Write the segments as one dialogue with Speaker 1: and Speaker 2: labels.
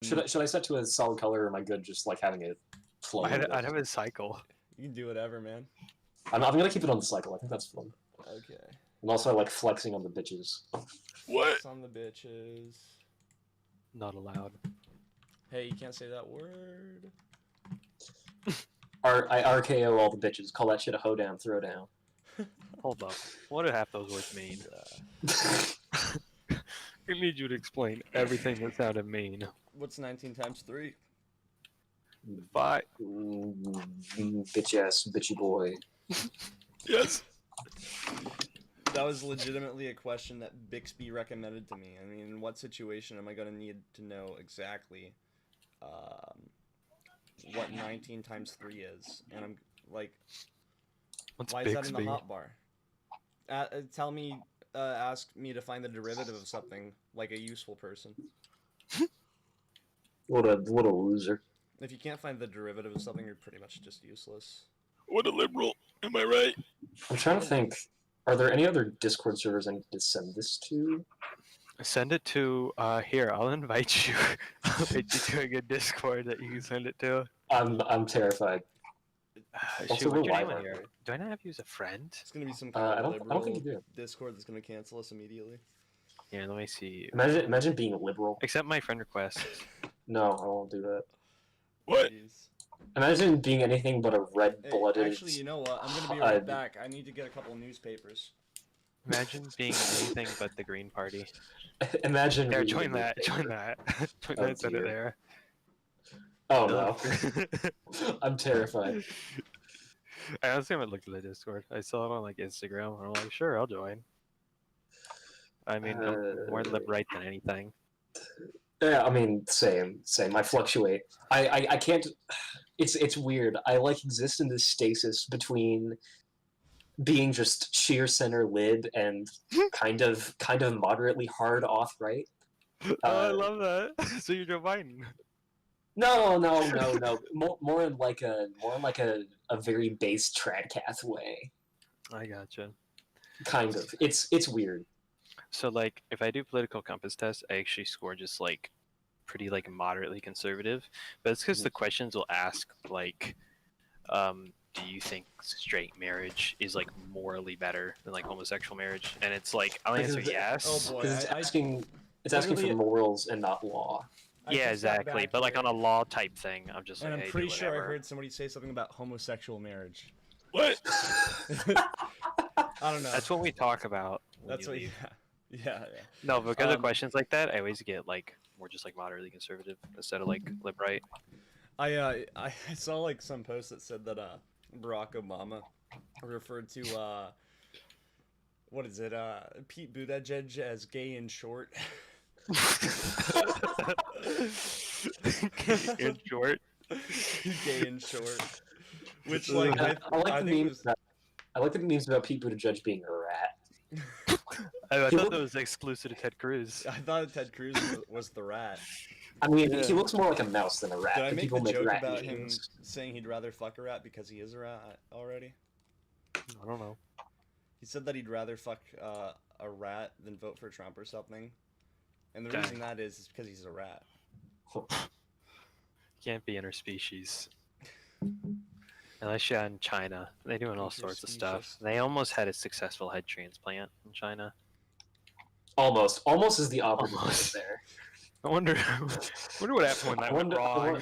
Speaker 1: Should I set to a solid color, or am I good just like having it flow?
Speaker 2: I'd have a cycle.
Speaker 3: You can do whatever, man.
Speaker 1: I'm gonna keep it on the cycle. I think that's fun.
Speaker 3: Okay.
Speaker 1: And also, I like flexing on the bitches.
Speaker 3: Flex on the bitches.
Speaker 2: Not allowed.
Speaker 3: Hey, you can't say that word.
Speaker 1: I RKO all the bitches. Call that shit a hoedown, throwdown.
Speaker 2: Hold up. What do half those words mean? I need you to explain everything that sounded mean.
Speaker 3: What's 19 times 3?
Speaker 2: 5.
Speaker 1: Bitch ass, bitchy boy.
Speaker 2: Yes.
Speaker 3: That was legitimately a question that Bixby recommended to me. I mean, in what situation am I going to need to know exactly what 19 times 3 is? And I'm like,
Speaker 2: What's
Speaker 3: why is that in the
Speaker 2: Bixby?
Speaker 3: hotbar? Ask me to find the derivative of something, like a useful person.
Speaker 1: What a loser.
Speaker 3: If you can't find the derivative of something, you're pretty much just useless.
Speaker 2: What a liberal. Am I right?
Speaker 1: I'm trying to think. Are there any other Discord servers I need to send this to?
Speaker 2: Send it to, here, I'll invite you. I'll invite you to a good Discord that you can send it to.
Speaker 1: I'm terrified.
Speaker 2: Shoot,
Speaker 1: Also,
Speaker 2: what's your
Speaker 1: we're
Speaker 2: name
Speaker 1: live
Speaker 2: on here?
Speaker 1: right now.
Speaker 2: Do I not have you as a friend?
Speaker 3: It's gonna be some
Speaker 1: I
Speaker 3: kind of
Speaker 1: don't
Speaker 3: liberal
Speaker 1: think you do.
Speaker 3: Discord that's gonna cancel us immediately.
Speaker 2: Here, let me see.
Speaker 1: Imagine being a liberal.
Speaker 2: Accept my friend request.
Speaker 1: No, I won't do that.
Speaker 2: What?
Speaker 3: Jeez.
Speaker 1: Imagine being anything but a
Speaker 3: Hey,
Speaker 1: red-blooded.
Speaker 3: actually, you know what? I'm gonna be right back. I need to get a couple of newspapers.
Speaker 2: Imagine being anything but the Green Party.
Speaker 1: Imagine.
Speaker 2: There,
Speaker 1: reading
Speaker 2: join
Speaker 1: a
Speaker 2: that.
Speaker 1: newspaper.
Speaker 2: Join that. Join
Speaker 1: Oh,
Speaker 2: that. Send it
Speaker 1: dear.
Speaker 2: there.
Speaker 1: Oh no. I'm terrified.
Speaker 2: I honestly haven't looked at the Discord. I saw it on like Instagram, and I'm like, sure, I'll join. I mean, I'm more lib-right than anything.
Speaker 1: Yeah, I mean, same. I fluctuate. I can't. It's weird. I like exist in this stasis between being just sheer center lib and kind of moderately hard off right.
Speaker 2: Oh, I love that. So you're Joe Biden.
Speaker 1: No. More in like a very base tradcath way.
Speaker 2: I gotcha.
Speaker 1: Kind of. It's weird.
Speaker 2: So like, if I do political compass test, I actually score just like pretty like moderately conservative. But it's because the questions will ask like, do you think straight marriage is like morally better than like homosexual marriage? And it's like I'll answer yes.
Speaker 3: Oh boy,
Speaker 1: Because it's asking for morals and not law.
Speaker 2: Yeah, exactly. But like on a law type thing, I'm just
Speaker 3: and
Speaker 2: like,
Speaker 3: I'm
Speaker 2: hey,
Speaker 3: pretty
Speaker 2: do
Speaker 3: sure I
Speaker 2: whatever.
Speaker 3: heard somebody say something about homosexual marriage.
Speaker 2: What?
Speaker 3: I don't know.
Speaker 2: That's what we talk about.
Speaker 3: That's what. Yeah.
Speaker 2: No, because of questions like that, I always get like more just like moderately conservative instead of like lib right.
Speaker 3: I saw like some post that said that Barack Obama referred to what is it Pete Buttigieg as gay in short.
Speaker 2: In short.
Speaker 3: Gay in short. Which like
Speaker 1: I like the memes about Pete Buttigieg being a rat.
Speaker 2: I thought that was exclusive to Ted Cruz.
Speaker 3: I thought Ted Cruz was the rat.
Speaker 1: I mean, he looks more like a mouse than a rat.
Speaker 3: Did I
Speaker 1: but
Speaker 3: make
Speaker 1: people
Speaker 3: the joke
Speaker 1: rat
Speaker 3: about
Speaker 1: memes.
Speaker 3: him saying he'd rather fuck a rat because he is a rat already?
Speaker 2: I don't know.
Speaker 3: He said that he'd rather fuck a rat than vote for Trump or something. And the reason that is because he's a rat.
Speaker 2: Can't be interspecies. Unless you're in China. They're doing all sorts of stuff. They almost had a successful head transplant in China.
Speaker 1: Almost is the opposite word there.
Speaker 2: I wonder what happened when that went wrong.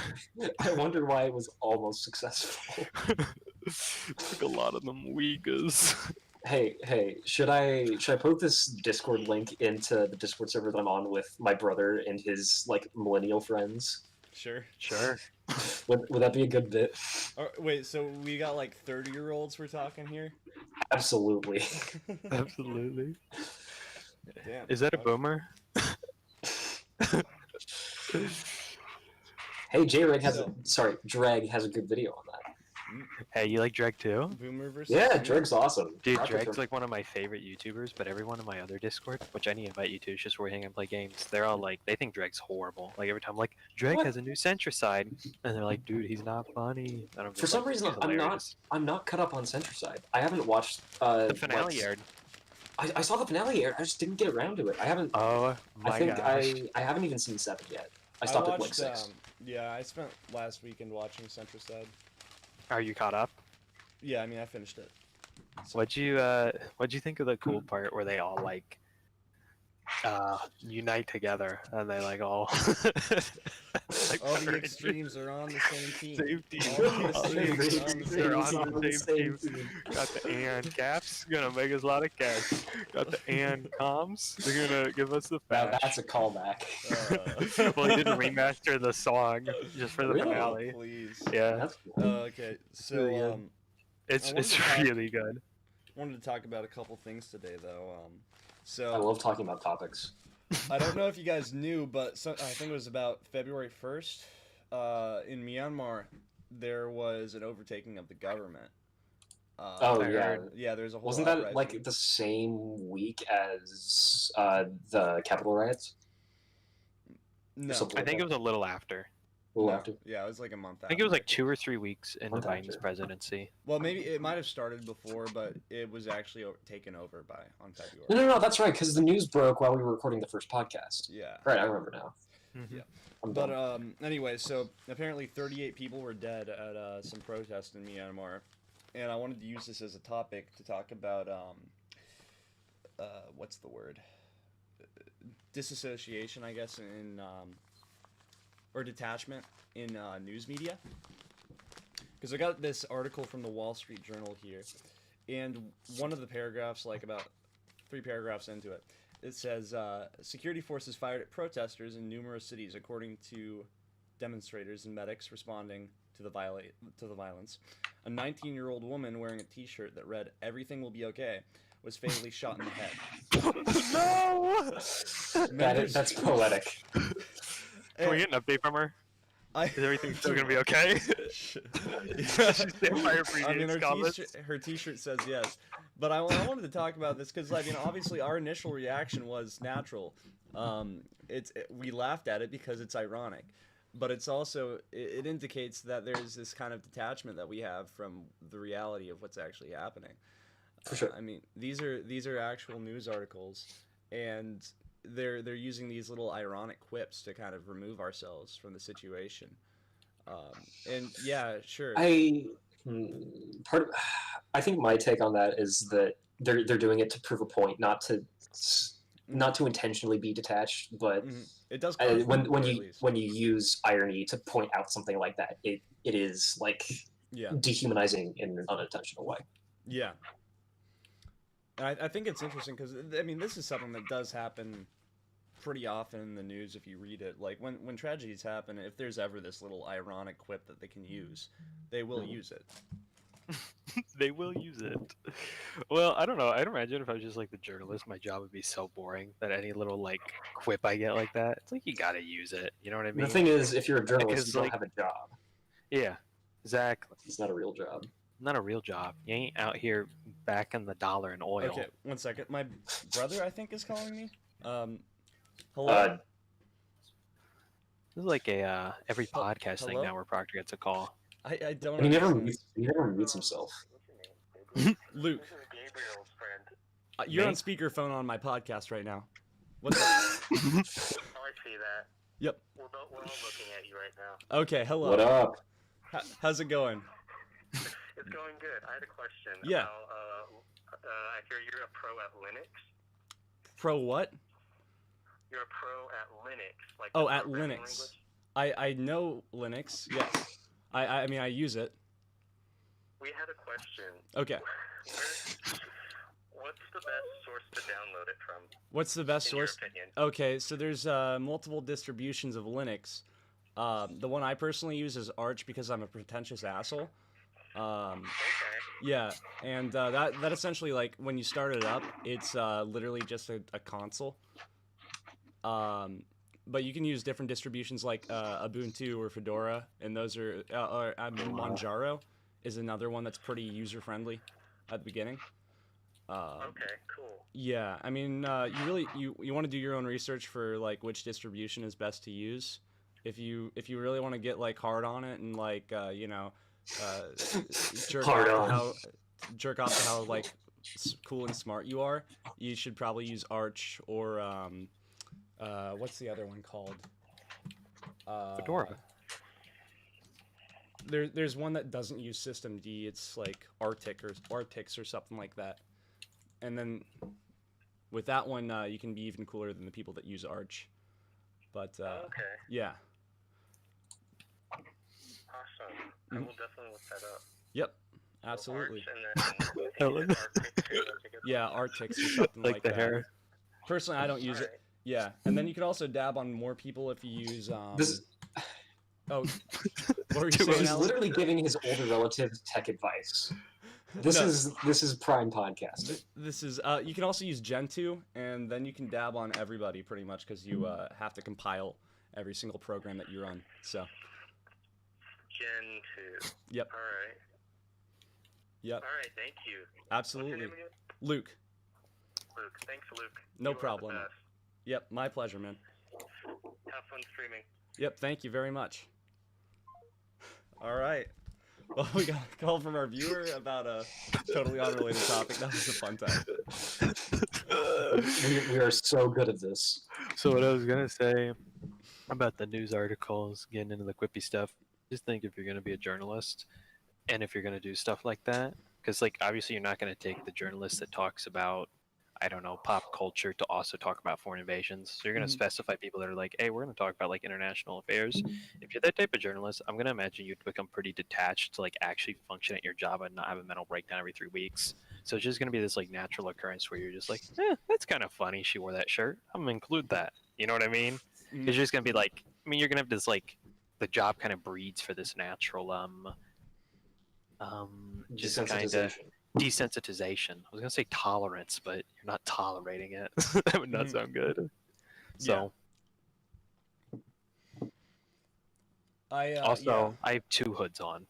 Speaker 1: I wonder why it was almost successful.
Speaker 2: Like a lot of them Uyghurs.
Speaker 1: Hey, should I put this Discord link into the Discord server that I'm on with my brother and his like millennial friends?
Speaker 3: Sure.
Speaker 1: Would that be a good bit?
Speaker 3: Wait, so we got like 30-year-olds we're talking here?
Speaker 1: Absolutely.
Speaker 2: Absolutely.
Speaker 3: Damn.
Speaker 2: Is that a boomer?
Speaker 1: Hey, Dreg has a good video on that.
Speaker 2: Hey, you like Dreg too?
Speaker 3: Boomer versus
Speaker 1: Yeah,
Speaker 3: Boomer?
Speaker 1: Dreg's awesome.
Speaker 2: Dude, Dreg's like one of my favorite YouTubers, but everyone in my other Discord, which I need to invite you to, it's just where we hang and play games, they're all like, they think Dreg's horrible. Like every time I'm like, Dreg has a new Centricide, and they're like, dude, he's not funny. And I'm just
Speaker 1: For some
Speaker 2: like,
Speaker 1: reason,
Speaker 2: hilarious.
Speaker 1: I'm not cut up on Centricide. I haven't watched
Speaker 2: The finale aired.
Speaker 1: I saw the finale aired. I just didn't get around to it. I haven't.
Speaker 2: Oh my
Speaker 1: I think
Speaker 2: gosh.
Speaker 1: I haven't even seen 7 yet. I stopped at like
Speaker 3: watched,
Speaker 1: 6.
Speaker 3: yeah, I spent last weekend watching Centricide.
Speaker 2: Are you caught up?
Speaker 3: Yeah, I mean, I finished it. So-
Speaker 2: What'd you think of the cool part where they all like unite together and they like all like
Speaker 3: All the
Speaker 2: are
Speaker 3: extremes are on the same team.
Speaker 2: same team.
Speaker 3: All the extremes are on the
Speaker 2: They're
Speaker 3: same
Speaker 2: on the same team. Got the and caps, gonna make us a lot of cash. Got the and comms, they're gonna give us the
Speaker 1: Now
Speaker 2: fash.
Speaker 1: that's a callback.
Speaker 2: Well, he didn't remaster the song just for the
Speaker 1: Really?
Speaker 2: finale.
Speaker 3: Please.
Speaker 2: Yeah,
Speaker 1: That's cool.
Speaker 3: Okay, so
Speaker 2: Really good.
Speaker 3: I wanted
Speaker 2: it's
Speaker 3: to talk-
Speaker 2: really good.
Speaker 3: wanted to talk about a couple things today, though.
Speaker 1: I
Speaker 3: So
Speaker 1: love talking about topics.
Speaker 3: I don't know if you guys knew, but I think it was about February 1st. In Myanmar, there was an overtaking of the government.
Speaker 1: Oh
Speaker 2: I
Speaker 1: yeah,
Speaker 2: heard.
Speaker 3: Yeah, there's a whole.
Speaker 1: wasn't that
Speaker 3: uprising.
Speaker 1: like the same week as the Capitol riots?
Speaker 3: No.
Speaker 1: something
Speaker 2: I
Speaker 1: like
Speaker 2: think
Speaker 1: that?
Speaker 2: it was a little after.
Speaker 1: A little
Speaker 3: No.
Speaker 1: after.
Speaker 3: Yeah, it was like a month after.
Speaker 2: I think it was like 2 or 3 weeks into
Speaker 1: Month
Speaker 2: Biden's
Speaker 1: after.
Speaker 2: presidency.
Speaker 3: Well, maybe it might have started before, but it was actually taken over on February.
Speaker 1: No, that's right. Because the news broke while we were recording the first podcast.
Speaker 3: Yeah.
Speaker 1: Right, I remember now.
Speaker 2: Mhm.
Speaker 1: I'm
Speaker 3: But
Speaker 1: done.
Speaker 3: anyway, so apparently 38 people were dead at some protest in Myanmar, and I wanted to use this as a topic to talk about what's the word? Disassociation, I guess, in or detachment in news media. Because I got this article from the Wall Street Journal here, and one of the paragraphs, like about 3 paragraphs into it, it says security forces fired at protesters in numerous cities, according to demonstrators and medics responding to the violence. A 19-year-old woman wearing a T-shirt that read "Everything will be okay" was fatally shot in the head.
Speaker 2: No!
Speaker 1: That's poetic.
Speaker 2: Can we get an update from her? Is everything still gonna be okay?
Speaker 3: I mean, her T-shirt says yes, but I wanted to talk about this because, like, obviously our initial reaction was natural. We laughed at it because it's ironic, but it's also it indicates that there's this kind of detachment that we have from the reality of what's actually happening.
Speaker 1: For sure.
Speaker 3: I mean, these are actual news articles, and they're using these little ironic quips to kind of remove ourselves from the situation. And yeah, sure.
Speaker 1: I think my take on that is that they're doing it to prove a point, not to intentionally be detached, but
Speaker 3: It does
Speaker 1: when you use irony to point out something like that, it is like dehumanizing in an unintentional way.
Speaker 3: Yeah. And I think it's interesting because, I mean, this is something that does happen pretty often in the news if you read it. Like, when tragedies happen, if there's ever this little ironic quip that they can use, they will use it.
Speaker 2: They will use it. Well, I don't know. I'd imagine if I was just like the journalist, my job would be so boring that any little like quip I get like that, it's like you gotta use it. You know what I mean?
Speaker 1: The thing is, if you're a journalist,
Speaker 2: Because,
Speaker 1: you don't
Speaker 2: like-
Speaker 1: have a job.
Speaker 2: Yeah, exactly.
Speaker 1: It's not a real job.
Speaker 2: Not a real job. You ain't out here backing the dollar in oil.
Speaker 3: Okay, 1 second. My brother, I think, is calling me. Hello?
Speaker 2: This is like a every
Speaker 3: Hel-
Speaker 2: podcast thing
Speaker 3: hello?
Speaker 2: now where Proctor gets a call.
Speaker 3: I don't
Speaker 1: He never
Speaker 3: understand.
Speaker 1: mutes himself.
Speaker 3: Luke,
Speaker 4: Gabriel's friend.
Speaker 3: you're
Speaker 2: Me?
Speaker 3: on speakerphone on my podcast right now. What's up?
Speaker 4: Oh, I see that.
Speaker 3: Yep.
Speaker 4: We're all looking at you right now.
Speaker 3: Okay, hello.
Speaker 1: What up?
Speaker 3: How's it going?
Speaker 4: It's going good. I had a question.
Speaker 3: Yeah.
Speaker 4: I hear you're a pro at Linux.
Speaker 3: Pro what?
Speaker 4: You're a pro at Linux. Like
Speaker 3: Oh,
Speaker 4: the
Speaker 3: at
Speaker 4: programming
Speaker 3: Linux.
Speaker 4: language.
Speaker 3: I know Linux, yes. I mean, I use it.
Speaker 4: We had a question.
Speaker 3: Okay.
Speaker 4: What's the best source to download it from,
Speaker 3: What's the best
Speaker 4: in
Speaker 3: source?
Speaker 4: your opinion?
Speaker 3: Okay, so there's multiple distributions of Linux. The one I personally use is Arch because I'm a pretentious asshole.
Speaker 4: Okay.
Speaker 3: Yeah, and that essentially, like, when you start it up, it's literally just a console. But you can use different distributions like Ubuntu or Fedora, and those are Manjaro is another one that's pretty user friendly at the beginning.
Speaker 4: Okay, cool.
Speaker 3: Yeah, I mean, you want to do your own research for like which distribution is best to use. If you really want to get like hard on it and like jerk
Speaker 1: Hard
Speaker 3: off
Speaker 1: on.
Speaker 3: jerk off to how like cool and smart you are, you should probably use Arch or what's the other one called?
Speaker 2: Fedora.
Speaker 3: There's one that doesn't use System D. It's like Artix or something like that. And then with that one, you can be even cooler than the people that use Arch. But
Speaker 4: Okay.
Speaker 3: yeah.
Speaker 4: Awesome. I will definitely look that up.
Speaker 3: Yep.
Speaker 4: So
Speaker 3: Absolutely.
Speaker 4: Arch and then
Speaker 2: I love that.
Speaker 4: Arctic too, I think it's
Speaker 3: Yeah, Artix or something like
Speaker 2: the
Speaker 3: that.
Speaker 2: hair.
Speaker 3: Personally, I don't use it.
Speaker 4: Alright.
Speaker 3: Yeah, and then you can also dab on more people if you use.
Speaker 1: This
Speaker 3: Oh, what were you
Speaker 1: He's
Speaker 3: saying, Alan?
Speaker 1: literally giving his older relative tech advice. This
Speaker 3: No.
Speaker 1: is prime podcast.
Speaker 3: This is. You can also use Gentoo, and then you can dab on everybody pretty much because you have to compile every single program that you run. So.
Speaker 4: Gen 2.
Speaker 3: Yep.
Speaker 4: Alright.
Speaker 3: Yep.
Speaker 4: Alright, thank you. What's your
Speaker 3: Absolutely.
Speaker 4: name again?
Speaker 3: Luke.
Speaker 4: Luke. Thanks, Luke.
Speaker 3: No
Speaker 4: You are the
Speaker 3: problem.
Speaker 4: best.
Speaker 3: Yep. My pleasure, man.
Speaker 4: Have fun streaming.
Speaker 3: Yep. Thank you very much. All right. Well, we got a call from our viewer about a totally unrelated topic. That was a fun time.
Speaker 1: We are so good at this.
Speaker 2: So what I was gonna say about the news articles, getting into the quippy stuff, just think if you're gonna be a journalist, and if you're gonna do stuff like that, because like obviously you're not gonna take the journalist that talks about, I don't know, pop culture to also talk about foreign invasions. So you're gonna
Speaker 3: Mhm.
Speaker 2: specify people that are like, hey, we're gonna talk about like international affairs. If you're that type of journalist, I'm gonna imagine you'd become pretty detached to like actually function at your job and not have a mental breakdown every 3 weeks. So it's just gonna be this like natural occurrence where you're just like, that's kind of funny. She wore that shirt. I'm gonna include that. You know what I mean?
Speaker 3: Mhm.
Speaker 2: It's just gonna be like, I mean, you're gonna have this like, the job kind of breeds for this natural just kind of
Speaker 1: Desensitization.
Speaker 2: desensitization. I was gonna say tolerance, but you're not tolerating it. That would not
Speaker 3: Mhm.
Speaker 2: sound good. So also,
Speaker 3: yeah.
Speaker 2: I have 2 hoods on.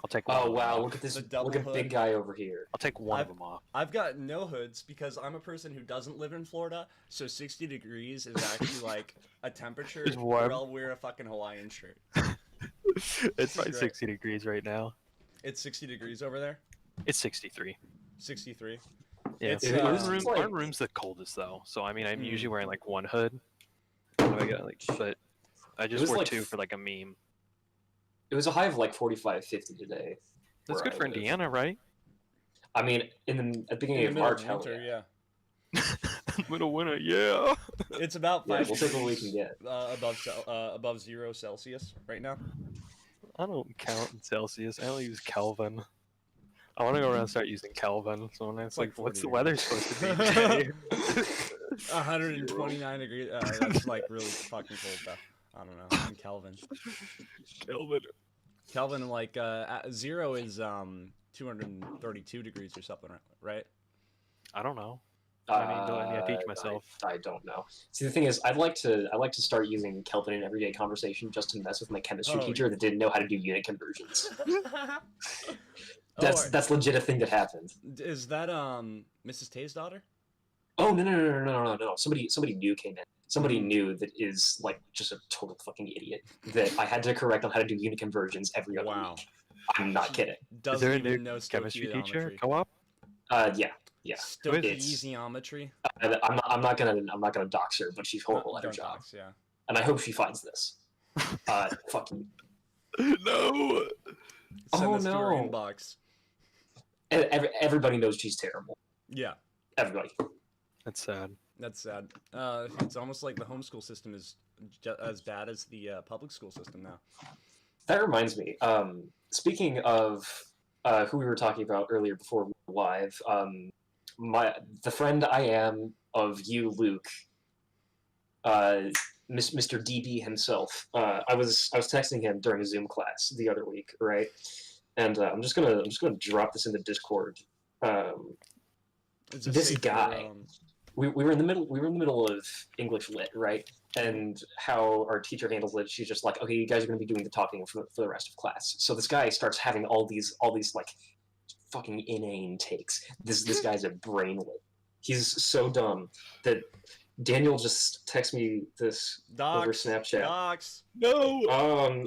Speaker 2: I'll take one.
Speaker 1: Oh
Speaker 2: of them
Speaker 1: wow!
Speaker 2: off.
Speaker 1: Look at this!
Speaker 3: The double
Speaker 1: Look at
Speaker 3: hood.
Speaker 1: big guy over here.
Speaker 2: I'll take one of
Speaker 3: I've-
Speaker 2: them off.
Speaker 3: I've got no hoods because I'm a person who doesn't live in Florida, so 60 degrees is actually like a temperature
Speaker 2: It's warm.
Speaker 3: where I'll wear a fucking Hawaiian shirt.
Speaker 2: It's probably
Speaker 3: Great.
Speaker 2: 60 degrees right now.
Speaker 3: It's 60 degrees over there.
Speaker 2: It's 63.
Speaker 3: 63.
Speaker 2: Yeah,
Speaker 3: It's,
Speaker 1: It
Speaker 2: our,
Speaker 1: was
Speaker 2: room,
Speaker 1: like-
Speaker 2: our room's the coldest though, so I mean, I'm
Speaker 3: Mm.
Speaker 2: usually wearing like one hood. And I got, like, but I just
Speaker 1: was
Speaker 2: wore
Speaker 1: like
Speaker 2: 2 for like a meme.
Speaker 1: It was a high of like 45, 50 today.
Speaker 2: That's
Speaker 1: where
Speaker 2: good
Speaker 1: I
Speaker 2: for
Speaker 1: live.
Speaker 2: Indiana, right?
Speaker 1: I mean, at the beginning
Speaker 3: In the
Speaker 1: of
Speaker 3: middle
Speaker 1: March,
Speaker 3: of
Speaker 1: hell
Speaker 3: winter,
Speaker 1: yeah.
Speaker 3: yeah.
Speaker 2: Middle winter, yeah.
Speaker 3: It's about
Speaker 1: Yeah,
Speaker 3: 5
Speaker 1: we'll take what we
Speaker 3: degrees
Speaker 1: can get.
Speaker 3: above 0 Celsius right now.
Speaker 2: I don't count in Celsius. I only use Kelvin. I want to go around and start using Kelvin. So when it's
Speaker 3: Like
Speaker 2: like, what's
Speaker 3: 40
Speaker 2: the weather supposed to be today?
Speaker 3: 129 degrees. That's like really fucking cold though. I don't know. In Kelvin.
Speaker 2: Kelvin.
Speaker 3: Kelvin, like 0 is 232 degrees or something, right?
Speaker 2: I don't know. I mean, don't I teach myself?
Speaker 1: I don't know. See, the thing is, I'd like to start using Kelvin in everyday conversation just to mess with my chemistry
Speaker 3: Oh,
Speaker 1: teacher that didn't know how to do unit conversions.
Speaker 3: Oh,
Speaker 1: That's legit a thing that happened.
Speaker 3: is that Mrs. Tay's daughter?
Speaker 1: Oh no! Somebody new came in. Somebody
Speaker 3: Mhm.
Speaker 1: new that is like just a total fucking idiot that I had to correct on how to do unit conversions every other
Speaker 3: Wow.
Speaker 1: week. I'm not kidding.
Speaker 2: Is
Speaker 3: Doesn't
Speaker 2: there a
Speaker 3: even
Speaker 2: new
Speaker 3: know
Speaker 2: chemistry teacher
Speaker 3: stoichiometry.
Speaker 2: co-op?
Speaker 1: Yeah.
Speaker 3: Stoichiometry.
Speaker 1: I'm not gonna dox her, but she's horrible at her
Speaker 3: Don't
Speaker 1: job,
Speaker 3: dox, yeah.
Speaker 1: and I hope she finds this. Fuck you.
Speaker 2: No.
Speaker 3: Send
Speaker 1: Oh,
Speaker 3: this to her
Speaker 1: no.
Speaker 3: inbox.
Speaker 1: Everybody knows she's terrible.
Speaker 3: Yeah,
Speaker 1: Everybody.
Speaker 2: That's sad.
Speaker 3: that's sad. It's almost like the homeschool system is as bad as the public school system now.
Speaker 1: That reminds me. Speaking of who we were talking about earlier before we were live, the friend I am of you, Luke, Mr. DB himself. I was texting him during a Zoom class the other week, right? And I'm just gonna drop this in the Discord.
Speaker 3: Is it
Speaker 1: This
Speaker 3: safe for,
Speaker 1: guy. We were in the middle of English lit, right? And how our teacher handles it, she's just like, okay, you guys are going to be doing the talking for the rest of class. So this guy starts having all these like fucking inane takes. This guy's a brainlet. He's so dumb that Daniel just texted me this over
Speaker 3: Docs.
Speaker 1: Snapchat.
Speaker 3: Docs.
Speaker 2: No.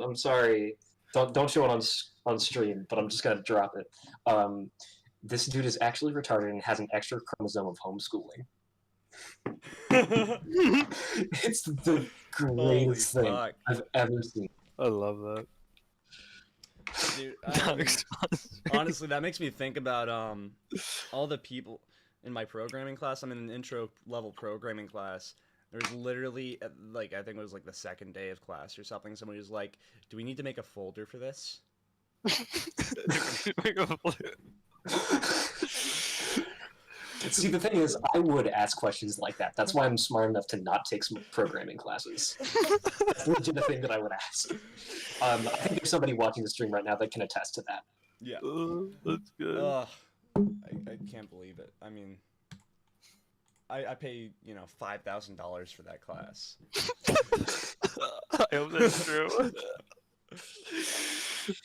Speaker 1: I'm sorry. Don't show it on stream, but I'm just gonna drop it. This dude is actually retarded and has an extra chromosome of homeschooling. It's the
Speaker 3: Holy
Speaker 1: greatest thing
Speaker 3: fuck.
Speaker 1: I've ever seen.
Speaker 2: I love that.
Speaker 3: Dude,
Speaker 2: Honestly.
Speaker 3: honestly, that makes me think about all the people in my programming class. I'm in an intro level programming class. There's literally like I think it was like the second day of class or something. Somebody was like, "Do we need to make a folder for this?"
Speaker 1: See, the thing is, I would ask questions like that. That's why I'm smart enough to not take some programming classes. That's legit a thing that I would ask. I think there's somebody watching the stream right now that can attest to that.
Speaker 3: Yeah.
Speaker 2: That's good.
Speaker 3: Ugh. I can't believe it. I mean, I pay, $5,000 for that class.
Speaker 2: I hope that's true.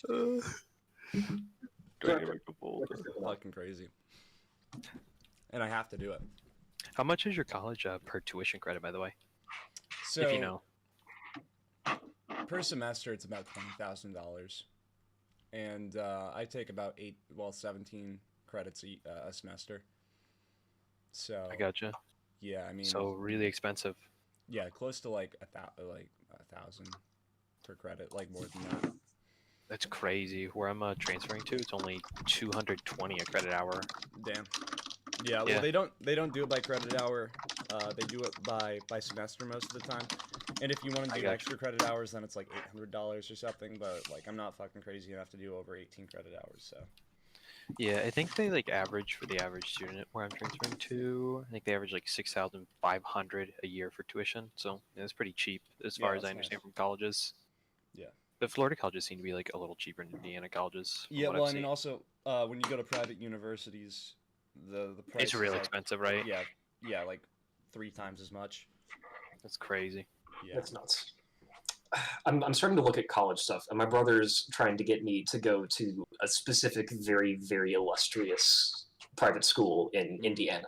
Speaker 2: Do I make a folder?
Speaker 3: Fucking crazy. And I have to do it.
Speaker 2: How much is your college per tuition credit, by the way?
Speaker 3: So,
Speaker 2: If you know.
Speaker 3: per semester, it's about $20,000. And I take about 17 credits a semester. So,
Speaker 2: I gotcha.
Speaker 3: yeah, I mean,
Speaker 2: So really expensive.
Speaker 3: yeah, close to like a thousand per credit, like more than that.
Speaker 2: That's crazy. Where I'm transferring to, it's only 220 a credit hour.
Speaker 3: Damn. Yeah, well,
Speaker 2: Yeah.
Speaker 3: they don't do it by credit hour. They do it by semester most of the time. And if you want to
Speaker 2: I
Speaker 3: do
Speaker 2: gotcha.
Speaker 3: extra credit hours, then it's like $800 or something. But like, I'm not fucking crazy enough to do over 18 credit hours. So
Speaker 2: Yeah, I think they like average for the average student where I'm transferring to. I think they average like 6,500 a year for tuition. So yeah, it's pretty cheap as
Speaker 3: Yeah,
Speaker 2: far as I
Speaker 3: that's
Speaker 2: understand
Speaker 3: nice.
Speaker 2: from colleges.
Speaker 3: Yeah.
Speaker 2: But Florida colleges seem to be like a little cheaper than Indiana colleges. from
Speaker 3: yeah,
Speaker 2: what
Speaker 3: well,
Speaker 2: I've
Speaker 3: I mean,
Speaker 2: seen.
Speaker 3: also when you go to private universities, the price
Speaker 2: It's
Speaker 3: is
Speaker 2: really
Speaker 3: like,
Speaker 2: expensive, right?
Speaker 3: yeah, like 3 times as much.
Speaker 2: That's crazy.
Speaker 3: Yeah.
Speaker 1: That's nuts. I'm starting to look at college stuff, and my brother's trying to get me to go to a specific, very, very illustrious private school in Indiana.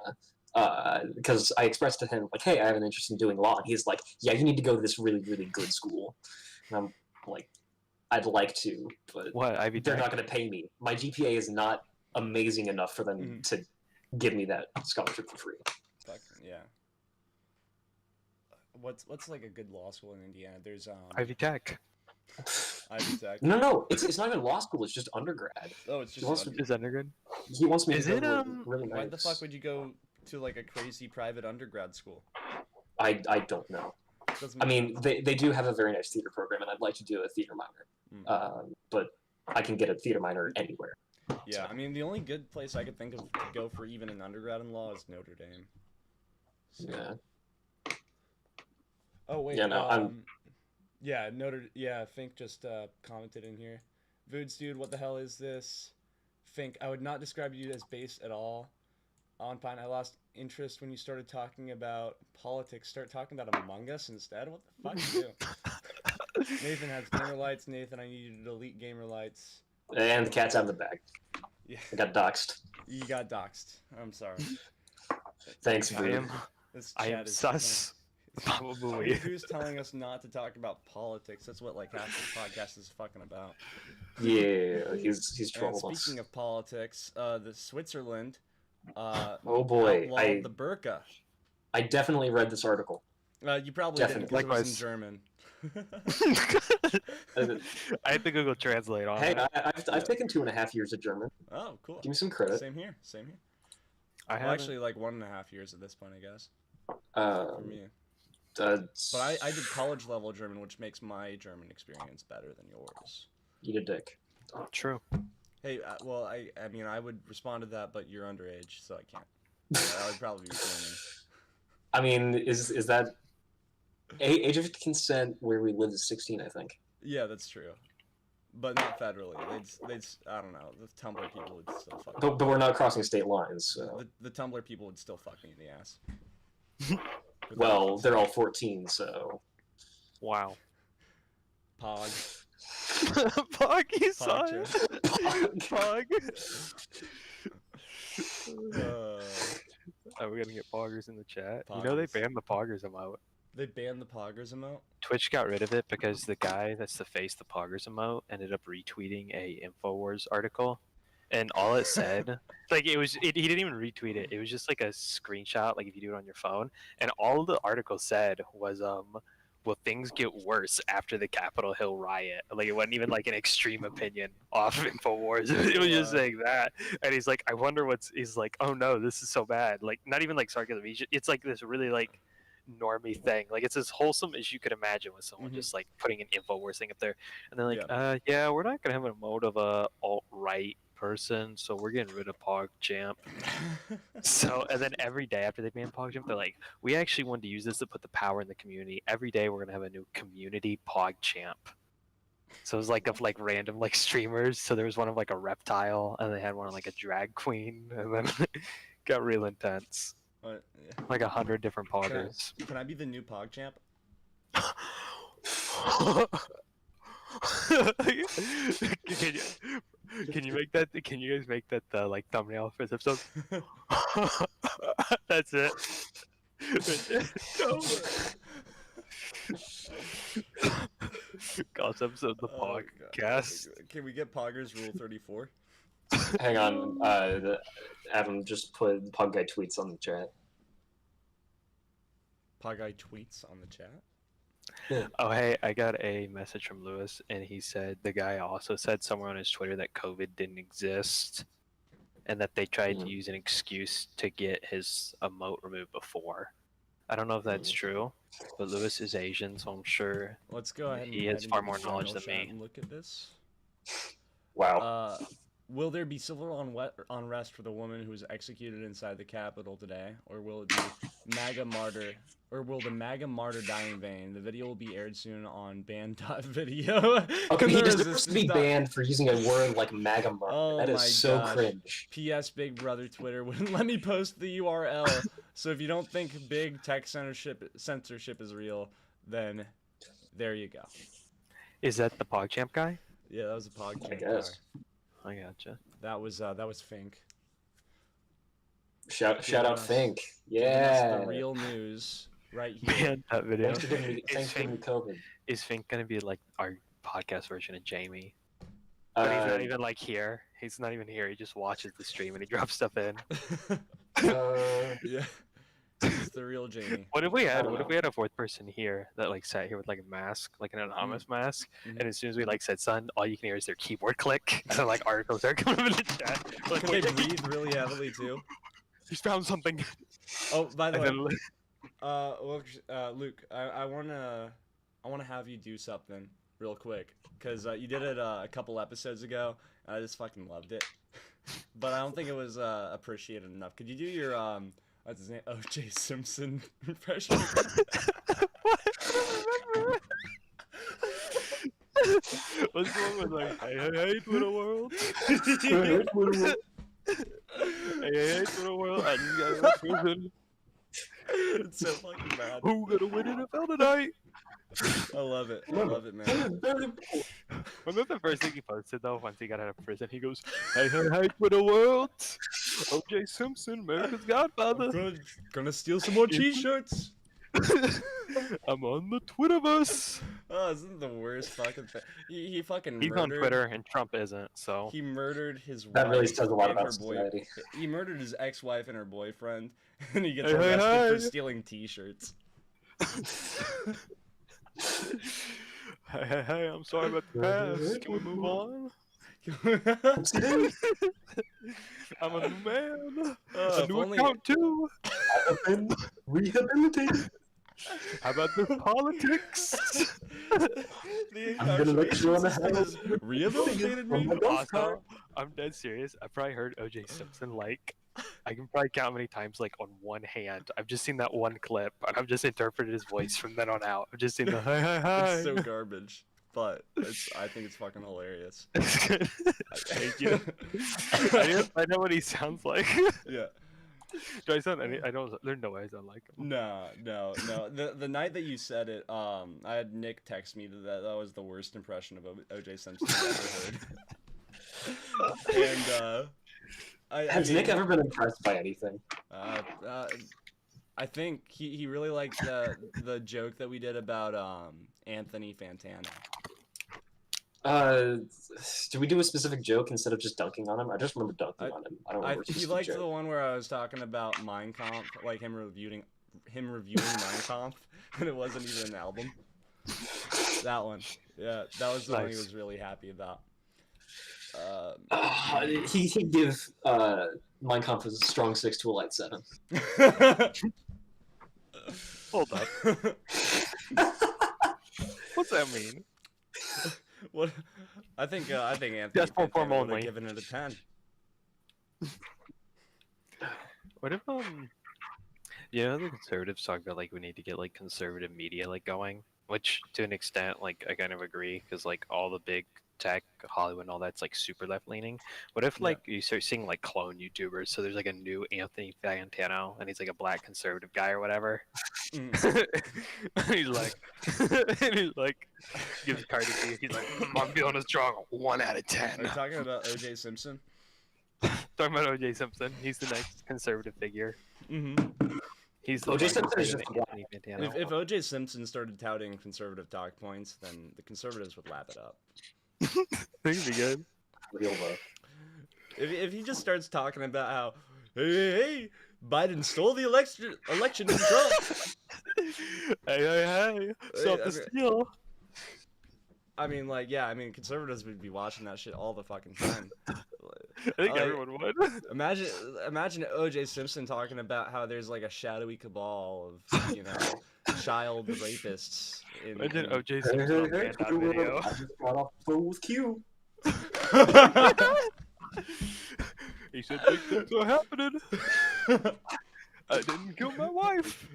Speaker 1: Because I expressed to him, like, hey, I have an interest in doing law. And he's like, yeah, you need to go to this really, really good school. And I'm like, I'd like to, but
Speaker 2: What, Ivy
Speaker 1: they're
Speaker 2: Tech?
Speaker 1: not going to pay me. My GPA is not amazing enough for them
Speaker 3: Mhm.
Speaker 1: to give me that scholarship for free.
Speaker 3: Fucking yeah. What's like a good law school in Indiana? There's
Speaker 2: Ivy Tech.
Speaker 3: Ivy Tech.
Speaker 1: No, it's not even law school. It's just undergrad.
Speaker 3: Oh, it's
Speaker 1: He
Speaker 3: just
Speaker 1: wants to-
Speaker 2: Is undergrad?
Speaker 1: He wants me
Speaker 2: Is
Speaker 1: to go
Speaker 2: it,
Speaker 1: to a really
Speaker 3: why
Speaker 1: nice.
Speaker 3: the fuck would you go to like a crazy private undergrad school?
Speaker 1: I don't know.
Speaker 3: Doesn't
Speaker 1: I
Speaker 3: make
Speaker 1: mean,
Speaker 3: sense.
Speaker 1: they do have a very nice theater program, and I'd like to do a theater minor. But I can get a theater minor anywhere.
Speaker 3: Yeah, I mean the only good place I could think of to go for even an undergrad in law is Notre Dame. So-
Speaker 1: Yeah.
Speaker 3: Oh wait.
Speaker 1: Yeah, no, I'm-
Speaker 3: Yeah, Fink just commented in here. Voods, dude, what the hell is this? Fink, I would not describe you as base at all. On Pine, I lost interest when you started talking about politics. Start talking about Among Us instead. What the fuck you do? Nathan has gamer lights. Nathan, I need you to delete gamer lights.
Speaker 1: And the cat's out of the bag.
Speaker 3: Yeah,
Speaker 1: I got doxxed.
Speaker 3: you got doxxed. I'm sorry.
Speaker 1: Thanks,
Speaker 2: I
Speaker 1: Voodoo.
Speaker 2: am.
Speaker 3: This
Speaker 2: I
Speaker 3: chat
Speaker 2: am
Speaker 3: is
Speaker 2: sus. Probably.
Speaker 3: Who's telling us not to talk about politics? That's what like half the podcast is fucking about.
Speaker 1: Yeah, he's
Speaker 3: And
Speaker 1: trolling us.
Speaker 3: speaking of politics, the Switzerland
Speaker 1: Oh boy,
Speaker 3: outlawed the burqa.
Speaker 1: I definitely read this article.
Speaker 3: You probably didn't
Speaker 1: Definitely.
Speaker 3: because it was in
Speaker 2: Likewise.
Speaker 3: German.
Speaker 2: I had to Google Translate on
Speaker 1: Hey,
Speaker 2: that.
Speaker 1: I've taken 2.5 years of German.
Speaker 3: Oh, cool.
Speaker 1: Give me some credit.
Speaker 3: Same here. Same here.
Speaker 2: I
Speaker 3: Well,
Speaker 2: have
Speaker 3: actually, like 1.5 years at this point, I guess, for
Speaker 1: Um,
Speaker 3: me.
Speaker 1: But
Speaker 3: But I did college level German, which makes my German experience better than yours.
Speaker 1: eat a dick.
Speaker 2: True.
Speaker 3: Hey, well, I mean, I would respond to that, but you're underage, so I can't. I would probably be filming.
Speaker 1: I mean, is that age of consent where we live is 16? I think.
Speaker 3: Yeah, that's true. But not federally. They'd I don't know. The Tumblr people would still fuck.
Speaker 1: But we're not crossing state lines. So.
Speaker 3: The Tumblr people would still fuck me in the ass.
Speaker 1: Well, they're all 14, so.
Speaker 2: Wow.
Speaker 3: Pog.
Speaker 2: Poggy
Speaker 3: Pog
Speaker 2: son. Pog.
Speaker 3: Uh,
Speaker 2: Oh, we're gonna get poggers in the chat. You know they
Speaker 3: Poggers.
Speaker 2: banned the poggers emote.
Speaker 3: they banned the Poggers emote.
Speaker 2: Twitch got rid of it because the guy that's the face the poggers emote ended up retweeting a Infowars article, and all it said, like he didn't even retweet it. It was just like a screenshot, like if you do it on your phone, and all the article said was will things get worse after the Capitol Hill riot? Like it wasn't even like an extreme opinion off Infowars. It was just
Speaker 3: Wow.
Speaker 2: saying that, and he's like, I wonder he's like, oh no, this is so bad. Like not even like sarcasm. It's like this really like normie thing. Like it's as wholesome as you could imagine with someone
Speaker 3: Mhm.
Speaker 2: just like putting an Infowars thing up there, and they're like,
Speaker 3: Yeah.
Speaker 2: yeah, we're not gonna have a mode of a alt right person, so we're getting rid of PogChamp. So, and then every day after they ban PogChamp, they're like, we actually wanted to use this to put the power in the community. Every day we're gonna have a new community PogChamp. So it was like of like random like streamers. So there was one of like a reptile, and they had one of like a drag queen, and then it got real intense.
Speaker 3: Yeah.
Speaker 2: Like 100 different poggers.
Speaker 3: Can I be the new PogChamp?
Speaker 2: Can you make that? Can you guys make that the like thumbnail for this episode? That's it. God's episode of the
Speaker 3: Oh, God.
Speaker 2: podcast.
Speaker 3: Can we get Poggers Rule 34?
Speaker 1: Hang on, Adam just put Pug Guy tweets on the chat.
Speaker 3: Pogguy tweets on the chat.
Speaker 2: Oh hey, I got a message from Lewis, and he said the guy also said somewhere on his Twitter that COVID didn't exist, and that they tried to use an excuse to get his emote removed before. I don't know if that's true, but Lewis is Asian, so I'm sure
Speaker 3: Let's go ahead and
Speaker 2: he
Speaker 3: head
Speaker 2: has
Speaker 3: into
Speaker 2: far
Speaker 3: the
Speaker 2: more knowledge
Speaker 3: general
Speaker 2: than
Speaker 3: chat
Speaker 2: me.
Speaker 3: and look at this.
Speaker 1: Wow.
Speaker 3: Will there be civil unrest for the woman who was executed inside the Capitol today, or will it be MAGA martyr, or will the MAGA martyr die in vain? The video will be aired soon on ban.video.
Speaker 1: Okay, he
Speaker 3: The
Speaker 1: deserves to
Speaker 3: resistance
Speaker 1: be
Speaker 3: dot-
Speaker 1: banned for using a word like MAGA mark.
Speaker 3: Oh
Speaker 1: That is
Speaker 3: my
Speaker 1: so
Speaker 3: gosh.
Speaker 1: cringe.
Speaker 3: P.S. Big Brother Twitter wouldn't let me post the URL. So if you don't think big tech censorship is real, then there you go.
Speaker 2: Is that the PogChamp guy?
Speaker 3: Yeah, that was a podcast.
Speaker 1: I guess.
Speaker 2: I gotcha.
Speaker 3: That was Fink.
Speaker 1: Shout
Speaker 3: Giving
Speaker 1: out
Speaker 3: us-
Speaker 1: Fink.
Speaker 3: Giving us
Speaker 1: Yeah.
Speaker 3: the real news right here.
Speaker 2: Man, that video.
Speaker 1: Thanks for giving me,
Speaker 2: Is
Speaker 1: thanks for giving me COVID.
Speaker 2: Is Fink gonna be like our podcast version of Jamie? But he's not even like here. He's not even here. He just watches the stream and he drops stuff in.
Speaker 3: Yeah, it's the real Jamie.
Speaker 2: What if we had?
Speaker 1: don't
Speaker 2: What if
Speaker 1: know.
Speaker 2: we had a fourth person here that like sat here with like a mask, like an anonymous mask,
Speaker 3: Mhm.
Speaker 2: and as soon as we like said "son," all you can hear is their keyboard click, and then like articles start coming up in the chat. We're like,
Speaker 3: Could they
Speaker 2: "Wait,
Speaker 3: breathe really heavily too?
Speaker 2: he's found something.
Speaker 3: Oh, by the
Speaker 2: And
Speaker 3: way,
Speaker 2: then,
Speaker 3: Luke, I wanna have you do something real quick, cause you did it a couple episodes ago, and I just fucking loved it. But I don't think it was appreciated enough. Could you do your what's his name, O.J. Simpson impression?
Speaker 2: What's the one with like, hey, Twitter world? Hey, Twitter world? I just got a prison.
Speaker 3: It's so fucking bad.
Speaker 2: Who gonna win NFL tonight?
Speaker 3: I love it. I love it, man.
Speaker 2: Remember the first thing he posted though? Once he got out of prison, he goes, "Hey, Twitter world! O.J. Simpson, America's Godfather.
Speaker 3: Gonna steal some more T-shirts.
Speaker 2: I'm on the Twitterverse."
Speaker 3: Oh, isn't the worst fucking thing? He fucking
Speaker 2: He's
Speaker 3: murdered.
Speaker 2: on Twitter, and Trump isn't. So
Speaker 3: He murdered his wife.
Speaker 1: That really says a lot
Speaker 3: and her
Speaker 1: about
Speaker 3: boy-
Speaker 1: society.
Speaker 3: He murdered his ex-wife and her boyfriend, and he gets
Speaker 2: Hey, hey,
Speaker 3: arrested for
Speaker 2: hey.
Speaker 3: stealing T-shirts.
Speaker 2: hey, I'm sorry about the past. Can we move on? I'm a new man.
Speaker 3: Oh,
Speaker 2: a new
Speaker 3: if only-
Speaker 2: account too.
Speaker 1: I've been rehabilitated.
Speaker 2: How about the politics?
Speaker 3: The
Speaker 1: I'm gonna let you on the
Speaker 3: incarceration system has rehabilitated me.
Speaker 2: Also, I'm dead serious. I probably heard O.J. Simpson like I can probably count how many times like on one hand. I've just seen that one clip, and I've just interpreted his voice from then on out. I've just seen the hi hi hi.
Speaker 3: It's so garbage, but I think it's fucking hilarious.
Speaker 2: It's good. Thank you. I know what he sounds like.
Speaker 3: Yeah.
Speaker 2: Do I sound any? I don't. There's no way I sound like him.
Speaker 3: No. The night that you said it, I had Nick text me that was the worst impression of O.J. Simpson I've ever heard. And
Speaker 1: Has Nick ever been impressed by anything?
Speaker 3: I think he really liked the joke that we did about Anthony Fantano.
Speaker 1: Do we do a specific joke instead of just dunking on him? I just remember dunking on him. I don't remember. a
Speaker 3: He
Speaker 1: specific
Speaker 3: liked
Speaker 1: joke.
Speaker 3: the one where I was talking about Mein Kampf, like him reviewing Mein Kampf, and it wasn't even an album. That one, yeah, that was the one he
Speaker 2: Nice.
Speaker 3: was really happy about.
Speaker 1: He'd give Mein Kampf a strong 6 to a light 7.
Speaker 2: Hold up. What's that mean?
Speaker 3: What? I think Anthony
Speaker 2: Just for form
Speaker 3: would have
Speaker 2: only.
Speaker 3: given it a 10.
Speaker 2: What if you know the conservatives talk about like we need to get like conservative media like going, which to an extent like I kind of agree because like all the big tech, Hollywood, and all that's like super left leaning. What if
Speaker 3: Yeah.
Speaker 2: like you start seeing like clone YouTubers? So there's like a new Anthony Fantano, and he's like a black conservative guy or whatever.
Speaker 3: Mm.
Speaker 2: he's like, and he's like, gives Cardi B. He's like, I'm feeling a strong 1 out of
Speaker 3: Are
Speaker 2: 10.
Speaker 3: you talking about O.J. Simpson?
Speaker 2: Talking about O.J. Simpson. He's the next conservative figure.
Speaker 3: Mm-hmm.
Speaker 2: He's the
Speaker 1: O.J.
Speaker 2: black
Speaker 1: Simpson is
Speaker 2: conservative
Speaker 1: just
Speaker 2: Anthony Fantano.
Speaker 3: If O.J. Simpson started touting conservative talk points, then the conservatives would lap it up.
Speaker 2: That'd be good.
Speaker 1: Real though.
Speaker 3: If he just starts talking about how, hey, Biden stole the election from Trump.
Speaker 2: Hey, stop
Speaker 3: I
Speaker 2: the
Speaker 3: mean-
Speaker 2: steal.
Speaker 3: I mean, like, yeah, I mean, conservatives would be watching that shit all the fucking time.
Speaker 2: I think
Speaker 3: Like,
Speaker 2: everyone would.
Speaker 3: Imagine O.J. Simpson talking about how there's like a shadowy cabal of, child rapists.
Speaker 2: Imagine
Speaker 3: in...
Speaker 2: O.J. Simpson on
Speaker 1: Hey,
Speaker 2: Band video.
Speaker 1: I just got off the phone with Q.
Speaker 2: He said big things are happening. I didn't kill my wife.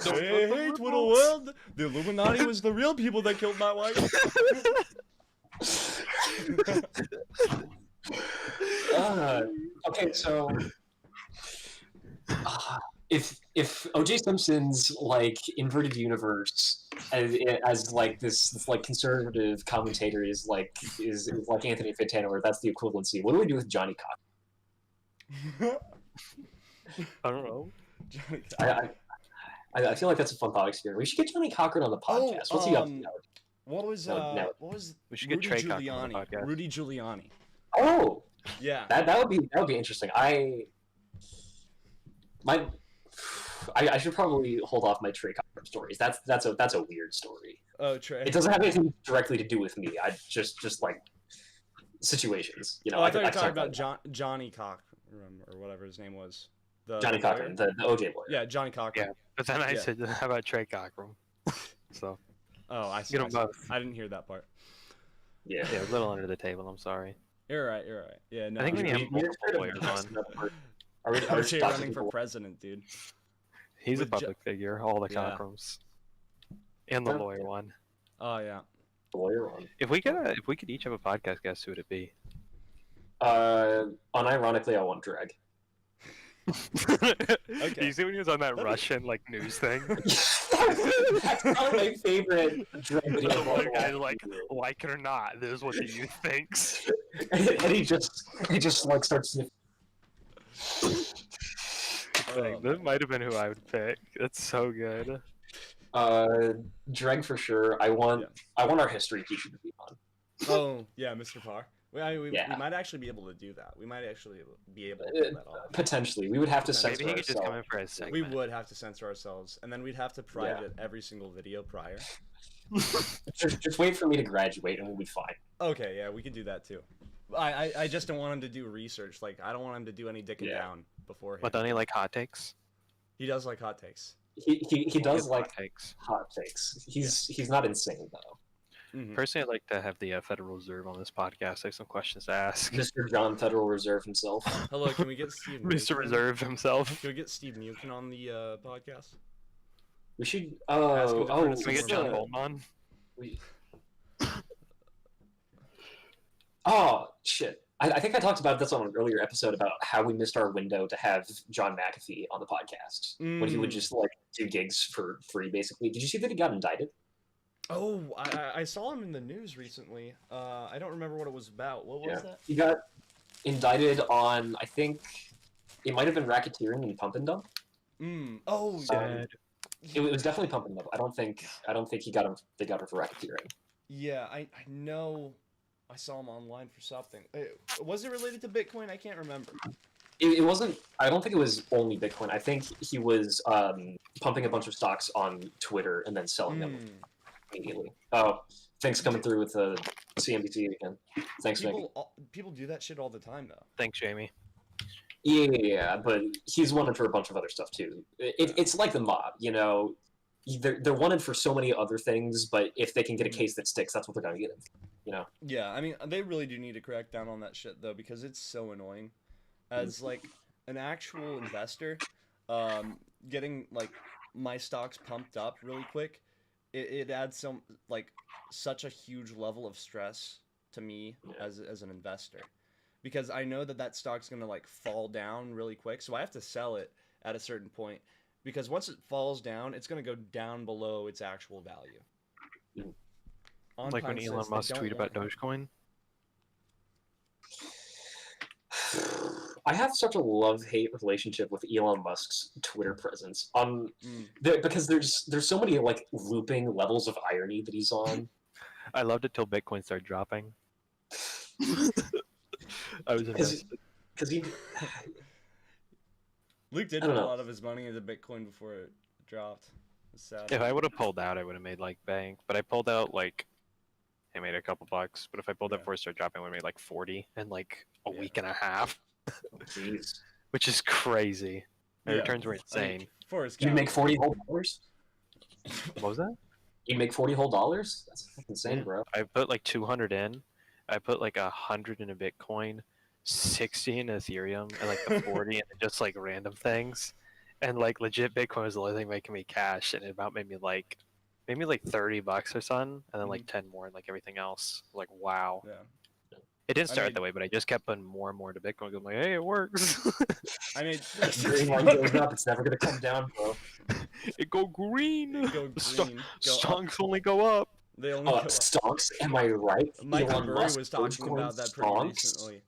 Speaker 3: Hey, Twiddle World! The Illuminati was the real people that killed my wife.
Speaker 1: Okay, so if O.J. Simpson's like inverted universe as like this like conservative commentator is like Anthony Fantano, or that's the equivalency, what do we do with Johnny Cochran?
Speaker 2: I don't know.
Speaker 1: I feel like that's a fun thought experiment. We should get Johnny Cochran on the podcast. What's he up to now?
Speaker 3: What was
Speaker 1: No.
Speaker 2: We should get Trey Cochran on the podcast.
Speaker 3: Rudy Giuliani.
Speaker 1: Oh,
Speaker 3: Yeah.
Speaker 1: that would be interesting. I should probably hold off my Trey Cochran stories. That's a weird story.
Speaker 3: Oh, Trey.
Speaker 1: It doesn't have anything directly to do with me. I just like situations.
Speaker 3: Oh, I thought you were
Speaker 1: could
Speaker 3: talking
Speaker 1: talk
Speaker 3: about Johnny Cochran or whatever his name was. The
Speaker 1: Johnny
Speaker 3: lawyer?
Speaker 1: Cochran, the OJ lawyer.
Speaker 3: Yeah, Johnny Cochran.
Speaker 2: Yeah. But then I
Speaker 3: Yeah.
Speaker 2: said, how about Trey Cochran? So
Speaker 3: Oh, I see.
Speaker 2: get
Speaker 3: I
Speaker 2: them
Speaker 3: see.
Speaker 2: both.
Speaker 3: I didn't hear that part.
Speaker 1: Yeah.
Speaker 2: Yeah, a little under the table. I'm sorry.
Speaker 3: You're right. Yeah, no.
Speaker 2: I think we
Speaker 3: I'm-
Speaker 2: need multiple lawyers on.
Speaker 1: Are we
Speaker 3: OJ
Speaker 1: stopping
Speaker 3: running for
Speaker 1: people?
Speaker 3: president, dude.
Speaker 2: He's a
Speaker 3: With Jo-
Speaker 2: public figure. All the
Speaker 3: Yeah.
Speaker 2: Cockrams. And the
Speaker 1: Yeah.
Speaker 2: lawyer one.
Speaker 3: Oh yeah.
Speaker 1: lawyer on?
Speaker 2: If we could each have a podcast guest, who would it be?
Speaker 1: Unironically, I want Drag.
Speaker 2: Do you see when he was on that Russian like news thing?
Speaker 1: That's probably my favorite Drag video.
Speaker 2: The
Speaker 1: of all
Speaker 2: one guy's
Speaker 1: time.
Speaker 2: like, like it or not, this is what the youth thinks.
Speaker 1: and he just like starts sniffing.
Speaker 2: Like, that might have been who I would pick. That's so good.
Speaker 1: Drag for sure. I want our history teacher to be on.
Speaker 3: Oh yeah, Mr. Parr. We
Speaker 1: Yeah.
Speaker 3: might actually be able to do that. We might actually be able to pull that off.
Speaker 1: Potentially, we would have to censor
Speaker 2: Maybe he could just come
Speaker 1: ourselves.
Speaker 2: in for a segment.
Speaker 3: We would have to censor ourselves, and then we'd have to private every single video prior.
Speaker 1: Just wait for me to graduate, and we'll be fine.
Speaker 3: Okay, yeah, we could do that too. I just don't want him to do research. Like, I don't want him to do any dicking
Speaker 1: Yeah.
Speaker 3: down beforehand.
Speaker 2: But don't he like hot takes?
Speaker 3: He does like hot takes.
Speaker 1: He does
Speaker 2: Hot
Speaker 1: like
Speaker 2: takes.
Speaker 1: hot takes. He's not insane though.
Speaker 3: Mhm.
Speaker 2: Personally, I'd like to have the Federal Reserve on this podcast. I have some questions to ask.
Speaker 1: Mr. John Federal Reserve himself.
Speaker 3: Hello, can we get Steve?
Speaker 2: Mr.
Speaker 3: Mnuchin?
Speaker 2: Reserve himself.
Speaker 3: Can we get Steve Mnuchin on the podcast?
Speaker 1: We should.
Speaker 3: Ask him to
Speaker 1: Oh,
Speaker 3: print us
Speaker 2: Can we get
Speaker 3: some
Speaker 2: John
Speaker 3: Yeah.
Speaker 2: Bolton on?
Speaker 1: we- Oh shit! I think I talked about this on an earlier episode about how we missed our window to have John McAfee on the podcast when he would just like do gigs for free, basically. Did you see that he got indicted?
Speaker 3: Oh, I saw him in the news recently. I don't remember what it was about. What was that?
Speaker 1: He got indicted on, I think, it might have been racketeering and pump and dump.
Speaker 3: Oh,
Speaker 1: It was definitely pump and dump. I don't think they got him for racketeering.
Speaker 3: Yeah, I know. I saw him online for something. Was it related to Bitcoin? I can't remember.
Speaker 1: It wasn't. I don't think it was only Bitcoin. I think he was pumping a bunch of stocks on Twitter and then selling them
Speaker 3: Mm.
Speaker 1: immediately. Oh, thanks coming through with the CNBC again. Thanks, Nick.
Speaker 3: People do that shit all the time though.
Speaker 2: Thanks, Jamie.
Speaker 1: Yeah, but he's wanted for a bunch of other stuff too. It's like the mob, you know. They're wanted for so many other things, but if they can get a case that sticks, that's what they're gonna get him. You know.
Speaker 3: Yeah, I mean, they really do need to crack down on that shit though, because it's so annoying. As like an actual investor, getting like my stocks pumped up really quick, it adds some like such a huge level of stress to me as an investor, because I know that stock's gonna like fall down really quick, so I have to sell it at a certain point, because once it falls down, it's gonna go down below its actual value.
Speaker 2: Like when Elon Musk tweeted about Dogecoin.
Speaker 1: I have such a love-hate relationship with Elon Musk's Twitter presence because there's so many like looping levels of irony that he's on.
Speaker 2: I loved it till Bitcoin started dropping. I was invested.
Speaker 1: Because he
Speaker 3: Luke did
Speaker 1: I
Speaker 3: put
Speaker 1: don't
Speaker 3: a
Speaker 1: know.
Speaker 3: lot of his money into Bitcoin before it dropped. It's sad.
Speaker 2: If I would have pulled out, I would have made like bank. But I pulled out like I made a couple bucks. But if I pulled out before it started dropping, I would have made like 40 in like a week and a half,
Speaker 1: Jeez.
Speaker 2: which is crazy. My
Speaker 3: Yeah.
Speaker 2: returns were
Speaker 3: I
Speaker 2: insane.
Speaker 3: mean, Forrest
Speaker 1: You
Speaker 3: Gump.
Speaker 1: make $40 whole dollars?
Speaker 2: What was that?
Speaker 1: You make $40 whole dollars? That's fucking insane,
Speaker 2: Yeah.
Speaker 1: bro.
Speaker 2: I put like 200 in. I put like 100 in a Bitcoin, 60 in Ethereum, and like the 40 and just like random things. And like legit Bitcoin was the only thing making me cash, and it about made me like $30 or something, and then like 10 more and like everything else. Like wow.
Speaker 3: Yeah.
Speaker 2: It didn't
Speaker 3: I
Speaker 2: start
Speaker 3: made-
Speaker 2: that way, but I just kept putting more and more to Bitcoin. I'm like, hey, it works.
Speaker 3: I mean,
Speaker 1: Green line goes up, it's never gonna come down, bro.
Speaker 2: It go green.
Speaker 3: go
Speaker 2: Sto-
Speaker 3: green. Go up.
Speaker 2: Stonks only go up.
Speaker 3: They only go up.
Speaker 1: Stonks, am I right?
Speaker 3: Michael
Speaker 1: Elon
Speaker 3: Burry
Speaker 1: Musk,
Speaker 3: was talking
Speaker 1: Dogecoin,
Speaker 3: about that pretty
Speaker 1: stonks?
Speaker 3: recently.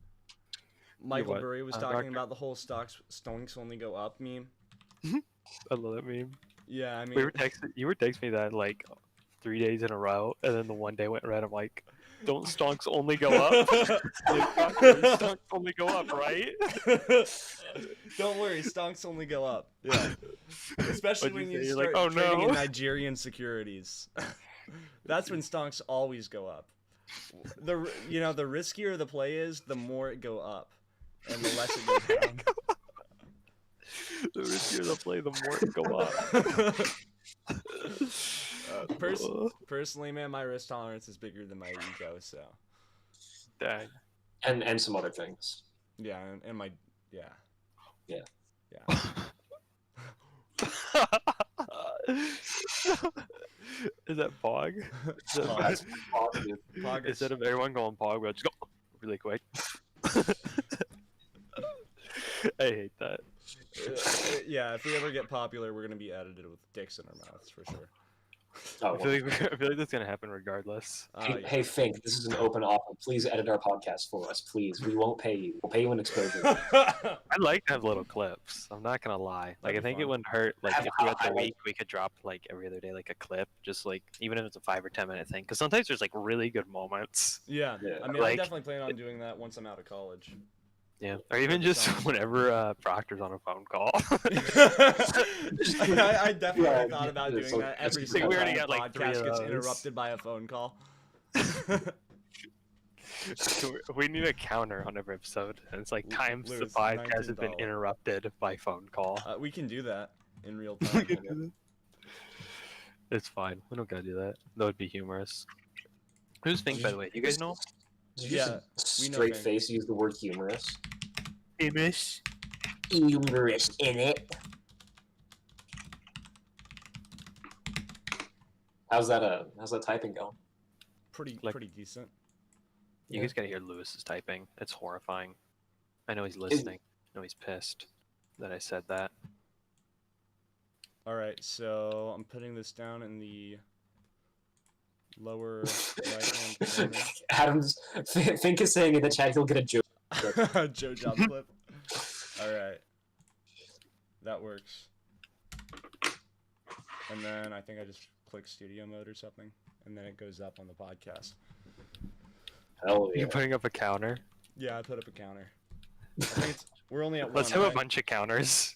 Speaker 3: Michael
Speaker 2: what?
Speaker 3: Burry was
Speaker 2: Doctor?
Speaker 3: talking about the whole stonks only go up meme.
Speaker 2: I love that meme.
Speaker 3: Yeah, I mean,
Speaker 2: You were texting me that like 3 days in a row, and then the one day went red. I'm like, don't stonks only go up? Like, stonks only go up, right?
Speaker 3: Don't worry, stonks only go up. Yeah, especially
Speaker 2: What'd
Speaker 3: when
Speaker 2: you
Speaker 3: you
Speaker 2: say? You're
Speaker 3: start
Speaker 2: like, "Oh,
Speaker 3: trading in
Speaker 2: no."
Speaker 3: Nigerian securities. That's when stonks always go up. The riskier the play is, the more it go up, and the less it goes down.
Speaker 2: The riskier the play, the more it go up.
Speaker 3: Personally, man, my risk tolerance is bigger than my ego, so
Speaker 2: Dang.
Speaker 1: And some other things.
Speaker 3: yeah, and my yeah.
Speaker 2: Is that Pog?
Speaker 1: Oh, that's positive.
Speaker 3: Poggers.
Speaker 2: Instead of everyone going Pog, we'll just go really quick. I hate that.
Speaker 3: Yeah, if we ever get popular, we're gonna be edited with dicks in our mouths for sure.
Speaker 1: Oh,
Speaker 2: I feel like that's gonna happen regardless.
Speaker 1: Hey,
Speaker 3: Yeah.
Speaker 1: hey, Fink, this is an open offer. Please edit our podcast for us, please. We won't pay you. We'll pay you in exposure.
Speaker 2: I'd like to have little clips. I'm not gonna lie. Like I
Speaker 3: That'd be
Speaker 2: think it
Speaker 3: fun.
Speaker 2: wouldn't hurt. Like
Speaker 1: Have
Speaker 2: if throughout the
Speaker 1: highlight-
Speaker 2: week we could drop like every other day like a clip, just like even if it's a 5 or 10 minute thing. Because sometimes there's like really good moments.
Speaker 3: Yeah,
Speaker 1: Yeah.
Speaker 3: I mean, I
Speaker 2: Like-
Speaker 3: definitely plan on doing that once I'm out of college.
Speaker 2: Yeah. Or even just whenever Proctor's on a phone call.
Speaker 3: I definitely
Speaker 1: Yeah,
Speaker 3: thought about
Speaker 1: it's
Speaker 3: doing
Speaker 1: like-
Speaker 3: that every
Speaker 1: it's
Speaker 3: single
Speaker 2: we already
Speaker 3: time
Speaker 2: got, like, 3
Speaker 3: podcast
Speaker 2: of
Speaker 3: gets
Speaker 2: those.
Speaker 3: interrupted by a phone call.
Speaker 2: We need a counter on every episode, and it's like times the
Speaker 3: Lewis,
Speaker 2: podcast has been
Speaker 3: $19.
Speaker 2: interrupted by phone call.
Speaker 3: We can do that in real time.
Speaker 2: It's fine. We don't gotta do that. That would be humorous. Who's Fink, by the way? You guys know?
Speaker 1: Did you
Speaker 3: Yeah,
Speaker 1: just
Speaker 3: we know
Speaker 1: straight
Speaker 3: Fink.
Speaker 1: face use the word humorous?
Speaker 2: Famous.
Speaker 1: Humorous in it. How's that typing going?
Speaker 3: Pretty
Speaker 2: Like-
Speaker 3: pretty decent.
Speaker 2: You
Speaker 1: Yeah.
Speaker 2: guys gotta hear Lewis's typing. It's horrifying. I know he's listening. I know he's pissed that I said that.
Speaker 3: All right, so I'm putting this down in the lower right-hand
Speaker 1: Adam's Fink is saying in the chat he'll get a joke.
Speaker 3: corner. Joe Job clip. All right, that works. And then I think I just click studio mode or something. and then it goes up on the podcast.
Speaker 1: Hell yeah.
Speaker 2: You putting up a counter?
Speaker 3: Yeah, I put up a counter. I think we're only at
Speaker 2: Let's
Speaker 3: one.
Speaker 2: have a
Speaker 3: right?
Speaker 2: bunch of counters.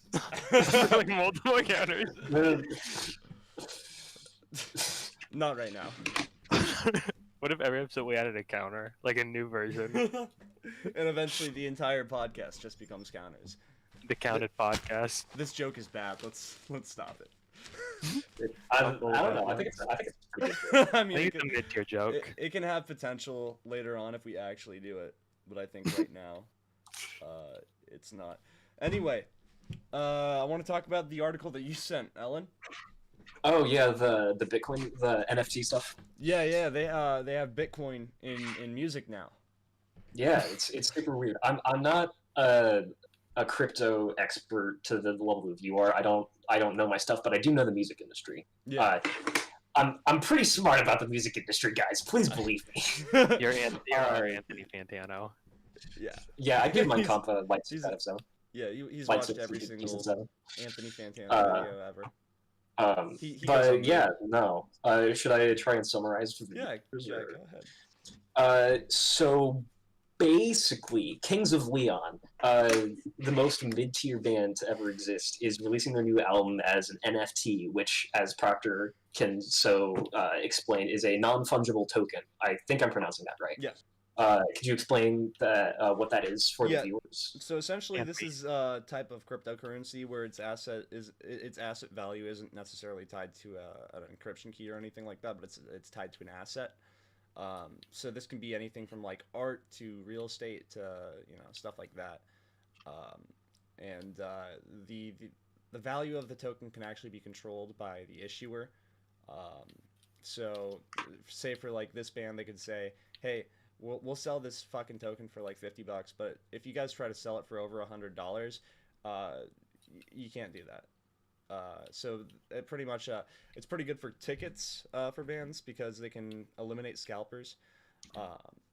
Speaker 2: Like multiple counters.
Speaker 3: Not right now.
Speaker 2: What if every episode we added a counter, like a new version,
Speaker 3: And eventually the entire podcast just becomes counters.
Speaker 2: the counted podcast?
Speaker 3: This joke is bad. Let's stop it.
Speaker 1: I don't know. I think it's pretty good.
Speaker 3: I
Speaker 2: I
Speaker 3: mean,
Speaker 2: think it's a mid-tier joke.
Speaker 3: it can have potential later on if we actually do it, but I think right now, it's not. Anyway, I want to talk about the article that you sent, Ellen.
Speaker 1: Oh yeah, the Bitcoin, the NFT stuff.
Speaker 3: Yeah, they have Bitcoin in music now.
Speaker 1: Yeah, it's super weird. I'm not a crypto expert to the level of you are. I don't know my stuff, but I do know the music industry.
Speaker 3: Yeah.
Speaker 1: I'm pretty smart about the music industry, guys. Please believe me.
Speaker 2: You're our Anthony Fantano.
Speaker 3: Yeah.
Speaker 1: Yeah, I give my
Speaker 3: He's-
Speaker 1: comp a light
Speaker 3: he's-
Speaker 1: out of zone.
Speaker 3: Yeah, he's
Speaker 1: Light
Speaker 3: watched
Speaker 1: six,
Speaker 3: every
Speaker 1: decent
Speaker 3: single
Speaker 1: seven.
Speaker 3: Anthony Fantano video ever. He goes on
Speaker 1: But
Speaker 3: the-
Speaker 1: yeah, no. Should I try and summarize for the
Speaker 3: Yeah,
Speaker 1: viewers, or-
Speaker 3: go ahead.
Speaker 1: So basically, Kings of Leon, the most mid-tier band to ever exist, is releasing their new album as an NFT, which, as Proctor can explain, is a non-fungible token. I think I'm pronouncing that right.
Speaker 3: Yeah.
Speaker 1: Could you explain that what that is for
Speaker 3: Yeah.
Speaker 1: the viewers?
Speaker 3: So essentially, this
Speaker 2: Anthony.
Speaker 3: is a type of cryptocurrency where its asset value isn't necessarily tied to an encryption key or anything like that, but it's tied to an asset. So this can be anything from like art to real estate to stuff like that. And the value of the token can actually be controlled by the issuer. So say for like this band, they could say, hey, we'll sell this fucking token for like $50, but if you guys try to sell it for over $100, you can't do that. So it pretty much it's pretty good for tickets for bands because they can eliminate scalpers.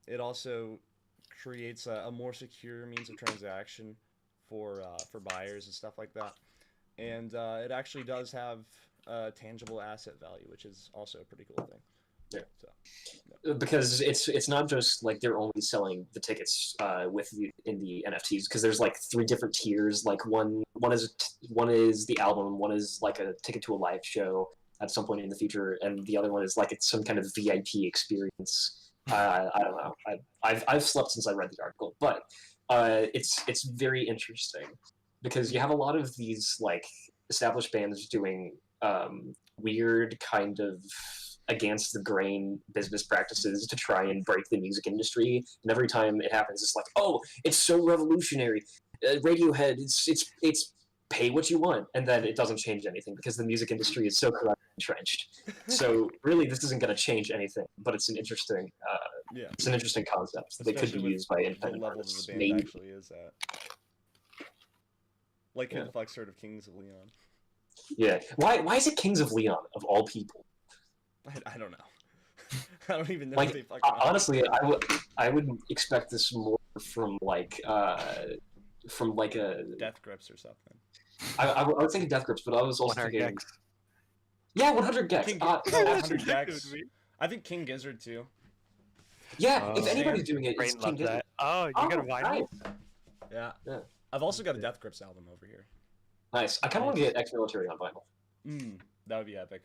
Speaker 3: It also creates a more secure means of transaction for buyers and stuff like that. And it actually does have tangible asset value, which is also a pretty cool thing.
Speaker 1: Yeah.
Speaker 3: So,
Speaker 1: Because it's not just like they're only selling the tickets in the NFTs, because there's like 3 different tiers. Like one is the album, one is like a ticket to a live show at some point in the future, and the other one is like it's some kind of VIP experience. I don't know. I've slept since I read the article, but it's very interesting because you have a lot of these like established bands doing weird kind of against the grain business practices to try and break the music industry, and every time it happens it's like, oh, it's so revolutionary, Radiohead, it's pay what you want, and then it doesn't change anything because the music industry is so corrupt and entrenched. So really this isn't going to change anything, but it's an interesting
Speaker 3: yeah.
Speaker 1: it's an interesting concept that could
Speaker 3: Especially
Speaker 1: be
Speaker 3: with
Speaker 1: used by
Speaker 3: the
Speaker 1: independent
Speaker 3: level
Speaker 1: artists.
Speaker 3: the band
Speaker 1: Maybe.
Speaker 3: actually is at. Like, who
Speaker 1: Yeah.
Speaker 3: the fuck's heard of Kings of Leon?
Speaker 1: Yeah. Why is it Kings of Leon of all people?
Speaker 3: I don't know. I don't even know
Speaker 1: Like,
Speaker 3: if they fucking are.
Speaker 1: honestly, I would expect this more from like a
Speaker 3: Death Grips or something.
Speaker 1: I would think of Death Grips, but I was also
Speaker 2: 100
Speaker 1: thinking
Speaker 2: gex.
Speaker 1: yeah, 100 gex.
Speaker 3: King,
Speaker 1: Uh,
Speaker 3: oh,
Speaker 2: That's
Speaker 3: 100
Speaker 2: exactly
Speaker 3: Gex.
Speaker 2: what we-
Speaker 3: I think King Gizzard too.
Speaker 1: yeah, if
Speaker 2: Oh.
Speaker 1: anybody's doing it,
Speaker 2: Brain
Speaker 1: it's King
Speaker 2: loves
Speaker 1: Gizzard.
Speaker 2: that. Oh, you got a vinyl?
Speaker 1: Nice.
Speaker 3: Yeah.
Speaker 1: Yeah.
Speaker 3: I've also got a Death Grips album over here.
Speaker 1: Nice. I kind of want to get Ex-Military on vinyl.
Speaker 3: That would be epic.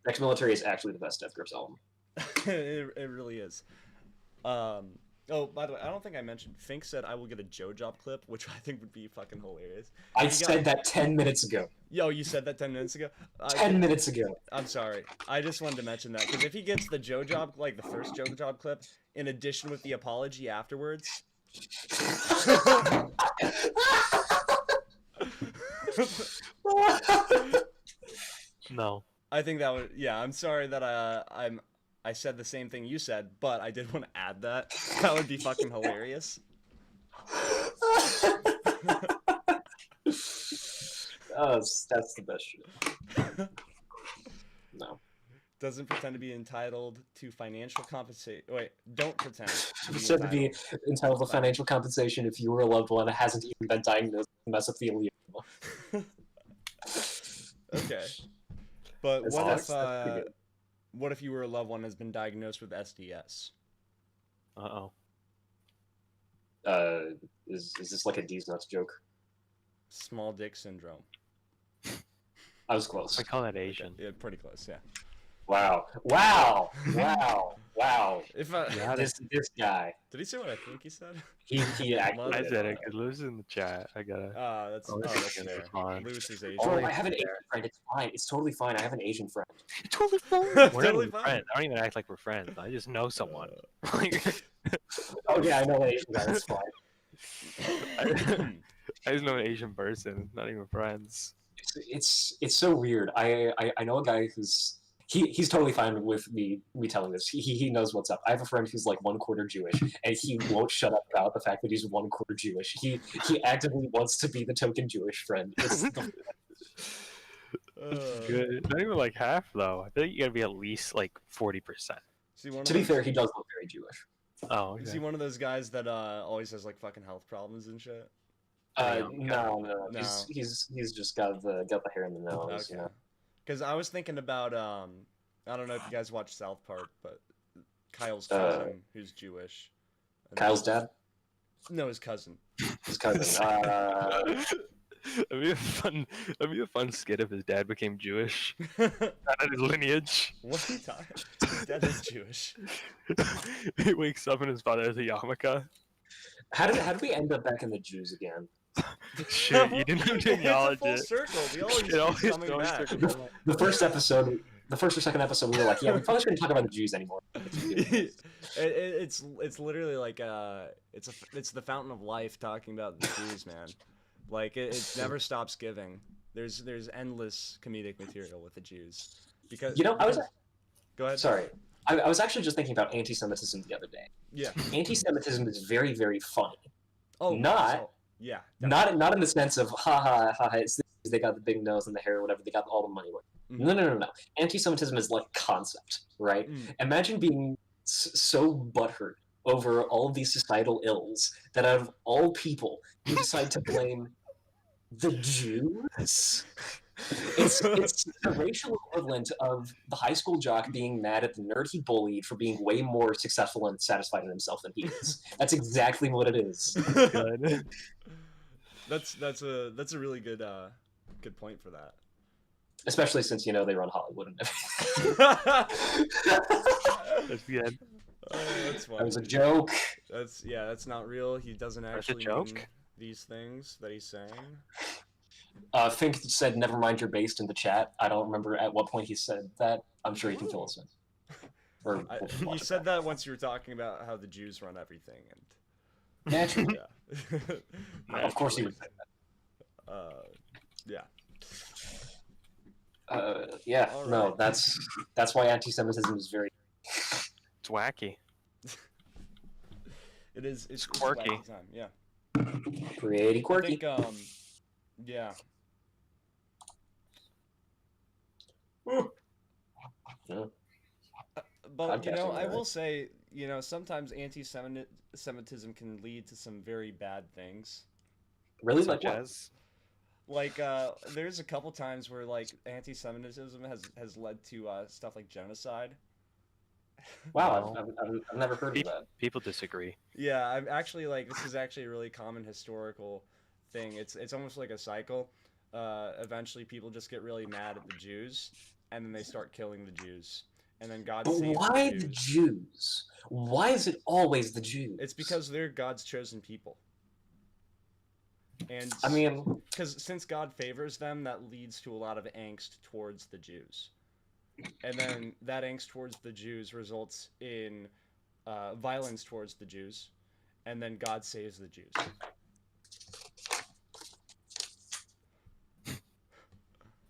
Speaker 1: Ex-Military is actually the best Death Grips album.
Speaker 3: it really is. Oh, by the way, I don't think I mentioned. Fink said I will get a Joe Job clip, which I think would be fucking hilarious.
Speaker 1: I
Speaker 3: You got-
Speaker 1: said that 10 minutes ago.
Speaker 3: Yo, you said that 10 minutes ago?
Speaker 1: 10 minutes ago.
Speaker 3: I'm sorry. I just wanted to mention that because if he gets the Joe Job, like the first Joe Job clip, in addition with the apology afterwards,
Speaker 2: No.
Speaker 3: I think that would. Yeah, I'm sorry that I said the same thing you said, but I did want to add that. That would be fucking hilarious.
Speaker 1: Oh, that's the best shit. No.
Speaker 3: Doesn't pretend to be entitled to financial compensation. Wait, don't pretend to be
Speaker 1: Said to be
Speaker 3: entitled.
Speaker 1: entitled to financial compensation if you were a loved one that hasn't even been diagnosed with mesothelioma.
Speaker 3: Okay. But
Speaker 1: That's-
Speaker 3: what
Speaker 1: that's
Speaker 3: if
Speaker 1: pretty good.
Speaker 3: what if you were a loved one has been diagnosed with SDS?
Speaker 2: Uh-oh.
Speaker 1: Is this like a D's nuts joke?
Speaker 3: Small dick syndrome.
Speaker 1: I was close.
Speaker 2: I call that Asian.
Speaker 3: Yeah, pretty close. Yeah.
Speaker 1: Wow. Wow. Wow. Wow.
Speaker 3: If I,
Speaker 2: Yeah,
Speaker 1: This guy.
Speaker 3: did he say what I think he said?
Speaker 1: He actually.
Speaker 2: I
Speaker 3: Love
Speaker 2: said it because Lou's in the chat. I gotta.
Speaker 3: That's
Speaker 2: Oh, this
Speaker 3: that's
Speaker 2: is
Speaker 3: fair.
Speaker 2: fine.
Speaker 3: Lewis is Asian.
Speaker 1: Oh,
Speaker 2: Totally
Speaker 1: I have an
Speaker 2: fair.
Speaker 1: Asian friend. It's fine. It's totally fine. I have an Asian friend.
Speaker 2: Totally fine. We're
Speaker 3: Totally
Speaker 2: not even
Speaker 3: fine.
Speaker 2: friends. I don't even act like we're friends. I just know someone. Like,
Speaker 1: Oh yeah, I know an Asian guy. It's fine.
Speaker 2: I just know an Asian person, not even friends.
Speaker 1: It's so weird. I know a guy who's he's totally fine with me telling this. He knows what's up. I have a friend who's like 1/4 Jewish, and he won't shut up about the fact that he's 1/4 Jewish. He actively wants to be the token Jewish friend. It's
Speaker 2: Good. Not even like half though. I feel like you gotta be at least like 40%.
Speaker 1: to be fair, he does look very Jewish.
Speaker 2: Oh,
Speaker 3: Is
Speaker 2: okay.
Speaker 3: he one of those guys that always has like fucking health problems and shit?
Speaker 1: No.
Speaker 3: No.
Speaker 1: He's just got the hair in the nose. You
Speaker 3: Okay.
Speaker 1: know?
Speaker 3: Because I was thinking about I don't know if you guys watch South Park, but Kyle's cousin who's Jewish. And
Speaker 1: Kyle's dad,
Speaker 3: No, his cousin.
Speaker 1: his cousin.
Speaker 2: That'd be a fun skit if his dad became Jewish.
Speaker 3: What
Speaker 2: Out of his lineage.
Speaker 3: are you talking? His dad is Jewish.
Speaker 2: He wakes up and his father has a yarmulke.
Speaker 1: How did we end up back in the Jews again?
Speaker 2: Shoot, you didn't even acknowledge
Speaker 3: It's a full
Speaker 2: it.
Speaker 3: circle. We always
Speaker 2: It always
Speaker 3: keep coming
Speaker 2: goes
Speaker 3: back.
Speaker 2: circle.
Speaker 1: The first or second episode, we were like, yeah, we probably shouldn't talk about the Jews anymore.
Speaker 3: It's literally like it's the fountain of life talking about the Jews, man. Like it never stops giving. There's endless comedic material with the Jews because
Speaker 1: You know,
Speaker 3: go ahead.
Speaker 1: sorry. I was actually just thinking about anti-Semitism the other day.
Speaker 3: Yeah.
Speaker 1: Anti-Semitism is very, very funny.
Speaker 3: Oh,
Speaker 1: Not-
Speaker 3: so- yeah.
Speaker 1: Not in the sense of ha, it's this, they got the big nose and the hair or whatever, they got all the money.
Speaker 3: Mhm.
Speaker 1: No. Anti-Semitism is like concept, right?
Speaker 3: Mm.
Speaker 1: Imagine being so butthurt over all of these societal ills that out of all people, you decide to blame the Jews. It's the racial equivalent of the high school jock being mad at the nerd he bullied for being way more successful and satisfied in himself than he is. That's exactly what it is.
Speaker 2: Good.
Speaker 3: That's a really good point for that.
Speaker 1: Especially since they run Hollywood and everything.
Speaker 2: That's good.
Speaker 3: Oh, that's funny.
Speaker 1: That was a joke.
Speaker 3: That's not real. He doesn't
Speaker 2: That's a
Speaker 3: actually
Speaker 2: joke?
Speaker 3: mean these things that he's saying.
Speaker 1: Fink said, "Never mind, you're based" in the chat. I don't remember at what point he said that. I'm sure he can fill us in. Or
Speaker 3: You said that once you were talking about how the Jews run everything, and
Speaker 1: naturally.
Speaker 3: yeah,
Speaker 1: Of course he would say
Speaker 3: yeah.
Speaker 1: that. Yeah,
Speaker 3: All
Speaker 1: no,
Speaker 3: right.
Speaker 1: that's why anti-Semitism is very.
Speaker 2: It's wacky.
Speaker 3: It is. It's
Speaker 2: quirky.
Speaker 3: wacky time. Yeah.
Speaker 1: Pretty
Speaker 3: I
Speaker 1: quirky.
Speaker 3: think. Yeah.
Speaker 1: Yeah.
Speaker 3: But
Speaker 1: Podcasting,
Speaker 3: I
Speaker 1: right?
Speaker 3: will say, sometimes anti-Semitism can lead to some very bad things.
Speaker 1: Really,
Speaker 2: Such
Speaker 1: like what?
Speaker 2: as
Speaker 3: Like, there's a couple times where like anti-Semitism has led to stuff like genocide.
Speaker 1: Wow, I've never heard of that.
Speaker 2: people disagree.
Speaker 3: Yeah, I'm actually this is actually a really common historical thing. It's almost like a cycle. Eventually, people just get really mad at the Jews, and then they start killing the Jews, and then God
Speaker 1: But
Speaker 3: saves
Speaker 1: why
Speaker 3: the
Speaker 1: the
Speaker 3: Jews.
Speaker 1: Jews? Why is it always the Jews?
Speaker 3: It's because they're God's chosen people. And
Speaker 1: I mean,
Speaker 3: because since God favors them, that leads to a lot of angst towards the Jews, and then that angst towards the Jews results in violence towards the Jews, and then God saves the Jews.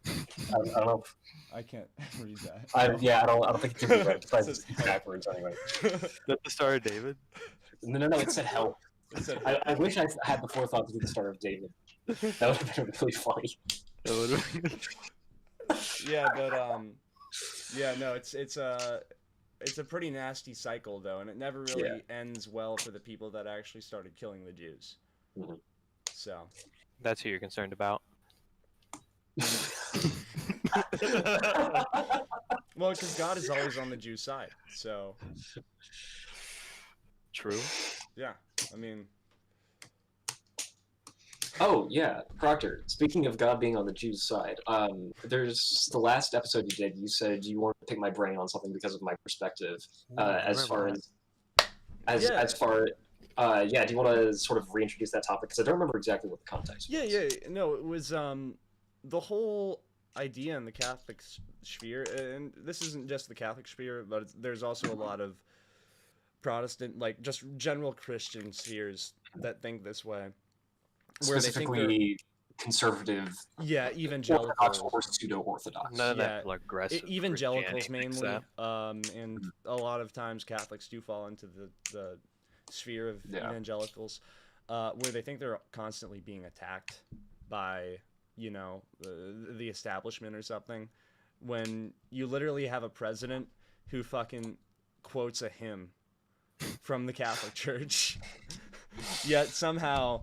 Speaker 1: I don't know.
Speaker 3: I can't read that.
Speaker 1: I don't think it can be right. Besides,
Speaker 3: It says
Speaker 1: it's backwards anyway.
Speaker 2: That's the Star of David.
Speaker 1: No, it said help.
Speaker 3: It said,
Speaker 1: I wish I had the forethought to do the Star of David. That would have been really funny.
Speaker 2: That would've-
Speaker 3: yeah, but yeah, no, it's a pretty nasty cycle though, and it never really ends well for the people that actually started killing the Jews.
Speaker 1: Mhm.
Speaker 3: So.
Speaker 2: That's who you're concerned about.
Speaker 3: Well, because God is always on the Jew side. So,
Speaker 2: True.
Speaker 3: yeah. I mean,
Speaker 1: Oh yeah, Proctor. Speaking of God being on the Jews' side, there's the last episode you did. You said you wanted to pick my brain on something because of my perspective. As far
Speaker 3: Yeah.
Speaker 1: as far, yeah. Do you want to sort of reintroduce that topic? Because I don't remember exactly what the context
Speaker 3: yeah,
Speaker 1: was.
Speaker 3: yeah. No, it was the whole idea in the Catholic sphere, and this isn't just the Catholic sphere, but there's also a lot of Protestant, like just general Christian spheres that think this way, where they think they're
Speaker 1: Specifically, conservative,
Speaker 3: yeah
Speaker 1: orthodox,
Speaker 3: evangelicals.
Speaker 1: or pseudo-orthodox.
Speaker 2: None of
Speaker 3: Yeah,
Speaker 2: that progressive
Speaker 3: evangelicals
Speaker 2: Christianity thinks
Speaker 3: mainly,
Speaker 2: that.
Speaker 3: and a lot of times Catholics do fall into the sphere of
Speaker 1: Yeah.
Speaker 3: evangelicals, where they think they're constantly being attacked by the establishment or something, when you literally have a president who fucking quotes a hymn from the Catholic Church, yet somehow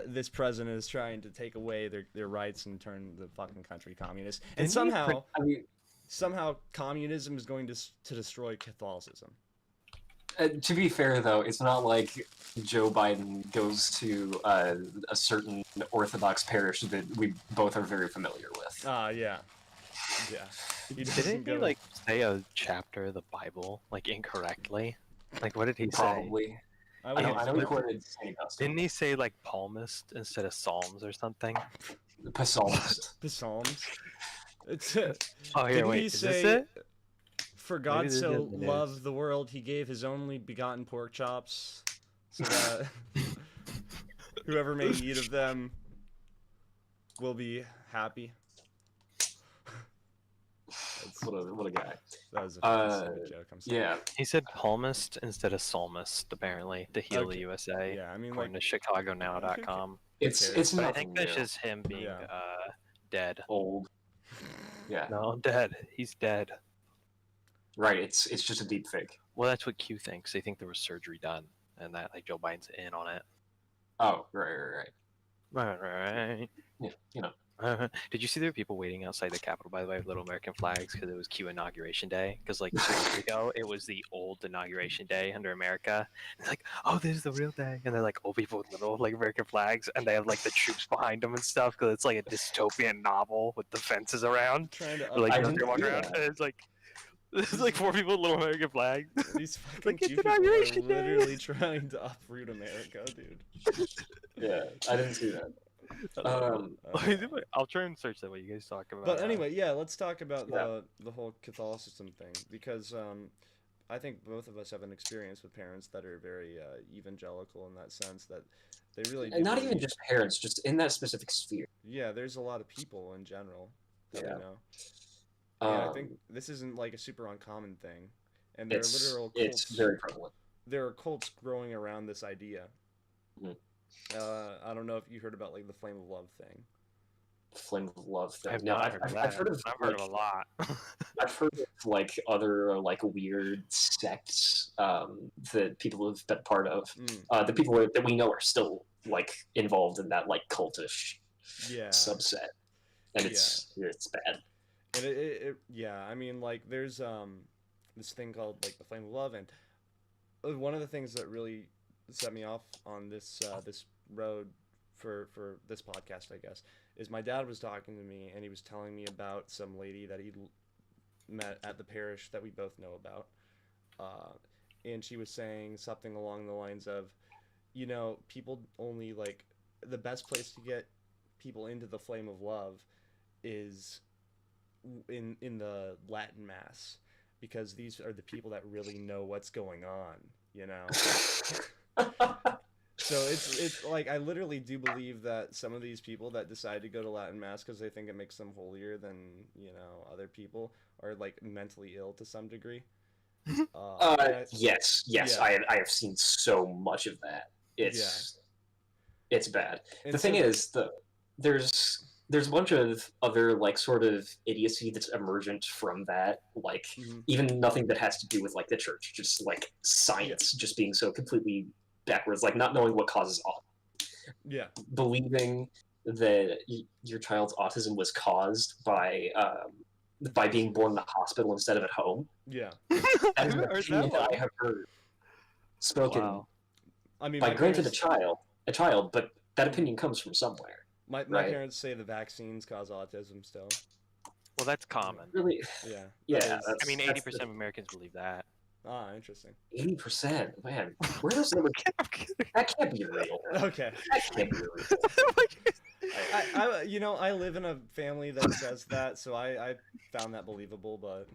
Speaker 3: this president is trying to take away their rights and turn the fucking country communist, and somehow
Speaker 1: I mean,
Speaker 3: communism is going to destroy Catholicism.
Speaker 1: to be fair, though, it's not like Joe Biden goes to a certain Orthodox parish that we both are very familiar with.
Speaker 3: Yeah. He doesn't
Speaker 2: Didn't he
Speaker 3: go-
Speaker 2: like say a chapter of the Bible like incorrectly? Like, what did he say?
Speaker 1: Probably.
Speaker 3: I
Speaker 1: I
Speaker 3: would
Speaker 1: know,
Speaker 3: have
Speaker 1: I
Speaker 3: to
Speaker 1: know he
Speaker 3: look-
Speaker 1: quoted St. Augustine.
Speaker 2: Didn't he say like palmist instead of psalms or something?
Speaker 1: Psalmist.
Speaker 3: the Psalms. It's
Speaker 2: Oh, here,
Speaker 3: Didn't
Speaker 2: wait,
Speaker 3: he
Speaker 2: is
Speaker 3: say,
Speaker 2: this it?
Speaker 3: "For God
Speaker 2: this
Speaker 3: so
Speaker 2: is it.
Speaker 3: loved the world, he gave his only begotten pork chops, so that whoever may eat of them will be happy."
Speaker 1: What a guy.
Speaker 3: That was a fucking stupid joke. I'm sorry.
Speaker 1: Yeah.
Speaker 2: He said palmist instead of psalmist, apparently, to heal
Speaker 3: Okay.
Speaker 2: the USA,
Speaker 3: Yeah, I mean,
Speaker 2: according
Speaker 3: like,
Speaker 2: to ChicagoNow.com.
Speaker 1: It's
Speaker 3: cares?
Speaker 2: But I
Speaker 1: nothing
Speaker 2: think that's
Speaker 1: new.
Speaker 2: just him being
Speaker 3: Yeah.
Speaker 2: dead.
Speaker 1: Old. Yeah.
Speaker 2: No, dead. He's dead.
Speaker 1: Right. It's just a deep fake.
Speaker 2: Well, that's what Q thinks. They think there was surgery done, and that like Joe Biden's in on it.
Speaker 1: Oh, right.
Speaker 2: Right.
Speaker 1: Yeah. You know.
Speaker 2: Did you see there were people waiting outside the Capitol, by the way, with little American flags because it was Q inauguration day? Because like 2 weeks ago, it was the old inauguration day under America. And it's like, oh, this is the real day, and they're like old people with little like American flags, and they have like the troops behind them and stuff because it's like a dystopian novel with the fences around.
Speaker 3: Trying to
Speaker 2: Or, like
Speaker 1: I
Speaker 2: you know,
Speaker 1: didn't
Speaker 2: they're walking
Speaker 1: see
Speaker 2: around,
Speaker 1: that.
Speaker 2: and it's like there's like 4 people with little American flags.
Speaker 3: These fucking
Speaker 2: Like, it's
Speaker 3: Jew people are
Speaker 2: inauguration day.
Speaker 3: literally trying to uproot America, dude.
Speaker 1: Yeah. I didn't see that.
Speaker 2: I'll try and search that what you guys talk about.
Speaker 3: But anyway, yeah, let's talk about
Speaker 1: Yeah.
Speaker 3: the whole Catholicism thing, because I think both of us have an experience with parents that are very evangelical in that sense, that they really do
Speaker 1: And not even
Speaker 3: believe-
Speaker 1: just parents, just in that specific sphere.
Speaker 3: yeah, there's a lot of people in general that
Speaker 1: Yeah.
Speaker 3: we know. And I
Speaker 1: Um,
Speaker 3: think this isn't like a super uncommon thing, and there are
Speaker 1: it's
Speaker 3: literal cults.
Speaker 1: it's very prevalent.
Speaker 3: There are cults growing around this idea.
Speaker 1: Mhm.
Speaker 3: I don't know if you heard about like the Flame of Love thing.
Speaker 1: Flame of Love thing.
Speaker 2: I've
Speaker 1: No,
Speaker 2: not
Speaker 1: I've,
Speaker 2: heard of
Speaker 1: I've,
Speaker 2: that.
Speaker 1: I've heard of
Speaker 2: I've heard of
Speaker 1: like,
Speaker 2: a lot.
Speaker 1: I've heard of like other like weird sects that people have been part of.
Speaker 3: Mm,
Speaker 1: The people that we know are still like involved in that like cultish
Speaker 3: yeah.
Speaker 1: subset, and it's bad.
Speaker 3: And it yeah, I mean, like, there's this thing called like the Flame of Love, and one of the things that really set me off on this this road for this podcast, I guess, is my dad was talking to me, and he was telling me about some lady that he met at the parish that we both know about, and she was saying something along the lines of, people only like the best place to get people into the Flame of Love is in the Latin Mass, because these are the people that really know what's going on, So it's like, I literally do believe that some of these people that decide to go to Latin Mass because they think it makes them holier than other people are like mentally ill to some degree.
Speaker 1: Yes,
Speaker 3: Yeah.
Speaker 1: I have seen so much of that. It's bad.
Speaker 3: And
Speaker 1: The thing
Speaker 3: so-
Speaker 1: is, there's a bunch of other like sort of idiocy that's emergent from that, like
Speaker 3: Mhm.
Speaker 1: even nothing that has to do with like the church, just like science, just being so completely backwards, like not knowing what causes autism,
Speaker 3: yeah,
Speaker 1: believing that your child's autism was caused by by being born in a hospital instead of at home.
Speaker 3: Yeah.
Speaker 1: That is an
Speaker 2: I've heard
Speaker 1: opinion
Speaker 2: that
Speaker 1: that I
Speaker 2: one.
Speaker 1: have heard spoken
Speaker 2: Wow.
Speaker 3: I mean,
Speaker 1: by
Speaker 3: my
Speaker 1: granted
Speaker 3: parents,
Speaker 1: a child, but that opinion comes from somewhere.
Speaker 3: my
Speaker 1: right.
Speaker 3: parents say the vaccines cause autism still.
Speaker 2: Well, that's common.
Speaker 1: Really,
Speaker 3: Yeah.
Speaker 1: yeah,
Speaker 3: that is-
Speaker 1: that's.
Speaker 2: I mean, 80% of Americans believe that.
Speaker 3: Ah, interesting.
Speaker 1: 80%. Man, where those numbers?
Speaker 2: I'm kidding.
Speaker 1: That can't be real.
Speaker 3: Okay.
Speaker 1: That can't be real.
Speaker 3: I live in a family that says that, so I found that believable. But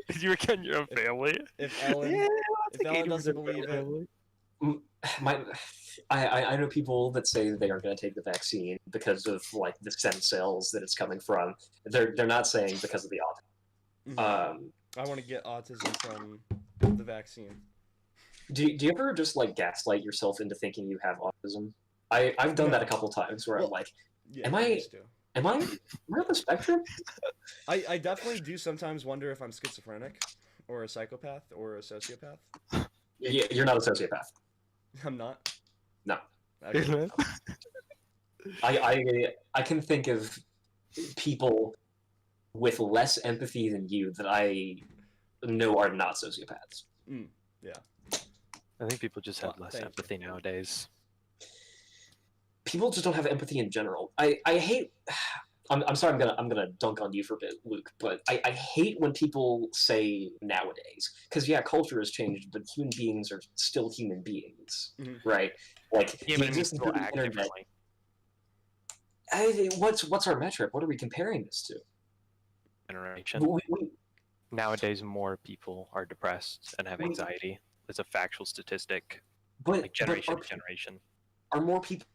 Speaker 2: Did you reckon your own family?
Speaker 3: if Ellen,
Speaker 2: Yeah,
Speaker 3: if Ellen doesn't believe it,
Speaker 1: My, I know people that say they are going to take the vaccine because of like the stem cells that it's coming from. They're not saying because of the autism.
Speaker 3: I want to get autism from the vaccine.
Speaker 1: Do you ever just like gaslight yourself into thinking you have autism? I've done that a couple times where I'm
Speaker 3: Well,
Speaker 1: like,
Speaker 3: Yeah,
Speaker 1: Am
Speaker 3: I
Speaker 1: I-
Speaker 3: used to.
Speaker 1: am I on the spectrum?
Speaker 3: I definitely do sometimes wonder if I'm schizophrenic, or a psychopath, or a sociopath.
Speaker 1: You're not a sociopath.
Speaker 3: I'm not.
Speaker 1: No.
Speaker 3: Okay.
Speaker 1: I can think of people with less empathy than you that I know are not sociopaths.
Speaker 2: I think people just have
Speaker 3: Well,
Speaker 2: less
Speaker 3: thank you.
Speaker 2: empathy nowadays.
Speaker 1: People just don't have empathy in general. I hate. I'm sorry. I'm gonna dunk on you for a bit, Luke. But I hate when people say nowadays, because yeah, culture has changed, but human beings are still human beings,
Speaker 3: Mhm.
Speaker 1: right? Like
Speaker 2: Yeah,
Speaker 1: the
Speaker 2: but I mean,
Speaker 1: existence
Speaker 2: people
Speaker 1: of the
Speaker 2: act
Speaker 1: internet.
Speaker 2: differently.
Speaker 1: What's our metric? What are we comparing this to?
Speaker 2: Generation. Nowadays, more people are depressed and have
Speaker 1: We-
Speaker 2: anxiety. It's a factual statistic,
Speaker 1: but
Speaker 2: like generation
Speaker 1: are,
Speaker 2: to generation.
Speaker 1: are more people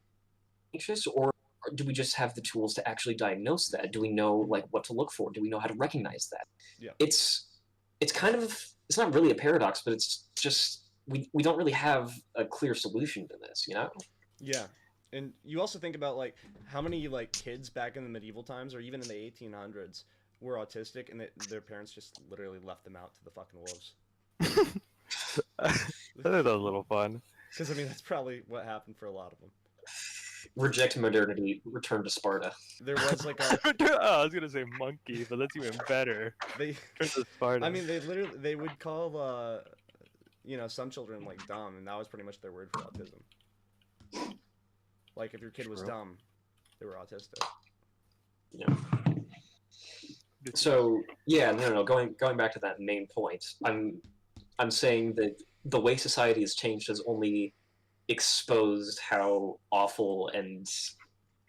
Speaker 1: anxious, or do we just have the tools to actually diagnose that? Do we know like what to look for? Do we know how to recognize that?
Speaker 3: Yeah.
Speaker 1: It's kind of, it's not really a paradox, but it's just we don't really have a clear solution to this, you know?
Speaker 3: Yeah, and you also think about like how many like kids back in the medieval times, or even in the 1800s, were autistic, and their parents just literally left them out to the fucking wolves.
Speaker 2: That was a little fun.
Speaker 3: Because I mean, that's probably what happened for a lot of them.
Speaker 1: Reject modernity, return to Sparta.
Speaker 3: There was like a
Speaker 2: Oh, I was gonna say monkey, but that's even better.
Speaker 3: they.
Speaker 2: Turn to Sparta.
Speaker 3: I mean, they would call some children like dumb, and that was pretty much their word for autism. Like if your kid was
Speaker 2: True.
Speaker 3: dumb, they were autistic.
Speaker 1: Yeah. So yeah, no. Going back to that main point, I'm saying that the way society has changed has only exposed how awful and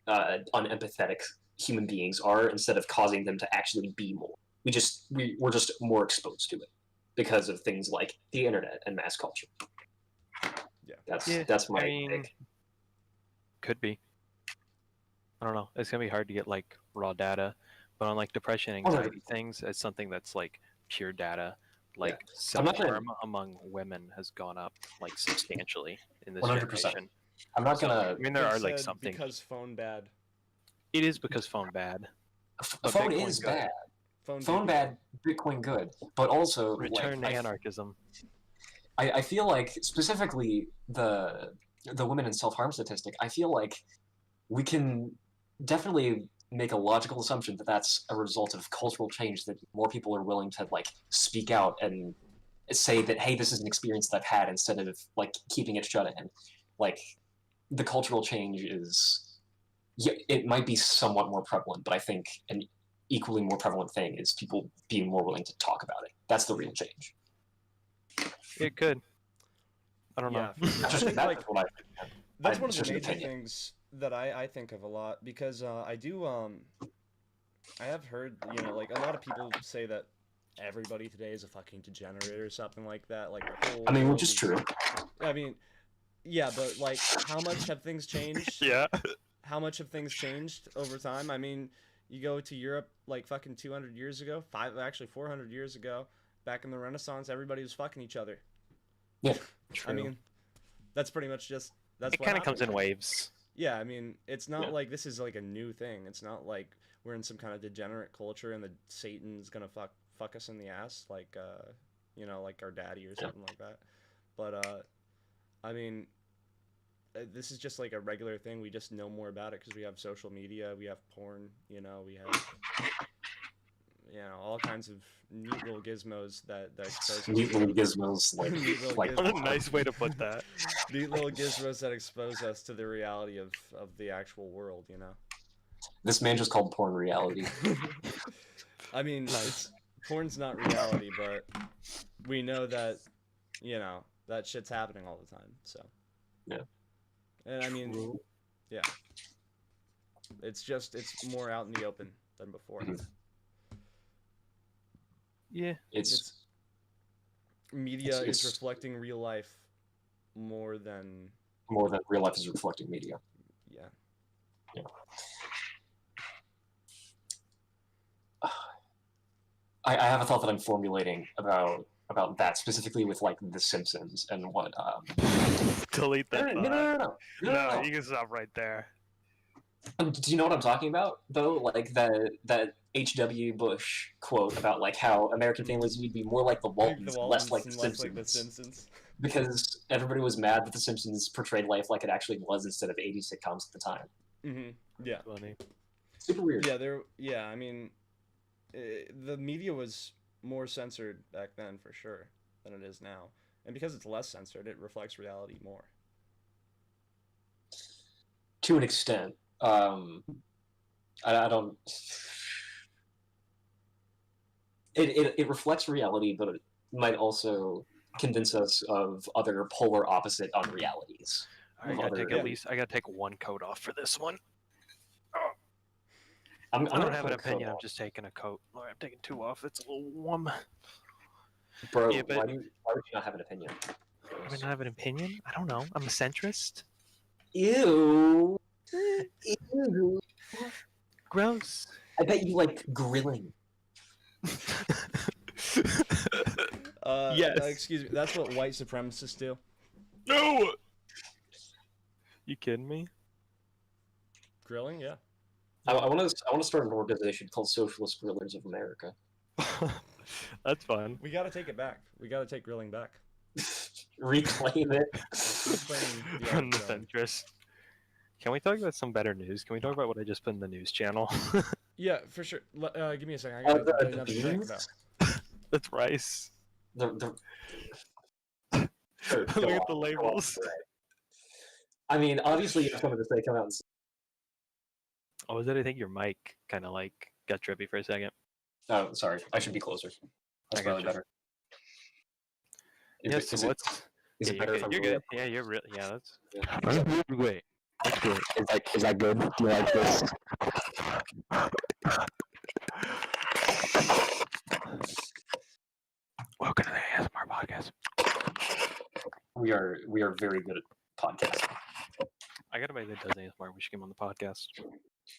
Speaker 1: unempathetic human beings are, instead of causing them to actually be more. We're just more exposed to it because of things like the internet and mass culture.
Speaker 3: Yeah.
Speaker 1: That's my
Speaker 2: I mean,
Speaker 1: take.
Speaker 2: could be. I don't know. It's gonna be hard to get like raw data, but on like depression,
Speaker 1: Oh, no.
Speaker 2: anxiety things, it's something that's like pure data. Like
Speaker 1: I'm not gonna-
Speaker 2: self-harm among women has gone up like substantially in this
Speaker 1: 100%.
Speaker 2: generation.
Speaker 1: I'm not
Speaker 2: So,
Speaker 1: gonna.
Speaker 2: I mean, there
Speaker 3: They
Speaker 2: are like
Speaker 3: said
Speaker 2: something.
Speaker 3: because phone bad.
Speaker 2: It is because phone bad.
Speaker 1: A phone
Speaker 2: Bitcoin
Speaker 1: is
Speaker 2: good.
Speaker 1: bad.
Speaker 3: Phone
Speaker 1: Phone bad. Bitcoin good. But also,
Speaker 2: Return
Speaker 1: like,
Speaker 2: to anarchism.
Speaker 1: I feel like specifically the women in self-harm statistic, I feel like we can definitely make a logical assumption that that's a result of cultural change, that more people are willing to like speak out and say that, hey, this is an experience that I've had, instead of like keeping it shut in. Like the cultural change is, yeah, it might be somewhat more prevalent, but I think an equally more prevalent thing is people being more willing to talk about it. That's the real change.
Speaker 2: It could. I don't know.
Speaker 3: Yeah, for sure. I
Speaker 1: Just
Speaker 3: think
Speaker 1: that's
Speaker 3: like
Speaker 1: what
Speaker 3: that's
Speaker 1: I-
Speaker 3: one of the
Speaker 1: just an
Speaker 3: major
Speaker 1: opinion.
Speaker 3: things that I think of a lot, because I do I have heard, like a lot of people say that everybody today is a fucking degenerate or something like that. Like the whole
Speaker 1: I mean,
Speaker 3: world
Speaker 1: which is true.
Speaker 3: I mean, yeah, but like how much have things changed?
Speaker 2: Yeah.
Speaker 3: How much have things changed over time? I mean, you go to Europe like fucking 200 years ago, 400 years ago, back in the Renaissance, everybody was fucking each other.
Speaker 1: Yeah.
Speaker 2: True.
Speaker 3: I mean, that's pretty much just that's
Speaker 2: it
Speaker 3: what
Speaker 2: kind of comes in
Speaker 3: happened.
Speaker 2: waves.
Speaker 3: Yeah, I mean, it's not
Speaker 1: Yeah.
Speaker 3: like this is like a new thing. It's not like we're in some kind of degenerate culture and the Satan's gonna fuck us in the ass like like our daddy or something like that. But I mean, this is just like a regular thing. We just know more about it because we have social media, we have porn, we have all kinds of neat little gizmos that expose us
Speaker 1: Neat
Speaker 3: to
Speaker 1: little gizmos,
Speaker 3: Neat little
Speaker 1: like
Speaker 2: What a nice way to put that.
Speaker 3: neat little gizmos that expose us to the reality of the actual world.
Speaker 1: this man just called porn reality.
Speaker 3: I mean,
Speaker 2: Nice.
Speaker 3: porn's not reality, but we know that that shit's happening all the time. So
Speaker 1: Yeah.
Speaker 3: and I mean,
Speaker 1: True.
Speaker 3: yeah, it's more out in the open than before.
Speaker 1: Mhm.
Speaker 2: Yeah.
Speaker 1: It's
Speaker 3: Media is
Speaker 1: It's-
Speaker 3: reflecting real life more than
Speaker 1: more than real life is reflecting media.
Speaker 3: yeah.
Speaker 1: I have a thought that I'm formulating about that specifically with like The Simpsons and what.
Speaker 2: Delete
Speaker 1: No,
Speaker 2: that.
Speaker 1: no, no, no, no, no, no, no.
Speaker 2: You can stop right there.
Speaker 1: Do you know what I'm talking about though? Like that H.W. Bush quote about like how American families need to be more like the Waltons, less like the
Speaker 3: and less
Speaker 1: Simpsons,
Speaker 3: like the Simpsons.
Speaker 1: because everybody was mad that the Simpsons portrayed life like it actually was instead of 80s sitcoms at the time.
Speaker 3: Mm-hmm. Yeah.
Speaker 2: Funny.
Speaker 1: Super weird.
Speaker 3: Yeah. I mean, the media was more censored back then for sure than it is now, and because it's less censored, it reflects reality more.
Speaker 1: To an extent. I don't. It reflects reality, but it might also convince us of other polar opposite unrealities.
Speaker 2: I gotta take I gotta take one coat off for this one.
Speaker 1: I
Speaker 2: I don't have an opinion. I'm just taking a coat. Or I'm taking two off. It's a little warm.
Speaker 1: Bro,
Speaker 2: Yeah, but-
Speaker 1: why would you not have an opinion?
Speaker 2: I mean, I have an opinion. I don't know. I'm a centrist.
Speaker 1: Ew. Ew.
Speaker 2: Gross.
Speaker 1: I bet you like grilling.
Speaker 2: Yes.
Speaker 3: Excuse me. That's what white supremacists do.
Speaker 2: No. You kidding me?
Speaker 3: Grilling, yeah.
Speaker 1: I want to start an organization called Socialist Grillers of America.
Speaker 2: That's fun.
Speaker 3: We got to take it back. We got to take grilling back.
Speaker 1: Reclaim it.
Speaker 3: Reclaim the art
Speaker 2: I'm
Speaker 3: of
Speaker 2: the
Speaker 3: grilling.
Speaker 2: centrist. Can we talk about some better news? Can we talk about what I just put in the news channel?
Speaker 3: Yeah, for sure. Give me a second. I
Speaker 1: Oh,
Speaker 3: got
Speaker 1: the
Speaker 3: another drink
Speaker 1: beans?
Speaker 3: though.
Speaker 2: That's rice.
Speaker 1: The Sure,
Speaker 2: Look
Speaker 1: go
Speaker 2: at the
Speaker 1: on, go on,
Speaker 2: labels.
Speaker 1: right. I mean, obviously, you have something to say. Come out and say.
Speaker 2: Oh, was it? I think your mic kind of like got trippy for a second.
Speaker 1: Oh, sorry. I should be closer. That's
Speaker 2: I
Speaker 1: probably
Speaker 2: gotcha.
Speaker 1: better. Is
Speaker 2: Yeah,
Speaker 1: it,
Speaker 2: so
Speaker 1: is it,
Speaker 2: what's...
Speaker 1: is
Speaker 2: yeah,
Speaker 1: it better if
Speaker 2: you're
Speaker 1: I'm
Speaker 2: good. Yeah, you're real. Yeah, that's...
Speaker 1: Yeah.
Speaker 2: Wait. That's good.
Speaker 5: Is that good? Do you like this?
Speaker 2: Welcome to the ASMR podcast.
Speaker 1: We are very good at podcasting.
Speaker 2: I got a buddy that does ASMR. We should get him on the podcast.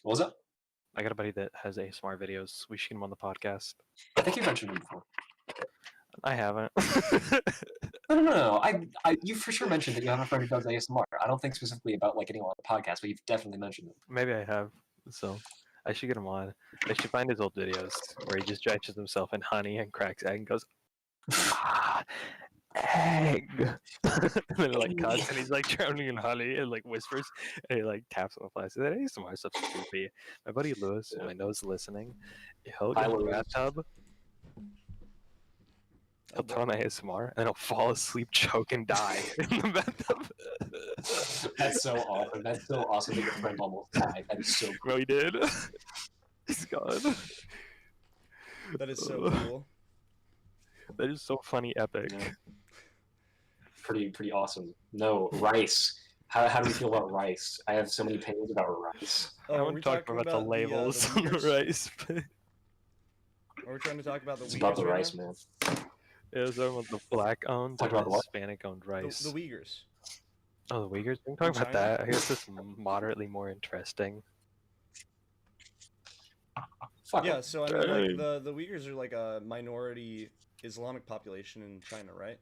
Speaker 1: What was that?
Speaker 2: I got a buddy that has ASMR videos. We should get him on the podcast.
Speaker 1: I think you mentioned it before.
Speaker 2: I haven't.
Speaker 1: No. You for sure mentioned that you have a friend who does ASMR. I don't think specifically about like anyone on the podcast, but you've definitely mentioned it.
Speaker 2: Maybe I have. So I should get him on. I should find his old videos where he just drenches himself in honey and cracks egg and goes, ah, egg. And then it like cuts and he's like drowning in honey and like whispers and he like taps on the plastic. That ASMR stuff's creepy. My buddy Lewis, who I know is listening, he'll
Speaker 1: Hi,
Speaker 2: get in the
Speaker 1: Lewis.
Speaker 2: bathtub. He'll turn on the ASMR and he'll fall asleep, choke, and die in the bathtub.
Speaker 1: That's so awesome. That's so awesome that your friend almost died. That is so cool.
Speaker 2: No, he did. He's gone.
Speaker 3: That is so cool.
Speaker 2: That is so funny, epic.
Speaker 1: Yeah. Pretty awesome. No, rice. How do we feel about rice? I have so many opinions about rice.
Speaker 3: Oh,
Speaker 2: I
Speaker 3: are
Speaker 2: want
Speaker 3: we
Speaker 2: to talk
Speaker 3: talking
Speaker 2: about the labels
Speaker 3: the
Speaker 2: on the
Speaker 3: Uyghurs?
Speaker 2: rice. But
Speaker 3: Are we trying to talk about the
Speaker 1: It's about the
Speaker 3: Uyghurs right
Speaker 1: rice,
Speaker 3: now?
Speaker 1: man.
Speaker 2: it was talking about the black-owned
Speaker 1: Talk
Speaker 2: and
Speaker 1: about the what?
Speaker 2: Hispanic-owned rice.
Speaker 3: The Uyghurs.
Speaker 2: Oh, the Uyghurs? We can talk about
Speaker 3: China?
Speaker 2: that. I guess it's moderately more interesting.
Speaker 1: Fuck
Speaker 3: Yeah,
Speaker 1: it.
Speaker 3: so I mean, like
Speaker 2: Dang.
Speaker 3: the Uyghurs are like a minority Islamic population in China, right?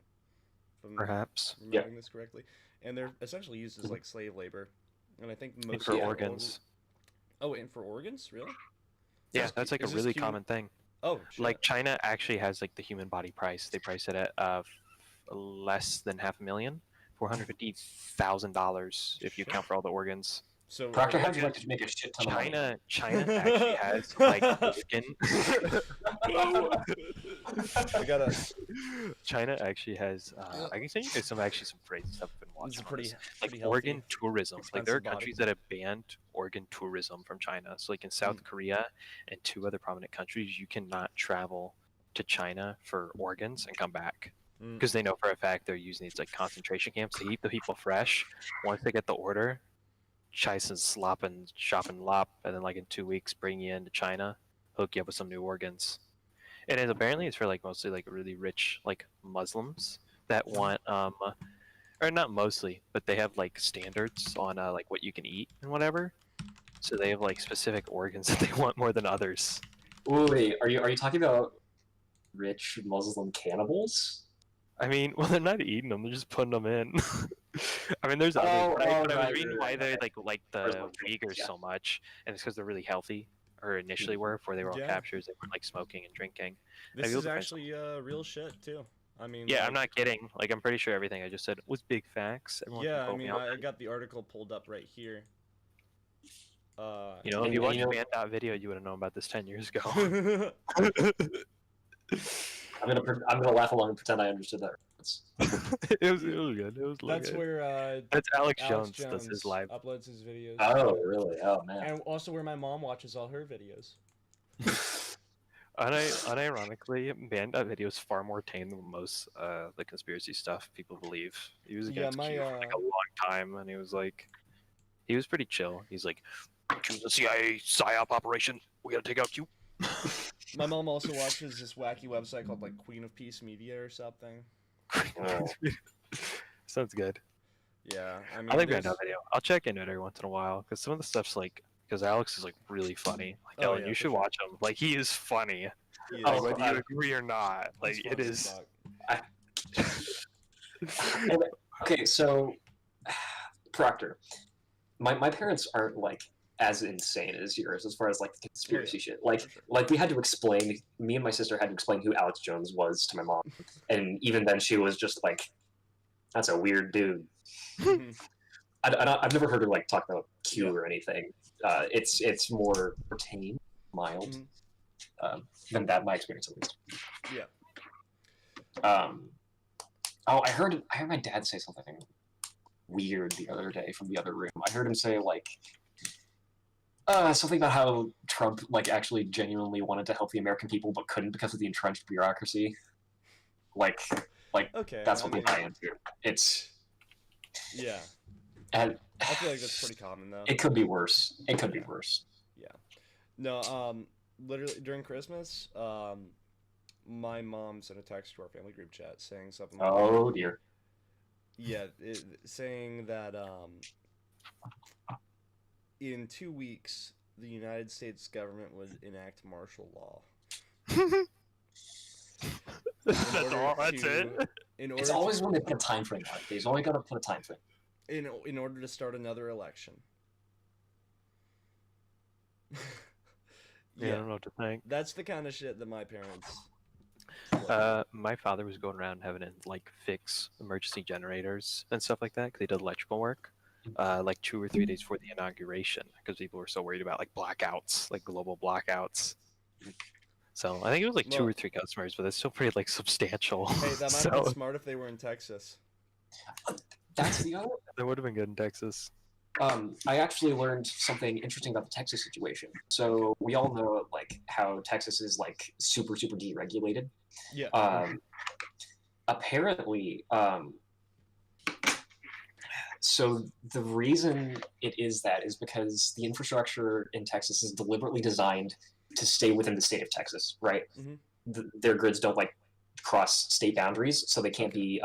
Speaker 3: If I'm
Speaker 2: Perhaps.
Speaker 3: remembering this correctly, and they're essentially used as like slave labor, and I think
Speaker 2: And
Speaker 3: most
Speaker 2: for
Speaker 3: of the
Speaker 2: organs.
Speaker 3: Oh, and for organs, really?
Speaker 2: Yeah,
Speaker 3: Is
Speaker 2: that's like a
Speaker 3: this
Speaker 2: really
Speaker 3: human-
Speaker 2: common thing.
Speaker 3: Oh, shit.
Speaker 2: Like China actually has like the human body price. They price it at less than $500,000, $450,000 if you count for all the organs.
Speaker 3: So
Speaker 1: Proctor,
Speaker 3: like,
Speaker 1: how'd you like to make a shit ton of money?
Speaker 2: China actually has like organ.
Speaker 3: I gotta.
Speaker 2: China actually has. I can send you guys some phrases I've been watching.
Speaker 3: It's
Speaker 2: on
Speaker 3: pretty,
Speaker 2: this.
Speaker 3: pretty
Speaker 2: Like
Speaker 3: healthy.
Speaker 2: organ tourism. Like there are
Speaker 3: expensive body.
Speaker 2: countries that have banned organ tourism from China. So like in South Korea and 2 other prominent countries, you cannot travel to China for organs and come back
Speaker 3: Mm.
Speaker 2: because they know for a fact they're using these like concentration camps to keep the people fresh. Once they get the order, Chison slop and shop and lop, and then like in 2 weeks bring you into China, hook you up with some new organs. And apparently it's for like mostly like really rich like Muslims that want or not mostly, but they have like standards on like what you can eat and whatever. So they have like specific organs that they want more than others.
Speaker 1: Wait, are you talking about rich Muslim cannibals?
Speaker 2: I mean, well, they're not eating them; they're just putting them in. I mean, there's others, but I was
Speaker 1: right,
Speaker 2: reading
Speaker 1: right,
Speaker 2: why
Speaker 1: right.
Speaker 2: they like the
Speaker 1: Muslim
Speaker 2: Uyghurs
Speaker 1: drinks, yeah.
Speaker 2: so much, and it's because they're really healthy, or initially were before they were all
Speaker 3: Yeah.
Speaker 2: captures. They weren't like smoking and drinking.
Speaker 3: This
Speaker 2: Maybe
Speaker 3: is
Speaker 2: we'll
Speaker 3: actually real shit too. I mean,
Speaker 2: Yeah,
Speaker 3: like,
Speaker 2: I'm not kidding. Like, I'm pretty sure everything I just said was big facts. Everyone can
Speaker 3: Yeah, I
Speaker 2: quote me
Speaker 3: mean,
Speaker 2: on
Speaker 3: I
Speaker 2: that.
Speaker 3: got the article pulled up right here.
Speaker 2: You know, if
Speaker 1: And-
Speaker 2: you
Speaker 1: and
Speaker 2: watched
Speaker 1: you know-
Speaker 2: Band Dot video, you would have known about this 10 years ago.
Speaker 1: I'm gonna laugh along and pretend I understood that reference.
Speaker 2: it was good. It was
Speaker 3: That's
Speaker 2: good.
Speaker 3: where
Speaker 2: That's Alex
Speaker 3: Alex
Speaker 2: Jones does his live.
Speaker 3: uploads his videos.
Speaker 1: Oh, really? Oh, man.
Speaker 3: And also where my mom watches all her videos.
Speaker 2: Unironically, Band Dot video is far more tame than most the conspiracy stuff people believe. He was
Speaker 3: Yeah,
Speaker 2: against
Speaker 3: my,
Speaker 2: Q for like a long time, and he was pretty chill. He's like, "Q's the CIA psyop operation. We gotta take out Q."
Speaker 3: My mom also watches this wacky website called like Queen of Peace Media or something.
Speaker 1: Oh.
Speaker 2: Sounds good.
Speaker 3: Yeah, I mean,
Speaker 2: I like
Speaker 3: there's-
Speaker 2: Band Dot video. I'll check into it every once in a while because some of the stuff's like, because Alex is like really funny. Like,
Speaker 3: Oh,
Speaker 2: Ellen,
Speaker 3: yeah,
Speaker 2: you
Speaker 3: for
Speaker 2: should
Speaker 3: sure.
Speaker 2: watch him. Like, he is funny.
Speaker 3: he
Speaker 1: Oh,
Speaker 3: is-
Speaker 2: Whether
Speaker 1: I-
Speaker 2: you agree or not, like
Speaker 3: he's
Speaker 2: it
Speaker 3: funny as
Speaker 2: is.
Speaker 3: fuck.
Speaker 1: Okay, so Proctor, my parents aren't like as insane as yours as far as like the conspiracy shit. Like
Speaker 3: For sure.
Speaker 1: like we had to explain. Me and my sister had to explain who Alex Jones was to my mom, and even then she was just like, "That's a weird dude."
Speaker 3: Mhm.
Speaker 1: I've never heard her like talk about Q
Speaker 3: Yeah.
Speaker 1: or anything. It's more tame, mild
Speaker 3: Mhm.
Speaker 1: than that. My experience at least.
Speaker 3: Yeah.
Speaker 1: Oh, I heard my dad say something weird the other day from the other room. I heard him say like something about how Trump like actually genuinely wanted to help the American people but couldn't because of the entrenched bureaucracy. Like
Speaker 3: Okay.
Speaker 1: that's
Speaker 3: I
Speaker 1: what we
Speaker 3: mean,
Speaker 1: buy into. It's
Speaker 3: Yeah.
Speaker 1: and
Speaker 3: I feel like that's pretty common though.
Speaker 1: it could be worse. It could be worse.
Speaker 3: No, literally during Christmas, my mom sent a text to our family group chat saying something like,
Speaker 1: Oh dear.
Speaker 3: yeah, saying that in 2 weeks the United States government would enact martial law.
Speaker 2: That's
Speaker 3: order
Speaker 2: all. That's
Speaker 3: to-
Speaker 2: it.
Speaker 3: In order
Speaker 1: It's always when they put a time frame on it. They've only got to put a time frame.
Speaker 3: in order to start another election.
Speaker 2: Yeah, I don't know what to think.
Speaker 3: That's the kind of shit that my parents.
Speaker 2: My father was going around having to like fix emergency generators and stuff like that because he did electrical work, like 2 or 3 days before the inauguration because people were so worried about like blackouts, like global blackouts. So I think it was like 2
Speaker 3: Well-
Speaker 2: or 3 customers, but it's still pretty like substantial.
Speaker 3: Hey, that might
Speaker 2: so
Speaker 3: have been smart if they were in Texas.
Speaker 1: That's the other.
Speaker 2: that would have been good in Texas.
Speaker 1: I actually learned something interesting about the Texas situation. So we all know like how Texas is like super deregulated.
Speaker 3: Yeah.
Speaker 1: Apparently, so the reason it is that is because the infrastructure in Texas is deliberately designed to stay within the state of Texas, right?
Speaker 3: Mhm.
Speaker 1: Their grids don't like cross state boundaries, so they can't be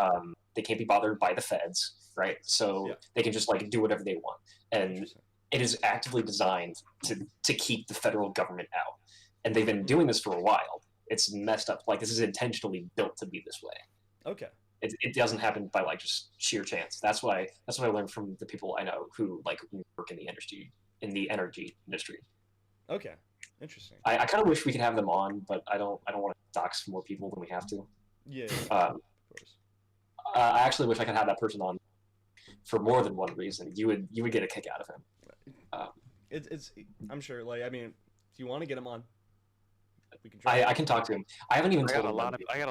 Speaker 1: bothered by the feds, right? So
Speaker 3: Yeah.
Speaker 1: they can just like do whatever they want, and
Speaker 3: Interesting.
Speaker 1: it is actively designed to keep the federal government out, and they've been doing this for a while. It's messed up. Like this is intentionally built to be this way.
Speaker 3: Okay.
Speaker 1: It doesn't happen by like just sheer chance. That's what I learned from the people I know who like work in the energy industry.
Speaker 3: Okay. Interesting.
Speaker 1: I kind of wish we could have them on, but I don't want to dox more people than we have to.
Speaker 3: Yeah.
Speaker 1: Um,
Speaker 3: Of course.
Speaker 1: I actually wish I could have that person on for more than one reason. You would get a kick out of him.
Speaker 3: It's. I'm sure. Like, I mean, do you want to get him on? We can try.
Speaker 1: I can talk to him. I haven't even
Speaker 2: I
Speaker 1: told
Speaker 2: got a
Speaker 1: him.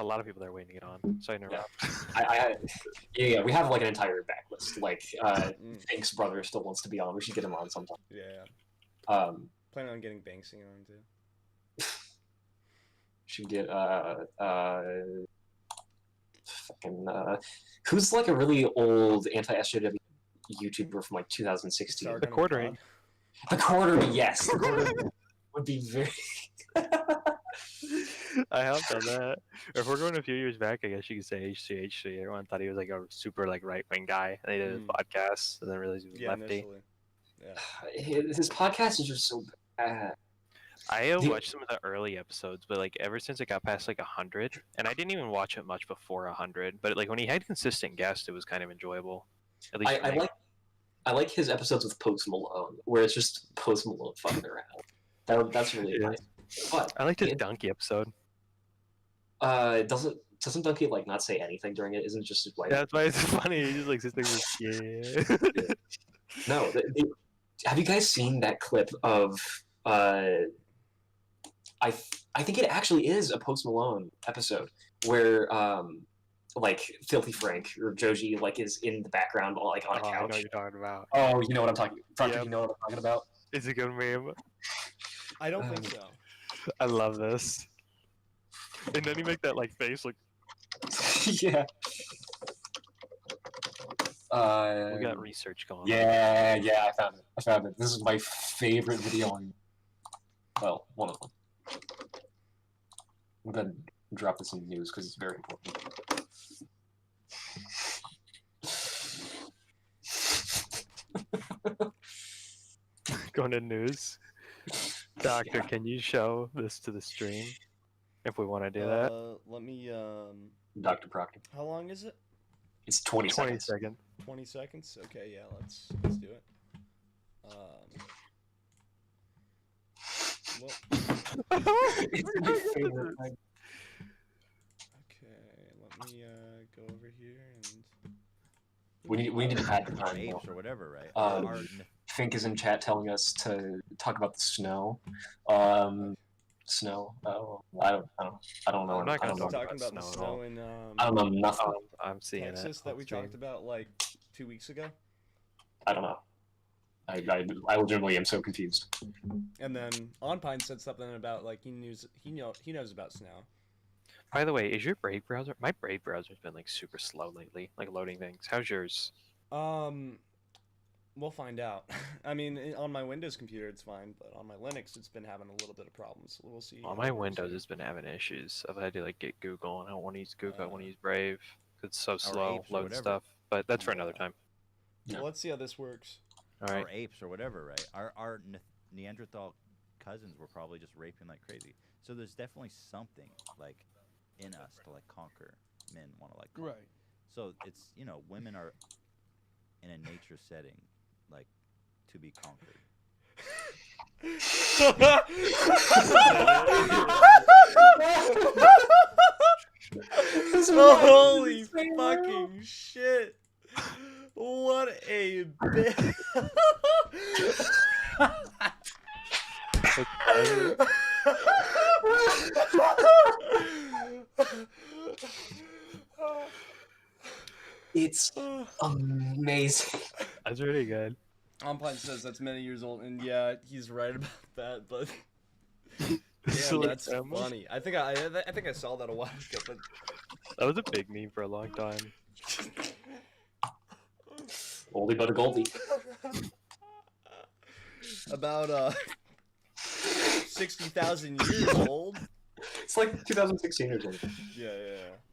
Speaker 2: lot of people that are waiting to get on. So I know.
Speaker 1: Yeah, we have like an entire backlist. Like,
Speaker 3: Mm,
Speaker 1: Fink's brother still wants to be on. We should get him on sometime.
Speaker 3: yeah.
Speaker 1: Planning
Speaker 3: on getting Banksy on too.
Speaker 1: Should get who's like a really old anti-SJW YouTuber from like 2016.
Speaker 3: Sargon
Speaker 2: The
Speaker 3: of
Speaker 2: quartering.
Speaker 3: God.
Speaker 1: The Quarterly, yes. The Quarterly would be very.
Speaker 2: I have done that. Or if we're going a few years back, I guess you could say H3H3. Everyone thought he was like a super like right wing guy. And they did his podcast, and then realized he was
Speaker 3: Yeah,
Speaker 2: lefty.
Speaker 3: initially. Yeah.
Speaker 1: His podcast is just so bad.
Speaker 2: I
Speaker 1: The-
Speaker 2: watched some of the early episodes, but like ever since it got past like 100, and I didn't even watch it much before 100. But like when he had consistent guests, it was kind of enjoyable. At least for me.
Speaker 1: I like his episodes with Post Malone, where it's just Post Malone fucking around. That's really
Speaker 2: Yeah.
Speaker 1: nice. But
Speaker 2: I liked his
Speaker 1: it-
Speaker 2: donkey episode.
Speaker 1: doesn't Donkey like not say anything during it? Isn't it just like
Speaker 2: That's why it's funny. He just like sits there with yeah.
Speaker 1: no? Have you guys seen that clip of I think it actually is a Post Malone episode where like Filthy Frank or Joji like is in the background like on a
Speaker 2: Oh, I know
Speaker 1: couch.
Speaker 2: what you're talking about.
Speaker 1: Oh, you know what I'm talking. Proctor,
Speaker 2: Yep.
Speaker 1: you know what I'm talking about.
Speaker 2: It's a good meme.
Speaker 3: I don't think so.
Speaker 2: I love this. And then he make that like face like
Speaker 1: Yeah.
Speaker 2: we got research going on.
Speaker 1: Yeah, I found it. This is my favorite video on. Well, one of them. I'm gonna drop this in the news because it's very important.
Speaker 2: Going to news. Doctor, can you show this to the stream if we want to do that?
Speaker 3: Let me.
Speaker 1: Dr. Proctor.
Speaker 3: How long is it?
Speaker 1: It's 20
Speaker 2: 20
Speaker 1: seconds.
Speaker 2: seconds.
Speaker 3: 20 seconds. Okay, yeah. Let's do it. Well,
Speaker 1: It's my favorite.
Speaker 3: okay. Let me go over here and.
Speaker 1: We need to add the
Speaker 6: Or
Speaker 1: time.
Speaker 6: apes or whatever, right?
Speaker 1: Um,
Speaker 6: Our
Speaker 1: Fink is in chat telling us to talk about the snow. Snow. Oh, I don't know.
Speaker 2: I'm not
Speaker 1: I
Speaker 2: gonna
Speaker 1: don't know.
Speaker 2: talk
Speaker 3: talking about the
Speaker 2: snow at all.
Speaker 3: snow in
Speaker 1: I don't know nothing.
Speaker 2: I'm seeing
Speaker 3: Texas
Speaker 2: it.
Speaker 3: that we talked about like 2 weeks ago,
Speaker 1: I don't know. I legitimately am so confused.
Speaker 3: and then OnPine said something about like he knows about snow.
Speaker 2: By the way, is your Brave browser? My Brave browser's been like super slow lately, like loading things. How's yours?
Speaker 3: We'll find out. I mean, on my Windows computer it's fine, but on my Linux it's been having a little bit of problems. We'll see.
Speaker 2: On
Speaker 3: how
Speaker 2: my
Speaker 3: it goes.
Speaker 2: Windows, it's been having issues. I've had to like get Google, and I don't want to use Google. I want to use Brave. 'Cause it's so slow,
Speaker 6: apes or
Speaker 2: load
Speaker 6: whatever.
Speaker 2: stuff. But that's for another time.
Speaker 1: Yeah.
Speaker 3: Well, let's see how this works.
Speaker 2: All right.
Speaker 6: or apes or whatever, right? Our Neanderthal cousins were probably just raping like crazy. So there's definitely something like in us to like conquer. Men want to like conquer.
Speaker 3: Right.
Speaker 6: So it's women are in a nature setting like to be conquered.
Speaker 3: Holy fucking shit! What a bit!
Speaker 1: It's amazing.
Speaker 2: That's really good.
Speaker 3: OnPine says that's many years old, and yeah, he's right about that. But
Speaker 2: It's
Speaker 3: damn,
Speaker 2: like
Speaker 3: that's
Speaker 2: Emma.
Speaker 3: funny. I think I saw that a while ago, but
Speaker 2: That was a big meme for a long time.
Speaker 1: Oldie but a goldie.
Speaker 3: about 60,000 years old.
Speaker 1: It's like 2016 or something.
Speaker 3: Yeah.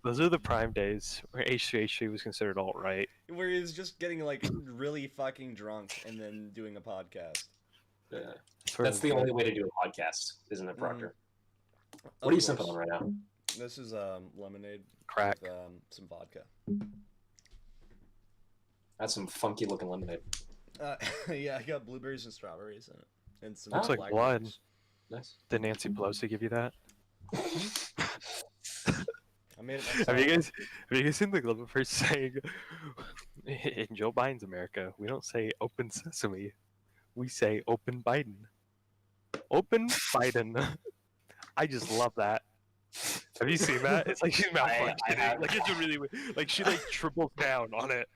Speaker 2: Those are the prime days where H3H3 was considered alt-right.
Speaker 3: Where he's just getting like really fucking drunk and then doing a podcast.
Speaker 1: Yeah.
Speaker 2: Sort
Speaker 1: That's
Speaker 2: of
Speaker 1: the
Speaker 2: like-
Speaker 1: only way to do a podcast, isn't it, Proctor?
Speaker 3: Of
Speaker 1: What are you
Speaker 3: course.
Speaker 1: sipping on right now?
Speaker 3: This is lemonade
Speaker 2: Crack.
Speaker 3: with some vodka.
Speaker 1: That's some funky looking lemonade.
Speaker 3: Yeah, I got blueberries and strawberries in it, and some.
Speaker 1: Looks
Speaker 2: like blood.
Speaker 3: blackberries.
Speaker 1: Nice.
Speaker 2: Did Nancy Pelosi give you that?
Speaker 3: I made it myself.
Speaker 2: Have you guys seen the clip of her saying, in Joe Biden's America, we don't say open sesame, we say open Biden. Open Biden. I just love that. Have you seen that? It's like she's malfunctioning.
Speaker 1: I have.
Speaker 2: Like it's really weird. Like she like triples down on it.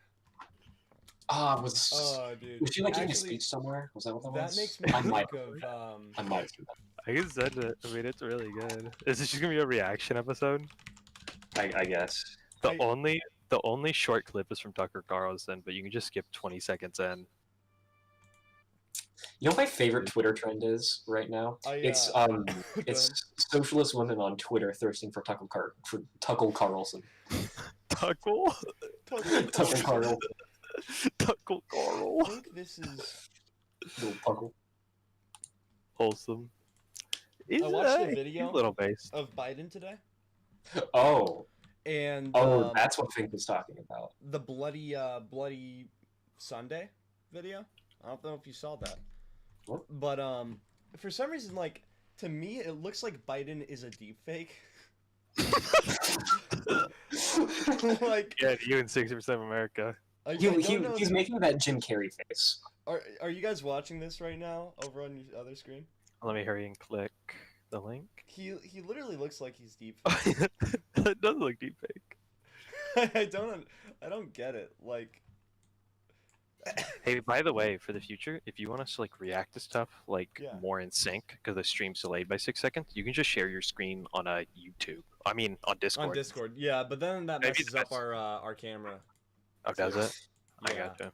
Speaker 1: Was
Speaker 3: dude.
Speaker 1: was she like giving a
Speaker 3: Actually,
Speaker 1: speech somewhere? Was that what that
Speaker 3: that
Speaker 1: was?
Speaker 3: makes me
Speaker 1: I might,
Speaker 3: think of
Speaker 1: I might have seen that.
Speaker 2: I can send it. I mean, it's really good. Is this just gonna be a reaction episode?
Speaker 1: I guess.
Speaker 2: The only short clip is from Tucker Carlson, but you can just skip 20 seconds in.
Speaker 1: You know what my favorite Twitter trend is right now? It's it's socialist women on Twitter thirsting for Tucker Carlson.
Speaker 2: Tuckle?
Speaker 1: Tucker Carl.
Speaker 2: Tuckle Carl.
Speaker 3: I think this is.
Speaker 1: Little Tuckle.
Speaker 2: Wholesome.
Speaker 3: I watched the
Speaker 2: he's
Speaker 3: video
Speaker 2: a little based.
Speaker 3: of Biden today,
Speaker 1: Oh.
Speaker 3: and
Speaker 1: Oh, that's what Fink was talking about.
Speaker 3: the bloody Sunday video. I don't know if you saw that.
Speaker 1: What?
Speaker 3: But for some reason, like, to me, it looks like Biden is a deepfake. Like,
Speaker 2: Yeah, you and 60% of America.
Speaker 3: I don't know
Speaker 1: He's making that Jim Carrey face.
Speaker 3: Are you guys watching this right now over on your other screen?
Speaker 2: Let me hurry and click the link.
Speaker 3: He literally looks like he's deep.
Speaker 2: It does look deep fake.
Speaker 3: I don't get it. Like,
Speaker 2: Hey, by the way, for the future, if you want us to like react to stuff like
Speaker 3: Yeah.
Speaker 2: more in sync because the stream's delayed by 6 seconds, you can just share your screen on a YouTube. I mean, on Discord.
Speaker 3: on Discord, yeah, but then that
Speaker 2: Maybe
Speaker 3: messes up
Speaker 2: that's-
Speaker 3: our camera.
Speaker 2: Oh, does it? I
Speaker 3: Yeah.
Speaker 2: gotcha.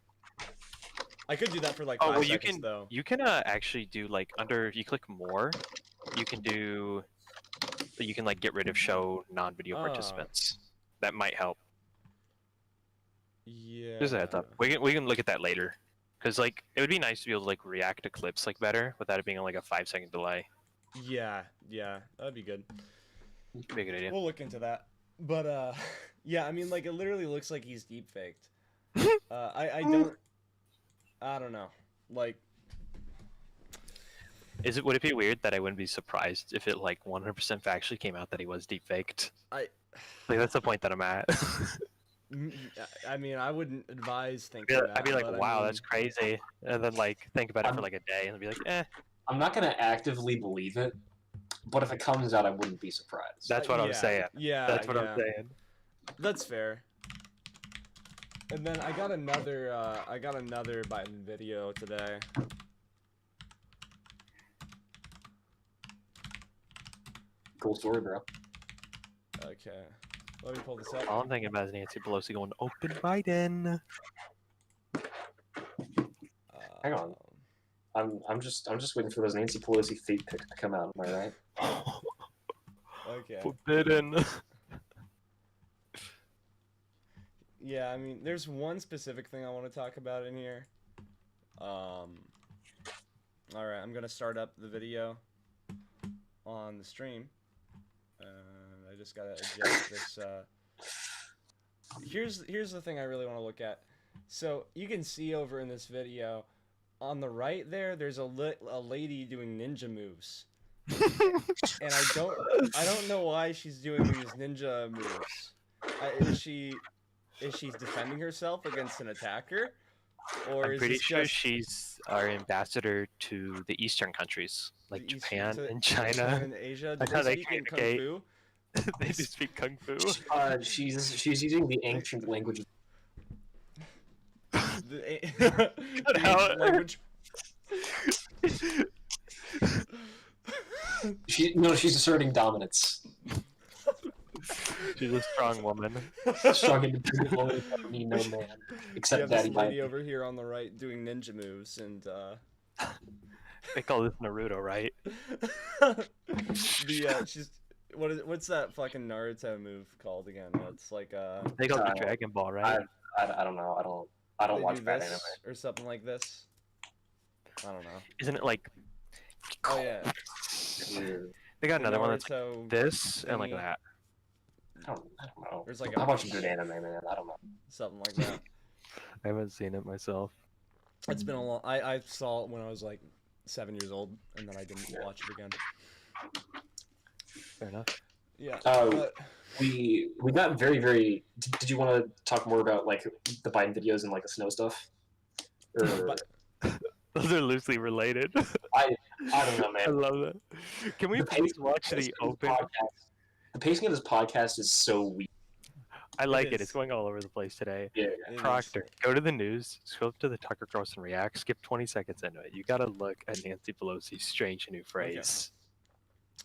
Speaker 3: I could do that for like
Speaker 2: Oh,
Speaker 3: 5
Speaker 2: well, you
Speaker 3: seconds
Speaker 2: can
Speaker 3: though.
Speaker 2: you can actually do like under if you click more, you can do you can like get rid of show non-video
Speaker 3: Oh.
Speaker 2: participants. That might help.
Speaker 3: Yeah.
Speaker 2: Just a heads up. We can look at that later. Cause like it would be nice to be able to like react to clips like better without it being on like a 5-second delay.
Speaker 3: Yeah, that'd be good.
Speaker 2: Be a good idea.
Speaker 3: We'll look into that. But yeah, I mean, like, it literally looks like he's deep faked. I don't know. Like,
Speaker 2: Would it be weird that I wouldn't be surprised if it like 100% factually came out that he was deep faked? Like that's the point that I'm at.
Speaker 3: I mean, I wouldn't advise thinking that.
Speaker 2: I'd be like,
Speaker 3: but I
Speaker 2: wow,
Speaker 3: mean,
Speaker 2: that's crazy, and then like think about it for like a day and be like, eh.
Speaker 1: I'm not gonna actively believe it, but if it comes out, I wouldn't be surprised.
Speaker 2: That's what I'm
Speaker 3: yeah,
Speaker 2: saying.
Speaker 3: Yeah,
Speaker 2: That's what
Speaker 3: yeah.
Speaker 2: I'm saying.
Speaker 3: That's fair. And then I got another Biden video today.
Speaker 1: Cool story, bro.
Speaker 3: Okay, let me pull this up.
Speaker 2: All I'm thinking about is Nancy Pelosi going, open Biden.
Speaker 1: Hang on. I'm just waiting for those Nancy Pelosi feet pics to come out. Am I right?
Speaker 3: Okay.
Speaker 2: Forbidden.
Speaker 3: Yeah, I mean, there's one specific thing I want to talk about in here. Alright, I'm gonna start up the video on the stream. And I just gotta adjust this, Here's the thing I really want to look at. So, you can see over in this video, on the right there's a lady doing ninja moves. And I don't know why she's doing these ninja moves. Is she defending herself against an attacker? Or
Speaker 2: I'm
Speaker 3: is
Speaker 2: pretty
Speaker 3: this
Speaker 2: sure
Speaker 3: just
Speaker 2: she's our ambassador to the Eastern countries, like
Speaker 3: the
Speaker 2: Japan
Speaker 3: to-
Speaker 2: and
Speaker 3: Japan
Speaker 2: China.
Speaker 3: and Asia?
Speaker 2: That's
Speaker 3: Do
Speaker 2: how
Speaker 3: they
Speaker 2: they
Speaker 3: speak in Kung
Speaker 2: communicate.
Speaker 3: Fu?
Speaker 2: They do speak kung fu.
Speaker 1: She's using the ancient language.
Speaker 3: The
Speaker 2: Cut out.
Speaker 3: language.
Speaker 1: She's asserting dominance.
Speaker 2: She's a strong woman.
Speaker 1: Strong independent woman, don't need no man
Speaker 3: You
Speaker 1: except
Speaker 3: have this
Speaker 1: Daddy
Speaker 3: lady
Speaker 1: Biden.
Speaker 3: over here on the right doing ninja moves, and
Speaker 2: They call this Naruto, right?
Speaker 3: she's what's that fucking Naruto move called again? It's like
Speaker 2: They call it
Speaker 1: Uh,
Speaker 2: Dragon Ball, right?
Speaker 1: I don't know. I don't
Speaker 3: they
Speaker 1: watch
Speaker 3: do
Speaker 1: bad
Speaker 3: this
Speaker 1: anime.
Speaker 3: or something like this. I don't know.
Speaker 2: Isn't it like?
Speaker 3: Oh yeah.
Speaker 2: They got
Speaker 3: The
Speaker 2: another one that's like
Speaker 3: Naruto
Speaker 2: this and like
Speaker 3: thingy.
Speaker 2: that.
Speaker 1: I don't know.
Speaker 3: There's like
Speaker 1: I
Speaker 3: a
Speaker 1: watch good anime, man. I don't know.
Speaker 3: something like that.
Speaker 2: I haven't seen it myself.
Speaker 3: It's been a long. I saw it when I was like 7 years old, and then I didn't watch it again.
Speaker 2: Fair enough.
Speaker 3: Yeah.
Speaker 1: Oh.
Speaker 3: but-
Speaker 1: We got very, very. Did you want to talk more about like the Biden videos and like the snow stuff? Or
Speaker 3: But-
Speaker 2: Those are loosely related.
Speaker 1: I don't know,
Speaker 2: I
Speaker 1: man.
Speaker 2: love that. Can we
Speaker 1: The
Speaker 2: please
Speaker 1: pacing-
Speaker 2: watch the
Speaker 1: pacing of this
Speaker 2: open?
Speaker 1: podcast- The pacing of this podcast is so weak.
Speaker 2: I like it.
Speaker 3: is.
Speaker 2: It's going all over the place today.
Speaker 1: Yeah.
Speaker 3: It is.
Speaker 2: Proctor, go to the news, scroll up to the Tucker Carlson React, skip 20 seconds into it. You gotta look at Nancy Pelosi's strange new phrase.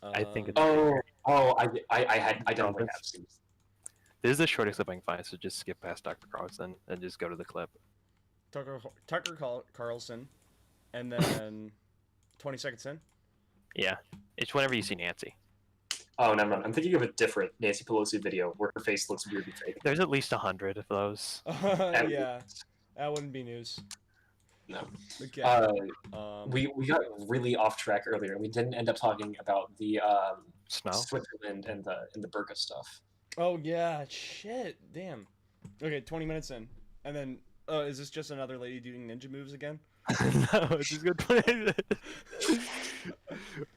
Speaker 2: I think it's-
Speaker 1: I definitely have seen this.
Speaker 2: This is the shortest clip I can find, so just skip past Tucker Carlson and just go to the clip.
Speaker 3: Tucker Carlson, and then 20 seconds in.
Speaker 2: Yeah, it's whenever you see Nancy.
Speaker 1: Oh, never mind. I'm thinking of a different Nancy Pelosi video where her face looks weirdly fake.
Speaker 2: There's at least 100 of those.
Speaker 3: Yeah, that wouldn't be news.
Speaker 1: No.
Speaker 3: Okay.
Speaker 1: We got really off track earlier. We didn't end up talking about the
Speaker 2: Snow?
Speaker 1: Switzerland and the burqa stuff.
Speaker 3: Oh yeah, shit, damn. Okay, 20 minutes in, and then is this just another lady doing ninja moves again?
Speaker 2: No, it's just good play. Where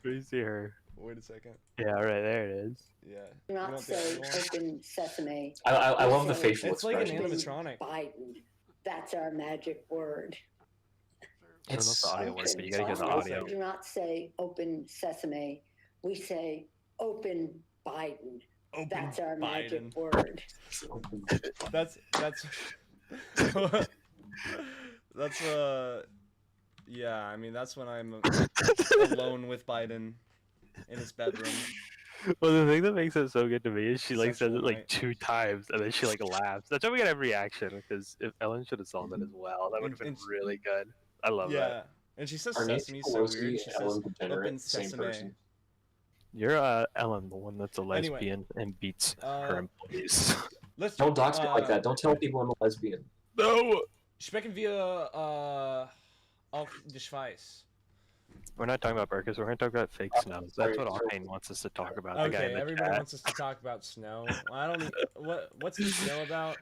Speaker 2: do you see her?
Speaker 3: Wait a second.
Speaker 2: Yeah, right there it is.
Speaker 3: Yeah.
Speaker 7: Do
Speaker 3: We
Speaker 7: not
Speaker 3: don't
Speaker 7: say
Speaker 3: think it's
Speaker 7: open sesame.
Speaker 1: I love the
Speaker 7: It's
Speaker 1: facial
Speaker 3: It's like an
Speaker 1: expression.
Speaker 3: animatronic.
Speaker 7: Biden. That's our magic word.
Speaker 2: I don't know if the audio works, but you gotta hear the
Speaker 7: Also,
Speaker 2: audio.
Speaker 7: do not say open sesame. We say open Biden.
Speaker 3: Open
Speaker 7: That's our magic
Speaker 3: Biden.
Speaker 7: word.
Speaker 3: That's that's yeah, I mean that's when I'm alone with Biden in his bedroom.
Speaker 2: Well, the thing that makes it so good to me is she like says
Speaker 3: Sexual
Speaker 2: it like
Speaker 3: night.
Speaker 2: 2 times and then she like laughs. That's why we got every reaction because if Ellen should have saw that as well, that would have been
Speaker 3: And-
Speaker 2: really good. I love
Speaker 3: Yeah.
Speaker 2: that.
Speaker 3: And she says
Speaker 1: Are Nancy
Speaker 3: sesame so weird.
Speaker 1: Pelosi
Speaker 3: She
Speaker 1: and
Speaker 3: says
Speaker 1: Ellen DeGeneres
Speaker 3: open
Speaker 1: the same
Speaker 3: sesame.
Speaker 1: person?
Speaker 2: You're Ellen, the one that's a
Speaker 3: Anyway,
Speaker 2: lesbian and beats her
Speaker 3: Uh,
Speaker 2: employees.
Speaker 3: let's
Speaker 1: Don't dox me like that. Don't tell people I'm a lesbian.
Speaker 2: No.
Speaker 3: Sprechen wir auf die Schweiz.
Speaker 2: We're not talking about burkas. We're going to talk about fake snow.
Speaker 1: sorry,
Speaker 2: That's what
Speaker 1: sorry.
Speaker 2: Arcane wants us to talk about. The guy
Speaker 3: Okay,
Speaker 2: in the
Speaker 3: everybody
Speaker 2: chat.
Speaker 3: wants us to talk about snow. I don't. What's the snow about?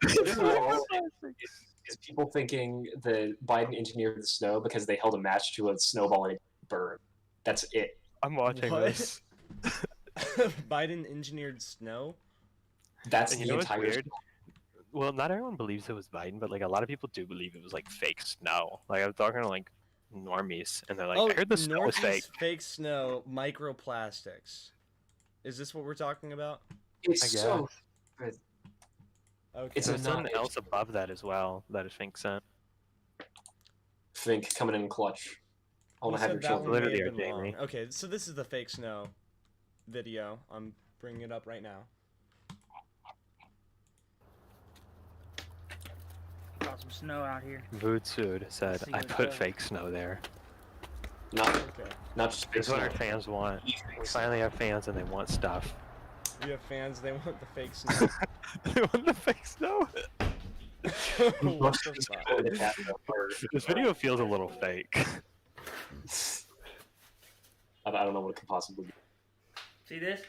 Speaker 1: Is people thinking that Biden engineered the snow because they held a match to a snowball and it burned. That's it.
Speaker 2: I'm watching
Speaker 3: What?
Speaker 2: this.
Speaker 3: Biden engineered snow.
Speaker 1: That's
Speaker 2: And you
Speaker 1: the
Speaker 2: know what's
Speaker 1: entire.
Speaker 2: weird? Well, not everyone believes it was Biden, but like a lot of people do believe it was like fake snow. Like I was talking to like normies, and they're like, "I heard the snow was fake."
Speaker 3: Northeast fake snow, microplastics. Is this what we're talking about?
Speaker 1: It's
Speaker 2: I
Speaker 1: so.
Speaker 3: Okay.
Speaker 1: It's
Speaker 2: There's
Speaker 1: a
Speaker 2: something
Speaker 1: not-
Speaker 2: else above that as well that I think sent.
Speaker 1: Think coming in clutch. I want
Speaker 3: You
Speaker 1: to have
Speaker 3: said
Speaker 1: your
Speaker 3: that
Speaker 1: children.
Speaker 3: one may
Speaker 2: Literally
Speaker 3: have
Speaker 2: our
Speaker 3: been wrong.
Speaker 2: Jamie.
Speaker 3: Okay, so this is the fake snow video. I'm bringing it up right now.
Speaker 8: Got some snow out here.
Speaker 2: Voodsood said,
Speaker 8: See
Speaker 2: "I
Speaker 8: what's
Speaker 2: put
Speaker 8: up.
Speaker 2: fake snow there."
Speaker 1: Not,
Speaker 3: Okay.
Speaker 1: not just
Speaker 2: That's what our
Speaker 1: snow.
Speaker 2: fans want. We finally have fans, and they want stuff.
Speaker 3: We have fans. They want the fake snow.
Speaker 2: They want the fake snow.
Speaker 3: What
Speaker 1: Most
Speaker 3: the
Speaker 1: of these
Speaker 3: fuck?
Speaker 1: people that have them are-
Speaker 2: This video feels a little fake.
Speaker 1: I don't know what it could possibly be.
Speaker 8: See this?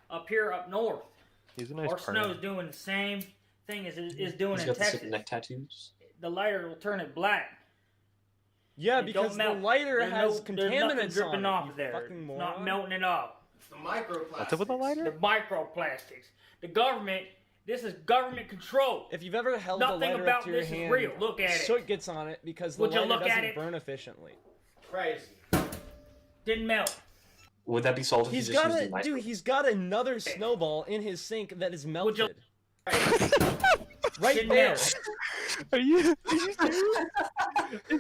Speaker 8: Up here, up north,
Speaker 2: He's a nice
Speaker 8: our
Speaker 2: person.
Speaker 8: snow is doing the same thing as it is doing
Speaker 1: He's
Speaker 8: in
Speaker 1: got the sick
Speaker 8: Texas.
Speaker 1: neck tattoos.
Speaker 8: The lighter will turn it black.
Speaker 3: Yeah,
Speaker 8: It
Speaker 3: because
Speaker 8: don't
Speaker 3: the
Speaker 8: melt.
Speaker 3: lighter
Speaker 8: There's
Speaker 3: has
Speaker 8: no, there's nothing
Speaker 3: contaminants
Speaker 8: dripping
Speaker 3: on
Speaker 8: off
Speaker 3: it.
Speaker 8: of there.
Speaker 3: Fucking
Speaker 8: It's
Speaker 3: moron.
Speaker 8: not melting it off.
Speaker 4: The microplastics.
Speaker 2: What's up with the
Speaker 8: The
Speaker 2: lighter?
Speaker 8: microplastics. The government. This is government control.
Speaker 3: If you've ever held
Speaker 8: Nothing
Speaker 3: the lighter
Speaker 8: about
Speaker 3: up to your
Speaker 8: this is
Speaker 3: hand,
Speaker 8: real. Look at it.
Speaker 3: soot gets on it because the
Speaker 8: Would you
Speaker 3: lighter
Speaker 8: look at
Speaker 3: doesn't
Speaker 8: it?
Speaker 3: burn efficiently.
Speaker 4: Crazy.
Speaker 8: Didn't melt.
Speaker 1: Would that be solved if
Speaker 3: He's
Speaker 1: you just
Speaker 3: got
Speaker 1: used
Speaker 3: a
Speaker 1: the knife?
Speaker 3: dude. He's got another snowball in his sink that is
Speaker 8: Would
Speaker 3: melted.
Speaker 8: you-
Speaker 3: Right
Speaker 8: Didn't
Speaker 3: there,
Speaker 8: melt.
Speaker 2: Are you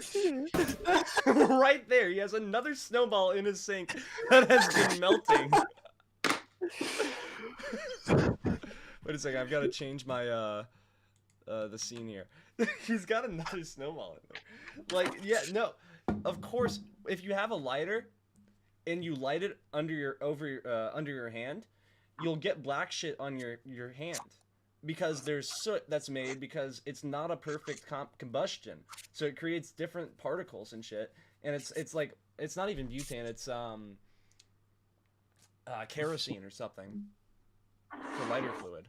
Speaker 2: serious?
Speaker 3: right there. He has another snowball in his sink that has been melting. Wait a second. I've got to change my the scene here. He's got another snowball in there. Like, yeah, no. Of course, if you have a lighter and you light it under your hand, you'll get black shit on your hand because there's soot that's made because it's not a perfect combustion, so it creates different particles and shit. And it's like it's not even butane, it's kerosene or something for lighter fluid,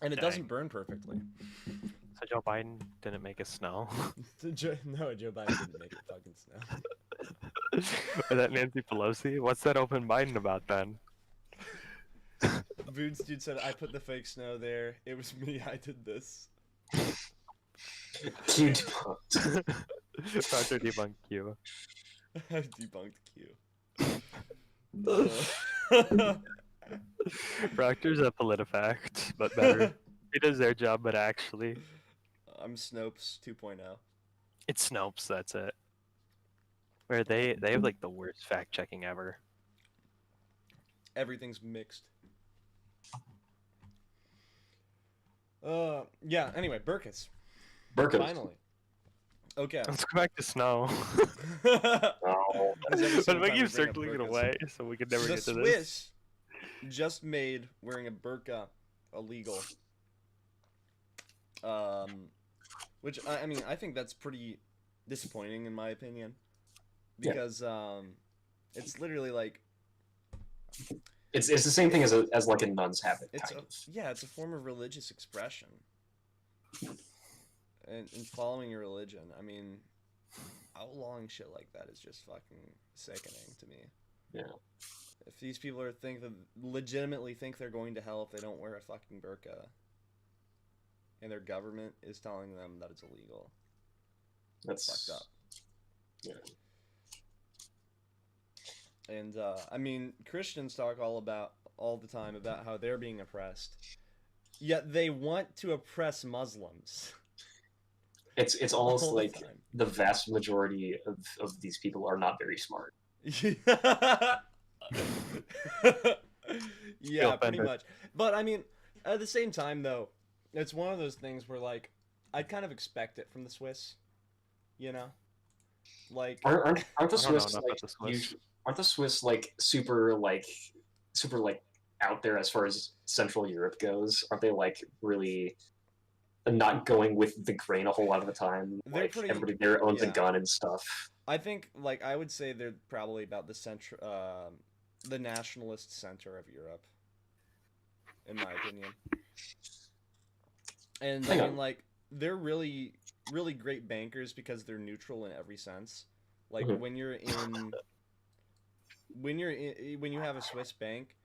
Speaker 3: and it
Speaker 2: Dang.
Speaker 3: doesn't burn perfectly.
Speaker 2: So Joe Biden didn't make it snow.
Speaker 3: No, Joe Biden didn't make it fucking snow.
Speaker 2: Or that Nancy Pelosi? What's that open Biden about then?
Speaker 3: Boots dude said, I put the fake snow there. It was me. I did this.
Speaker 1: Q debunked.
Speaker 2: Proctor debunked Q.
Speaker 3: I've debunked Q.
Speaker 2: Proctor's a PolitiFact, but better. He does their job, but actually,
Speaker 3: I'm Snopes 2.0.
Speaker 2: it's Snopes. That's it. Where they have like the worst fact checking ever.
Speaker 3: Everything's mixed. Yeah, anyway, Burkus.
Speaker 1: Burkas.
Speaker 3: Finally. Okay.
Speaker 2: Let's go back to snow.
Speaker 1: Oh.
Speaker 3: This is every
Speaker 2: But
Speaker 3: single
Speaker 2: we
Speaker 3: time
Speaker 2: keep
Speaker 3: we bring up
Speaker 2: circling it
Speaker 3: burkas.
Speaker 2: away, so we can never
Speaker 3: The
Speaker 2: get to this.
Speaker 3: Swiss just made wearing a burqa illegal. Which I mean, I think that's pretty disappointing in my opinion,
Speaker 1: Yeah.
Speaker 3: because it's literally like
Speaker 1: It's the same thing as like a nun's habit.
Speaker 3: it's
Speaker 1: Kind
Speaker 3: a,
Speaker 1: of.
Speaker 3: yeah, it's a form of religious expression. And following your religion, I mean, outlawing shit like that is just fucking sickening to me.
Speaker 1: Yeah.
Speaker 3: If these people legitimately think they're going to hell if they don't wear a fucking burqa, and their government is telling them that it's illegal,
Speaker 1: That's
Speaker 3: fucked up.
Speaker 1: Yeah.
Speaker 3: And I mean, Christians talk all the time about how they're being oppressed, yet they want to oppress Muslims.
Speaker 1: It's almost
Speaker 3: all the
Speaker 1: like
Speaker 3: time.
Speaker 1: the vast majority of these people are not very smart.
Speaker 3: Yeah, pretty
Speaker 2: offended.
Speaker 3: much. But I mean, at the same time, though, it's one of those things where like I'd kind of expect it from the Swiss, you know, like
Speaker 1: Aren't the
Speaker 2: I don't know
Speaker 1: Swiss
Speaker 2: enough
Speaker 1: like
Speaker 2: about the Swiss.
Speaker 1: aren't the Swiss like super out there as far as Central Europe goes? Aren't they like really not going with the grain a whole lot of the time?
Speaker 3: They're
Speaker 1: Like
Speaker 3: pretty-
Speaker 1: everybody there owns a
Speaker 3: yeah.
Speaker 1: gun and stuff.
Speaker 3: I think like I would say they're probably about the nationalist center of Europe, in my opinion. And I
Speaker 1: Hang
Speaker 3: mean,
Speaker 1: on.
Speaker 3: like, they're really, really great bankers because they're neutral in every sense. Like
Speaker 1: Mhm.
Speaker 3: when you have a Swiss bank,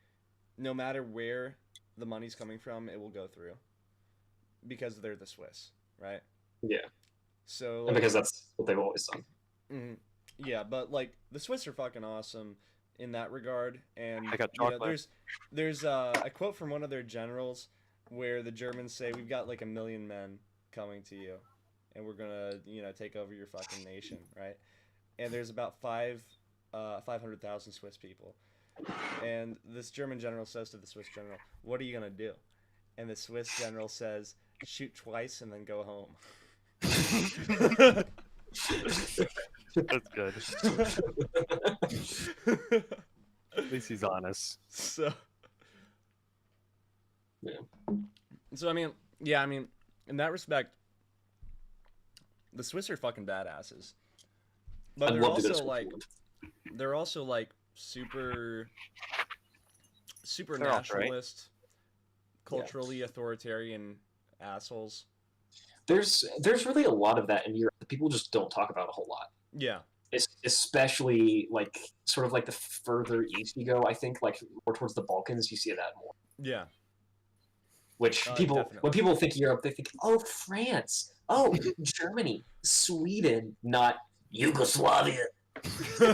Speaker 3: no matter where the money's coming from, it will go through, because they're the Swiss, right?
Speaker 1: Yeah,
Speaker 3: So
Speaker 1: and
Speaker 3: like,
Speaker 1: because that's what they've always done.
Speaker 3: mhm. Yeah, but like the Swiss are fucking awesome in that regard, and
Speaker 2: I got
Speaker 3: you know,
Speaker 2: chocolate.
Speaker 3: there's a quote from one of their generals where the Germans say, "We've got like 1 million men coming to you, and we're gonna take over your fucking nation," right? And there's about 500,000 Swiss people, and this German general says to the Swiss general, "What are you gonna do?" And the Swiss general says, "Shoot twice and then go home."
Speaker 2: That's good. At least he's honest.
Speaker 3: So,
Speaker 1: Yeah.
Speaker 3: So I mean, yeah, I mean, in that respect, the Swiss are fucking badasses. But
Speaker 1: I'd
Speaker 3: they're
Speaker 1: love to go to
Speaker 3: also like,
Speaker 1: Switzerland.
Speaker 3: they're also like super
Speaker 2: They're alt-right.
Speaker 3: nationalist, culturally authoritarian assholes.
Speaker 1: There's really a lot of that in Europe that people just don't talk about a whole lot.
Speaker 3: Yeah.
Speaker 1: Especially like sort of like the further east you go, I think like more towards the Balkans, you see that more.
Speaker 3: Yeah.
Speaker 1: Which
Speaker 3: Definitely.
Speaker 1: when people think Europe, they think, oh, France, oh, Germany, Sweden, not Yugoslavia.
Speaker 2: You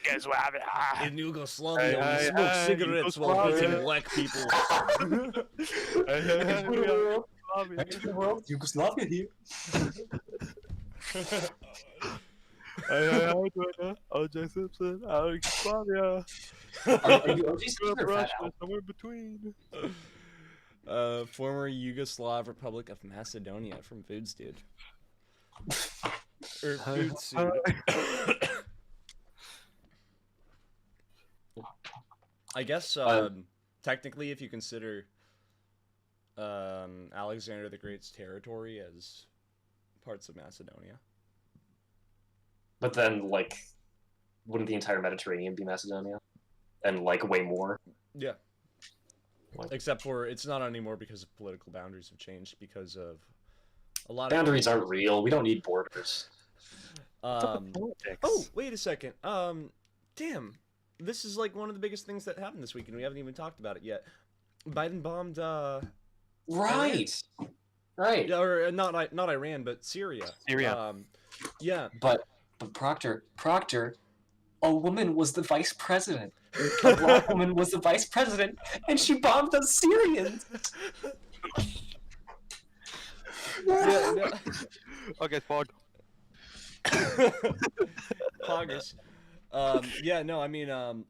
Speaker 2: guys will have it.
Speaker 3: In Yugoslavia, we
Speaker 2: Hey,
Speaker 3: smoke
Speaker 2: hey,
Speaker 3: cigarettes while
Speaker 2: Yugoslavia.
Speaker 3: beating black people.
Speaker 1: Yugoslavia here.
Speaker 2: OJ Simpson, Yugoslavia.
Speaker 1: Are you OG Simpson or Fat
Speaker 2: Russia,
Speaker 1: Al?
Speaker 2: somewhere between.
Speaker 3: Former Yugoslav Republic of Macedonia from Foods Dude. Or Food Suit. I guess technically, if you consider Alexander the Great's territory as parts of Macedonia.
Speaker 1: But then, like, wouldn't the entire Mediterranean be Macedonia? And, like, way more?
Speaker 3: Yeah.
Speaker 1: What?
Speaker 3: Except for it's not anymore because of political boundaries have changed because of a lot of
Speaker 1: Boundaries aren't real. We don't need borders.
Speaker 3: Oh, wait a second. Damn. This is like one of the biggest things that happened this week, and we haven't even talked about it yet. Biden bombed
Speaker 1: Right! Right.
Speaker 3: Yeah, or not Iran, but Syria.
Speaker 2: Syria.
Speaker 3: Yeah.
Speaker 1: But Proctor, a woman was the vice president. A black woman was the vice president, and she bombed the Syrians.
Speaker 3: Yeah, no.
Speaker 2: Okay, Fog.
Speaker 3: Poggers. Yeah, no, I mean,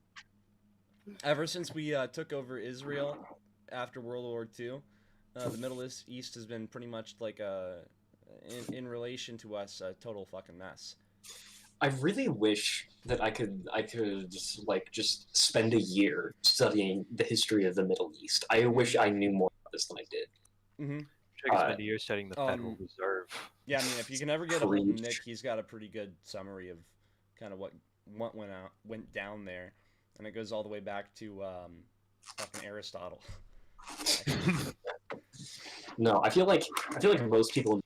Speaker 3: ever since we took over Israel after World War II, the Middle East has been pretty much like in relation to us, a total fucking mess.
Speaker 1: I really wish that I could just spend a year studying the history of the Middle East. I wish I knew more about this than I did.
Speaker 3: Mm-hmm.
Speaker 2: Should have spent a year studying the Federal Reserve.
Speaker 3: Yeah, I mean, if you can ever get a hold of Nick, he's got a pretty good summary of kind of what went down there, and it goes all the way back to fucking Aristotle.
Speaker 1: No, I feel like most people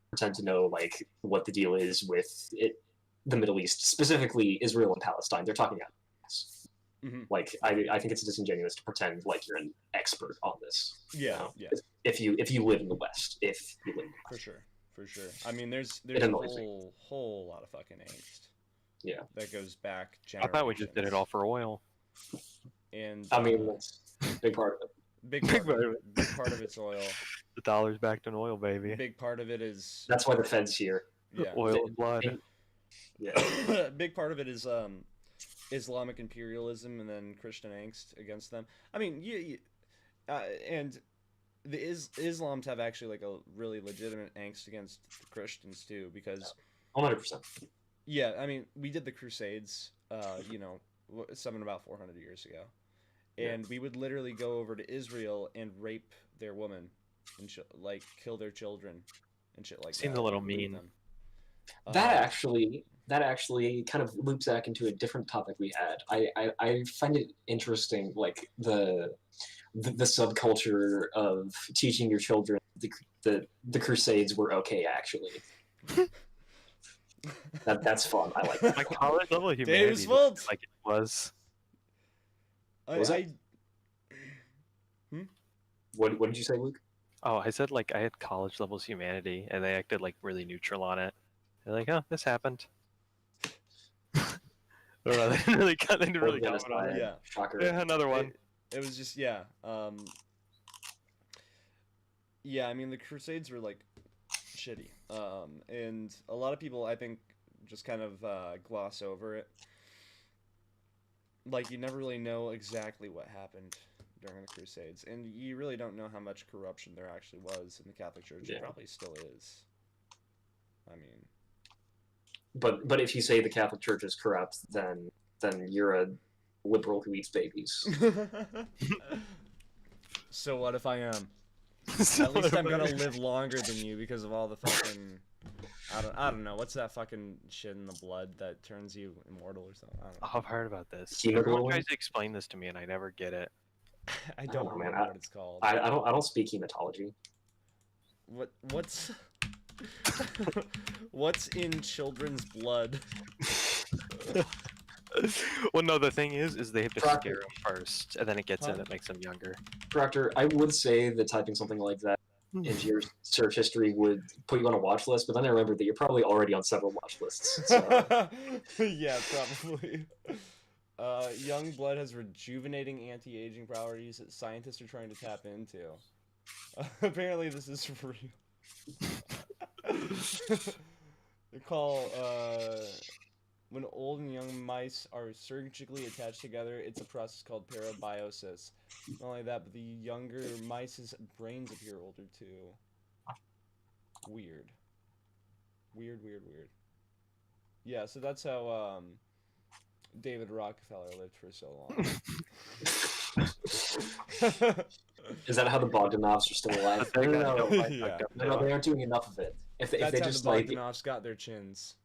Speaker 1: pretend to know like what the deal is with the Middle East, specifically Israel and Palestine. They're talking about this.
Speaker 3: Mm-hmm.
Speaker 1: Like, I think it's disingenuous to pretend like you're an expert on this.
Speaker 3: Yeah,
Speaker 1: you know?
Speaker 3: yeah.
Speaker 1: If you live in the West, if you live in the West.
Speaker 3: For sure. I mean, there's
Speaker 1: It
Speaker 3: a
Speaker 1: annoys me.
Speaker 3: whole lot of fucking angst.
Speaker 1: Yeah.
Speaker 3: That goes back
Speaker 2: I
Speaker 3: generations.
Speaker 2: thought we just did it all for oil.
Speaker 3: And
Speaker 1: I mean, that's a big part of it.
Speaker 3: big part of it's oil.
Speaker 2: The dollar's backed in oil, baby.
Speaker 3: Big part of it is
Speaker 1: That's why the Fed's here.
Speaker 3: yeah.
Speaker 2: Oil and blood.
Speaker 1: Yeah.
Speaker 3: Big part of it is Islamic imperialism and then Christian angst against them. I mean, and the Islams have actually like a really legitimate angst against the Christians too, because
Speaker 1: 100%.
Speaker 3: yeah, I mean, we did the Crusades, something about 400 years ago, and we would literally go over to Israel and rape their women and like kill their children and shit like that.
Speaker 2: Seems a little
Speaker 3: Remove
Speaker 2: mean.
Speaker 3: them.
Speaker 1: That actually kind of loops back into a different topic we had. I find it interesting, like the subculture of teaching your children the Crusades were okay. Actually, that's fun. I like that.
Speaker 2: My college level of
Speaker 3: Davis
Speaker 2: humanity,
Speaker 3: Fultz!
Speaker 2: like it was.
Speaker 1: Was it? What did you say, Luke?
Speaker 2: Oh, I said like I had college levels humanity, and they acted like really neutral on it. They're like, "Oh, this happened." They didn't really comment on it.
Speaker 3: Yeah.
Speaker 1: Shocker.
Speaker 2: Yeah, another one.
Speaker 3: It was just yeah. Yeah, I mean the Crusades were like shitty, and a lot of people I think just kind of gloss over it. Like you never really know exactly what happened during the Crusades, and you really don't know how much corruption there actually was in the Catholic Church.
Speaker 1: Yeah.
Speaker 3: It probably still is. I mean,
Speaker 1: But if you say the Catholic Church is corrupt, then you're a liberal who eats babies.
Speaker 3: so what if I am?
Speaker 2: So
Speaker 3: At least I'm
Speaker 2: what
Speaker 3: gonna
Speaker 2: about-
Speaker 3: live longer than you because of all the fucking. I don't know. What's that fucking shit in the blood that turns you immortal or something? I don't know.
Speaker 2: Oh, I've heard about this.
Speaker 1: Hemoglobin?
Speaker 2: Everyone tries to explain this to me, and I never get it.
Speaker 3: I don't
Speaker 1: know, man.
Speaker 3: remember what it's called.
Speaker 1: I don't speak hematology.
Speaker 3: What's what's in children's blood?
Speaker 2: Well, no, the thing is they have to
Speaker 1: Proctor.
Speaker 2: scare them first, and then it gets in.
Speaker 3: Huh?
Speaker 2: It makes them younger.
Speaker 1: Proctor, I would say that typing something like that into your search history would put you on a watch list, but then I remembered that you're probably already on several watch lists. So.
Speaker 3: Yeah, probably. Young blood has rejuvenating anti-aging properties that scientists are trying to tap into. Apparently, this is real. They call when old and young mice are surgically attached together, it's a process called parabiosis. Not only that, but the younger mice's brains appear older too. Weird. Weird. Yeah, so that's how David Rockefeller lived for so long.
Speaker 1: Is that how the Bogdanovs are still alive?
Speaker 2: But they gotta
Speaker 1: No,
Speaker 2: go right
Speaker 3: Yeah.
Speaker 2: back up
Speaker 1: no,
Speaker 2: to
Speaker 1: they aren't doing enough of it. If they
Speaker 3: That's how
Speaker 1: just
Speaker 3: the
Speaker 1: like
Speaker 3: Bogdanovs got their chins.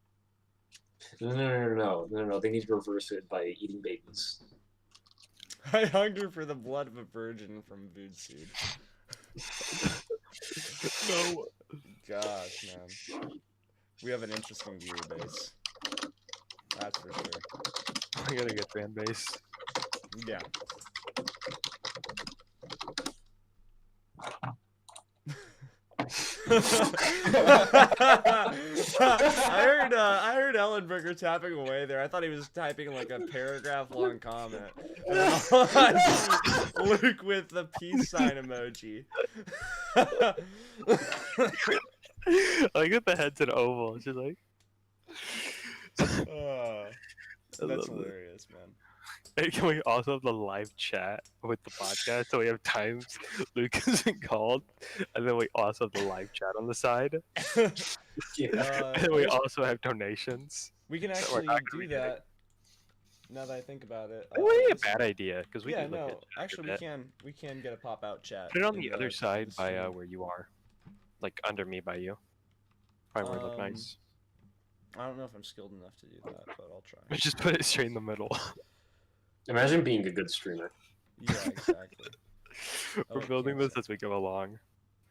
Speaker 1: no, they need to reverse it by eating babies.
Speaker 3: I hunger for the blood of a virgin from Food Seed.
Speaker 2: No.
Speaker 3: Gosh, man. We have an interesting viewer base. That's for sure.
Speaker 2: We got a good fan base.
Speaker 3: Yeah. I heard Ellenberger tapping away there. I thought he was typing like a paragraph long comment. And then all I see Luke with the peace sign emoji.
Speaker 2: I get the head's an oval. It's just like.
Speaker 3: That's
Speaker 2: love it.
Speaker 3: hilarious, man.
Speaker 2: Hey, can we also have the live chat with the podcast so we have times Luke isn't called, and then we also have the live chat on the side,
Speaker 1: Yeah.
Speaker 2: and we also have donations.
Speaker 3: We can
Speaker 2: we're
Speaker 3: actually
Speaker 2: not gonna
Speaker 3: do
Speaker 2: be getting.
Speaker 3: that. Now that I think about it,
Speaker 2: It wouldn't be a
Speaker 3: this-
Speaker 2: bad idea because we
Speaker 3: yeah,
Speaker 2: can look
Speaker 3: no,
Speaker 2: at chat a
Speaker 3: actually we
Speaker 2: bit.
Speaker 3: can get a pop out chat.
Speaker 2: Put it on
Speaker 3: in
Speaker 2: the other side by
Speaker 3: stream.
Speaker 2: where you are, like under me by you. Probably would look
Speaker 3: Um,
Speaker 2: nice.
Speaker 3: I don't know if I'm skilled enough to do that, but I'll try.
Speaker 2: We just put it straight in the middle.
Speaker 1: Imagine being a good streamer.
Speaker 3: Yeah, exactly.
Speaker 2: We're
Speaker 3: Oh,
Speaker 2: building
Speaker 3: yeah.
Speaker 2: this as we go along.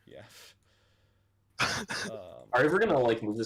Speaker 3: Yeah.
Speaker 1: Are we ever gonna like move this